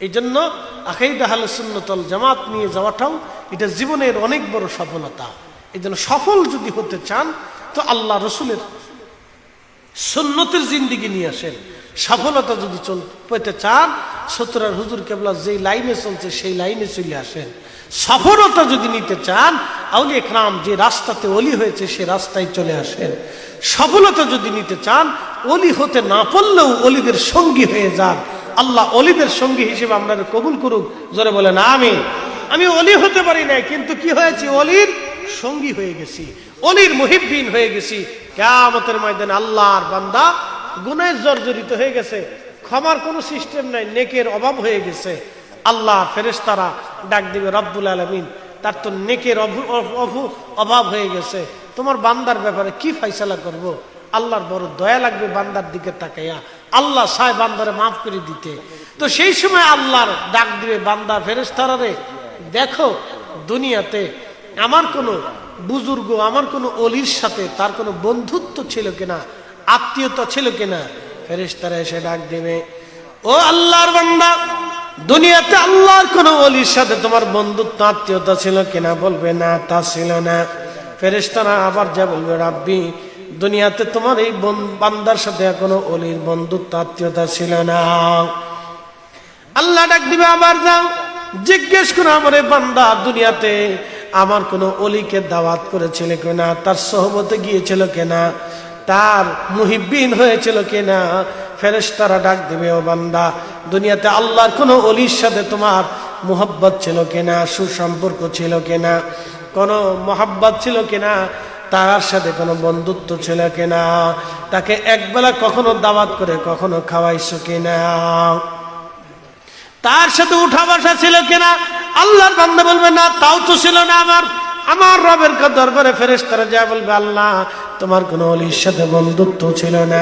এই জন্য আকীদা আহলে সুন্নাত ওয়াল জামাত নিয়ে যাওয়াটাও এটা জীবনের অনেক বড় সফলতা। এই জন্য সফল যদি হতে চান তো আল্লাহ রসুলের সুন্নতের জিন্দেগি নিয়ে আসেন। সফলতা যদি পেতে চান, সতরার হুজুর কেবলা যেই লাইনে চলছে সেই লাইনে চলে আসেন। সফলতা যদি নিতে চান, আউলিয়া ইকরাম যে রাস্তাতে ওলি হয়েছে সে রাস্তায় চলে আসেন। সফলতা যদি নিতে চান, ওলি হতে না পারলেও ওলিদের সঙ্গী হয়ে যান। আল্লাহ ওলিদের সঙ্গী হিসেবে আপনারা কবুল করুক, জোরে বলেন আমিন। আমি ওলি হতে পারি নাই, কিন্তু কি হয়েছি, ওলির সঙ্গী হয়ে গেছি, ওলির মুহিব্বিন হয়ে গেছি। কিয়ামতের ময়দানে আল্লাহর বান্দা গুনাহে জর্জরিত হয়ে গেছে, ক্ষমার কোনো সিস্টেম নাই, নেকের অভাব হয়ে গেছে। আল্লাহ ফেরেশতারা ডাক দিবে, রব্বুল আলামিন তার তো নেকের অভাব হয়ে গেছে, তোমার বান্দার ব্যাপারে কি ফয়সালা করব? আল্লাহর বড় দয়া লাগবে বান্দার দিকে তাকাইয়া, আল্লাহ চায় বান্দারে মাফ করে দিতে। তো সেই সময় আল্লাহর ডাক দিবে বান্দা ফেরেশতারা রে, দেখো দুনিয়াতে আমার কোনো বুজুর্গ, আমার কোনো অলির সাথে তার কোনো বন্ধুত্ব ছিল কিনা, আত্মীয়তা ছিল কিনা। ফেরেশতারা এসে ডাক দিবে, ও আল্লাহর বান্দা, দুনিয়াতে আল্লাহর কোনো অলির সাথে তোমার বন্ধুত্ব আত্মীয়তা ছিল কিনা? বলবে না, তা ছিল না। ফেরেশতারা আবার যা বলবে, রাব্বি, দুনিয়াতে তোমার এই বান্দার সাথে কোনো অলির বন্ধুত্ব আত্মীয়তা ছিল না। আল্লাহ ডাক দিবে, আবার যাও জিজ্ঞেস করো আমার এই বান্দা দুনিয়াতে আমার কোনো অলিকে দাওয়াত করেছিল কিনা, তার সোহবতে গিয়েছিল কিনা, তার মুহিব্বিন হয়েছিল কিনা। ফেরেশতারা ডাক দিবে, ও বান্দা দুনিয়াতে আল্লাহর কোনো অলির সাথে তোমার মুহাব্বত ছিল কিনা, সুসম্পর্ক ছিল কিনা, কোনো মহাব্বত ছিল কিনা, তার সাথে কোনো বন্ধুত্ব ছিল কিনা, তাকে একবেলা কখনো দাওয়াত করে কখনো খাওয়াইছো কিনা, তার সাথে উঠা বসা ছিল কিনা। আল্লাহর বান্দা বলবে না, তাও তো ছিল না। আমার রবের দরবারে ফেরেশতারা যা বলবে, আল্লাহ তোমার কোনো অলির সাথে বন্ধুত্ব ছিল না,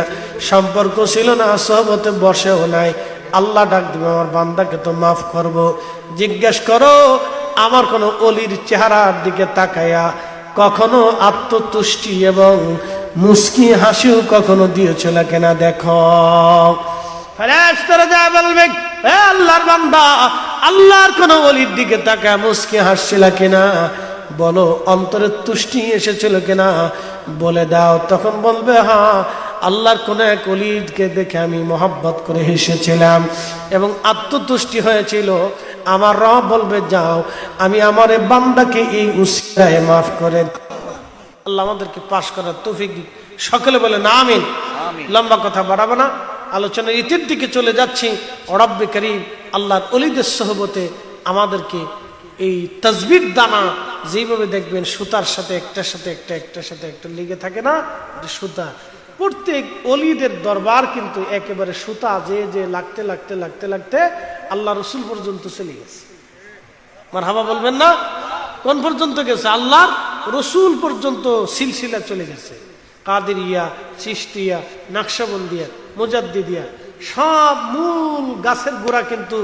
সম্পর্ক ছিল না, সোহবতে বসেও নাই। আল্লাহ ডাক দিবে, আমার বান্দাকে তো মাফ করব। জিজ্ঞেস করো আমার কোনো অলির চেহারার দিকে তাকায়া কখনো আত্মতুষ্টি এবং মুস্কি হাসিও কখনো দিয়েছিল কিনা দেখো। ফেরেশতারা যা বলবে, হে আল্লাহর বান্দা, আল্লাহর কোন ওলির দিকে তাকায় মুস্কি হাসছিল কিনা, বলো অন্তরে তুষ্টি এসেছিল কিনা, বলে দাও। তখন বলবে, হ্যাঁ আল্লাহর কোন এক ওলিকে দেখে আমি মহব্বত করে হেসেছিলাম এবং আত্মতুষ্টি হয়েছিল। আমার রব বলবে, যাও আমি আমার এই বান্দাকে এই উসিলায় মাফ করে দাও। আল্লাহ আমাদেরকে পাশ করার তৌফিক দিন। সকলে বলে না আমিন। লম্বা কথা বাড়াবো না, আলোচনার ইতির দিকে চলে যাচ্ছি। রব্বে করিম আল্লাহর ওলিদের সোহবতে আমাদেরকে এই তাসবির দানা যেভাবে দেখবেন সুতার সাথে একটার সাথে একটা, একটার সাথে একটা লেগে থাকে না, সুতা। প্রত্যেক অলিদের দরবার কিন্তু একেবারে সুতা যে যে লাগতে লাগতে লাগতে লাগতে আল্লাহ রসুল পর্যন্ত চলে গেছে। মারহাবা বলবেন না? কোন পর্যন্ত গেছে? আল্লাহ রসুল পর্যন্ত সিলসিলা চলে গেছে। কাদেরিয়া, চিশতিয়া, নাকশবন্দিয়া, মুজাদ্দিদিয়া, সব মূল গাছের গোড়া কিন্তু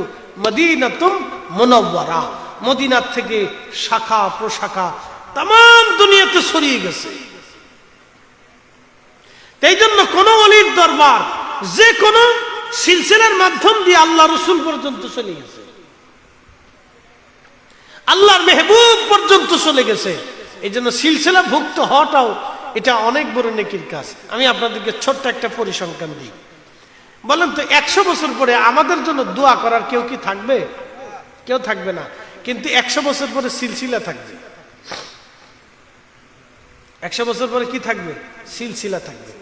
মদিনাতুম মুনাওয়ারা, মদিনার থেকে শাখা প্রশাখা তাম দুনিয়াতে ছড়িয়ে গেছে। এই জন্য কোন ওলির দরবার যে কোনো সিলসিলার মাধ্যম দিয়ে আল্লাহ রসুল পর্যন্ত চলে গেছে, আল্লাহর মেহবুব পর্যন্ত চলে গেছে। এই জন্য সিলসিলা ভুক্ত হওয়াটাও এটা অনেক বড় নেকির কাজ। আমি আপনাদেরকে ছোট্ট একটা পরিসংখ্যান দিই। বলেন তো 100 বছর পরে আমাদের জন্য দোয়া করার কেউ কি থাকবে? কেউ থাকবে না। কিন্তু 100 বছর পরে সিলসিলা থাকবে। 100 বছর পরে কি থাকবে? সিলসিলা থাকবে।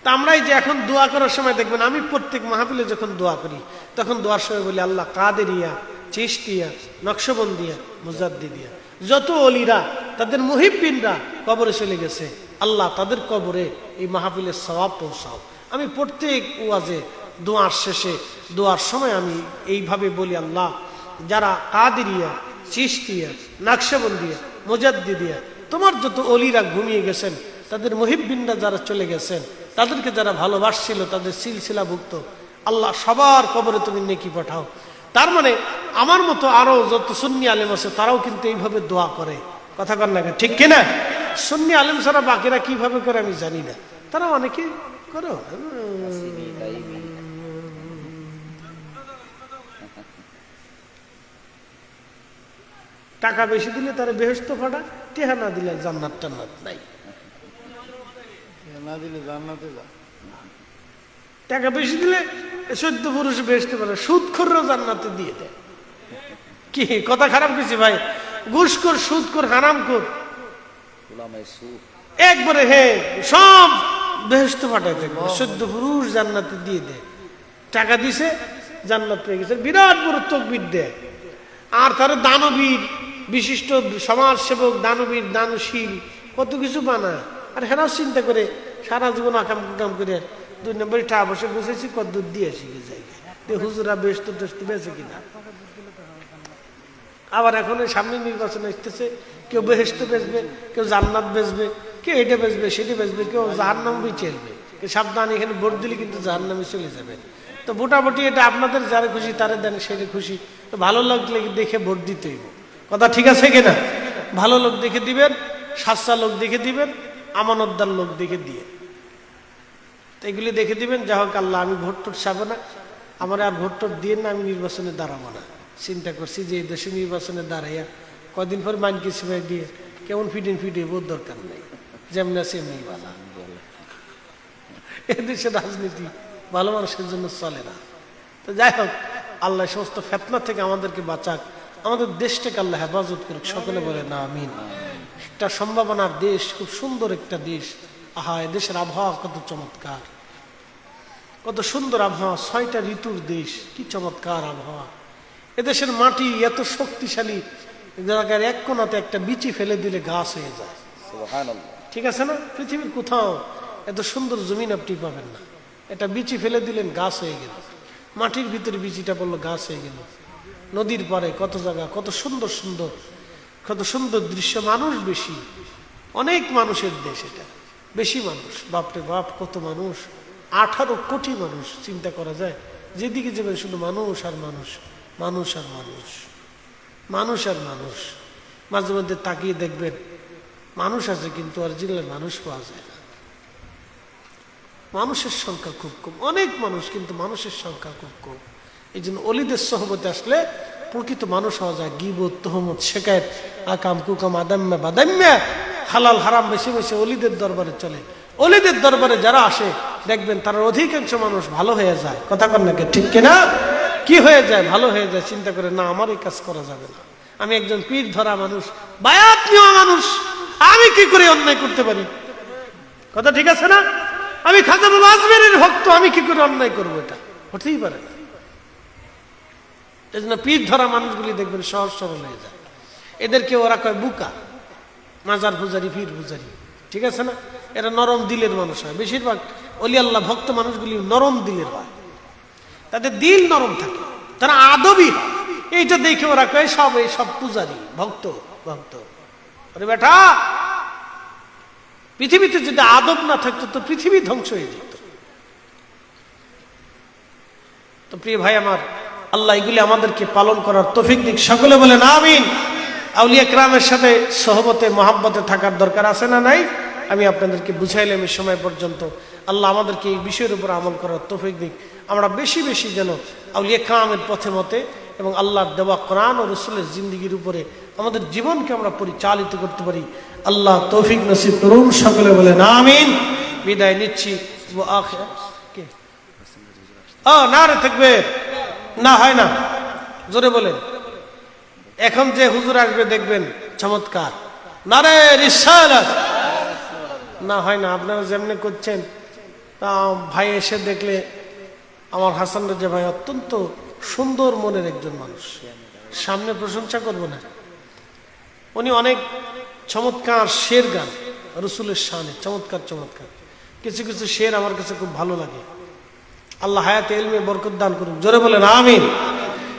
তা আমরা এই যে এখন দোয়া করার সময় দেখবেন, আমি প্রত্যেক মাহফিলে যখন দোয়া করি তখন দোয়ার সময় বলি, আল্লাহ কাদেরিয়া, চিশতিয়া, নকশবন্দিয়া, মুজাদ্দিদিয়া যত ওলিরা তাদের মুহিব্বিনরা কবরে চলে গেছে, আল্লাহ তাদের কবরে এই মাহফিলের সওয়াব পৌঁছাও। আমি প্রত্যেক ওয়াজে দোয়ার শেষে দোয়ার সময় আমি এইভাবে বলি, আল্লাহ যারা কাদেরিয়া, চিশতিয়া, নকশবন্দিয়া, মুজাদ্দিদিয়া তোমার যত ওলিরা ঘুমিয়ে গেছেন, তাদের মুহিব্বিনরা যারা চলে গেছেন, তাদেরকে যারা ভালোবাসছিল, তাদের সিলসিলাভুক্ত, আল্লাহ সবার কবরে তুমি নেকি পাঠাও। তার মানে আমার মতো আরো যত সুন্নি আলেম আছে তারাও কিন্তু এইভাবে দোয়া করে। কথা কর না, ঠিক কিনা? সুন্নি আলেম ছাড়া বাকিরা কিভাবে করে আমি জানি না, তারা অনেকে করো। টাকা বেশি দিলে তারা বেহেশত ফাটা, টেহা না দিলে জান্নাত টান্নাত নাই। না দিলে জান্নাতে যা, টাকা বেশি দিলে 14 পুরুষ বেহেশতে পারে, সুদখোররাও জান্নাতে দিয়ে দেয়। কি কথা খারাপ কিছু ভাই? ঘুষখোর, সুদখোর, হারামখোর একবারে হে সব বেহেশতে ফাটাই দেয়। 14 পুরুষ জান্নাতে দিয়ে দেয়। টাকা দিছে জান্নাত পেয়ে গেছে, বিরাট বড় তকবীর দেয়। আর তারা দানবীর, বিশিষ্ট সমাজ সেবক, দানবীর, দানশীল কত কিছু বানায়। আর হেরাও চিন্তা করে সারা জীবন আকাম কাম করে 2 নম্বরে টাকা বসে বসেছি, কত দূর দিয়ে শিখে যায় হুজুরা বেস্ত টেস্ত বেঁচে কিনা। আবার এখন সামনে নির্বাচন আসতেছে, কেউ বেহেশত বেচবে, কেউ জান্নাত বেচবে, কেউ এটা বেচবে, সেটা বেচবে, কেউ জাহান্নাম চেলবে। সাবধান, এখানে ভোট দিলে কিন্তু জাহান্নামে চলে যাবে। তো ভোটাভুটি এটা আপনাদের যারা খুশি তারা দেন, সেটা খুশি। তো ভালো লাগলে দেখে ভোট দিতে হইব, কথা ঠিক আছে কিনা? ভালো লোক দেখে দিবেন, সাচ্চা লোক দেখে দিবেন, আমানতদার লোক দেখে দিয়ে, তো এগুলি দেখে দিবেন। যা হোক আল্লাহ, আমি ভোট টোট চাবো না, আমার আর ভোট টোট দিয়ে না, আমি নির্বাচনে দাঁড়াবো না। চিন্তা করছি যে এই দেশে নির্বাচনে দাঁড়াইয়া কদিন পর মানকে সিপাই দিয়ে কেমন ফিটে ভোট দরকার নেই, যেমন আছে এমনি ভালো। এদেশের রাজনীতি ভালো মানুষের জন্য চলে না। তো যাই হোক, আল্লাহ সমস্ত ফেতনা থেকে আমাদেরকে বাঁচাক, আমাদের দেশটাকে আল্লাহ হেফাজত করুক, সকলে বলে না আমিন। একটা সম্ভাবনার দেশ, খুব সুন্দর একটা দেশ। আহা, এদেশের আবহাওয়া কত চমৎকার, কত সুন্দর আবহাওয়া, 6টা ঋতুর দেশ, কি চমৎকার আবহাওয়া। এদেশের মাটি এত শক্তিশালী, জায়গার এক কোনাতে একটা বিচি ফেলে দিলে গাছ হয়ে যায়। ঠিক আছে না? পৃথিবীর কোথাও এত সুন্দর জমিন আপনি পাবেন না। এটা বিচি ফেলে দিলেন, গাছ হয়ে গেল। মাটির ভিতরে বিচিটা পড়লো, গাছ হয়ে গেল। নদীর পারে কত জায়গা, কত সুন্দর সুন্দর, কত সুন্দর দৃশ্য। মানুষ বেশি, অনেক মানুষের দেশ এটা, বেশি মানুষ, বাপরে বাপ কত মানুষ, 18 কোটি মানুষ। চিন্তা করা যায়, যেদিকে যাবেন শুধু মানুষ আর মানুষ, মানুষ আর মানুষ, মানুষ আর মানুষ। মাঝে মধ্যে তাকিয়ে দেখবেন মানুষ আছে, কিন্তু অরিজিনাল মানুষ পাওয়া যায় না। মানুষের সংখ্যা খুব কম, অনেক মানুষ কিন্তু মানুষের সংখ্যা খুব কম। এই জন্য অলিদের সহবতে আসলে প্রকৃত মানুষ হওয়া যায়। গীবত, তহমত, শেকায়েত, আকাম কুকাম, আদাম্যা বাদাম্যা, হালাল হারাম বেশি বেশি অলিদের দরবারে চলে। অলিদের দরবারে যারা আসে দেখবেন তার অধিকাংশ মানুষ ভালো হয়ে যায়, কথা কন নাকি, ঠিক কিনা? কি হয়ে যায়? ভালো হয়ে যায়। চিন্তা করে, না আমার এই কাজ করা যাবে না, আমি একজন পীর ধরা মানুষ, বায়াত নেওয়া মানুষ, আমি কি করে অন্যায় করতে পারি? কথা ঠিক আছে না? আমি খাজা বাবা আজমেরের ভক্ত, আমি কি করে অন্যায় করবো? এটা হতেই পারে না। এই জন্য পীর ধরা মানুষগুলি দেখবেন সহজ সরল হয়ে যায়। এদেরকে ওরা কয় বুকা, মাজার পূজারি, পীর পূজারি, ঠিক আছে না? এরা নরম দিলের মানুষ হয়। বেশিরভাগ অলি আল্লাহ ভক্ত মানুষগুলি নরম দিলের হয়, তাদের দিল নরম থাকে, তারা আদবী হয়। এইটা দেখে ওরা কয় সব পূজারি, ভক্ত ভক্ত। আরে বেটা, পৃথিবীতে যদি আদব না থাকতো তো পৃথিবী ধ্বংস হয়ে যেত। তো প্রিয় ভাই আমার, আল্লাহ এগুলি আমাদেরকে পালন করার তৌফিক দিক, সকলে বলেন আমিন। আউলিয়া কেরামের সাথে সহবতে মহাব্বতে থাকার দরকার আছে না নাই? আমি আপনাদেরকে বুঝাইলাম এই সময় পর্যন্ত। আল্লাহ আমাদেরকে এই বিষয়ের উপর আমল করার তৌফিক দিক, আমরা বেশি বেশি যেন আউলিয়া কেরামের পথে মতে এবং আল্লাহর দেওয়া কোরআন ও রাসূলের জিন্দেগির উপরে আমাদের জীবনকে আমরা পরিচালিত করতে পারি। আল্লাহ তৌফিক নসিব করুন, সকলে বলেন আমিন। বিদায় নিচ্ছি। নারে তাকবীর, না হয় না, জোরে বলেন। এখন যে হুজুর আসবে দেখবেন চমৎকার, নারে রিসালাত। না হয় না, আপনারা যেমনি করছেন। ভাই এসে দেখলে, আমার হাসান রাজা ভাই অত্যন্ত সুন্দর মনের একজন মানুষ, সামনে প্রশংসা করব না, উনি অনেক চমৎকার শের গান রসুলের শানে, চমৎকার চমৎকার কিছু কিছু শের আমার কাছে খুব ভালো লাগে। আল্লাহ হায়াতে ইলমে বরকত দান করুন, জোরে বলেন আমিন।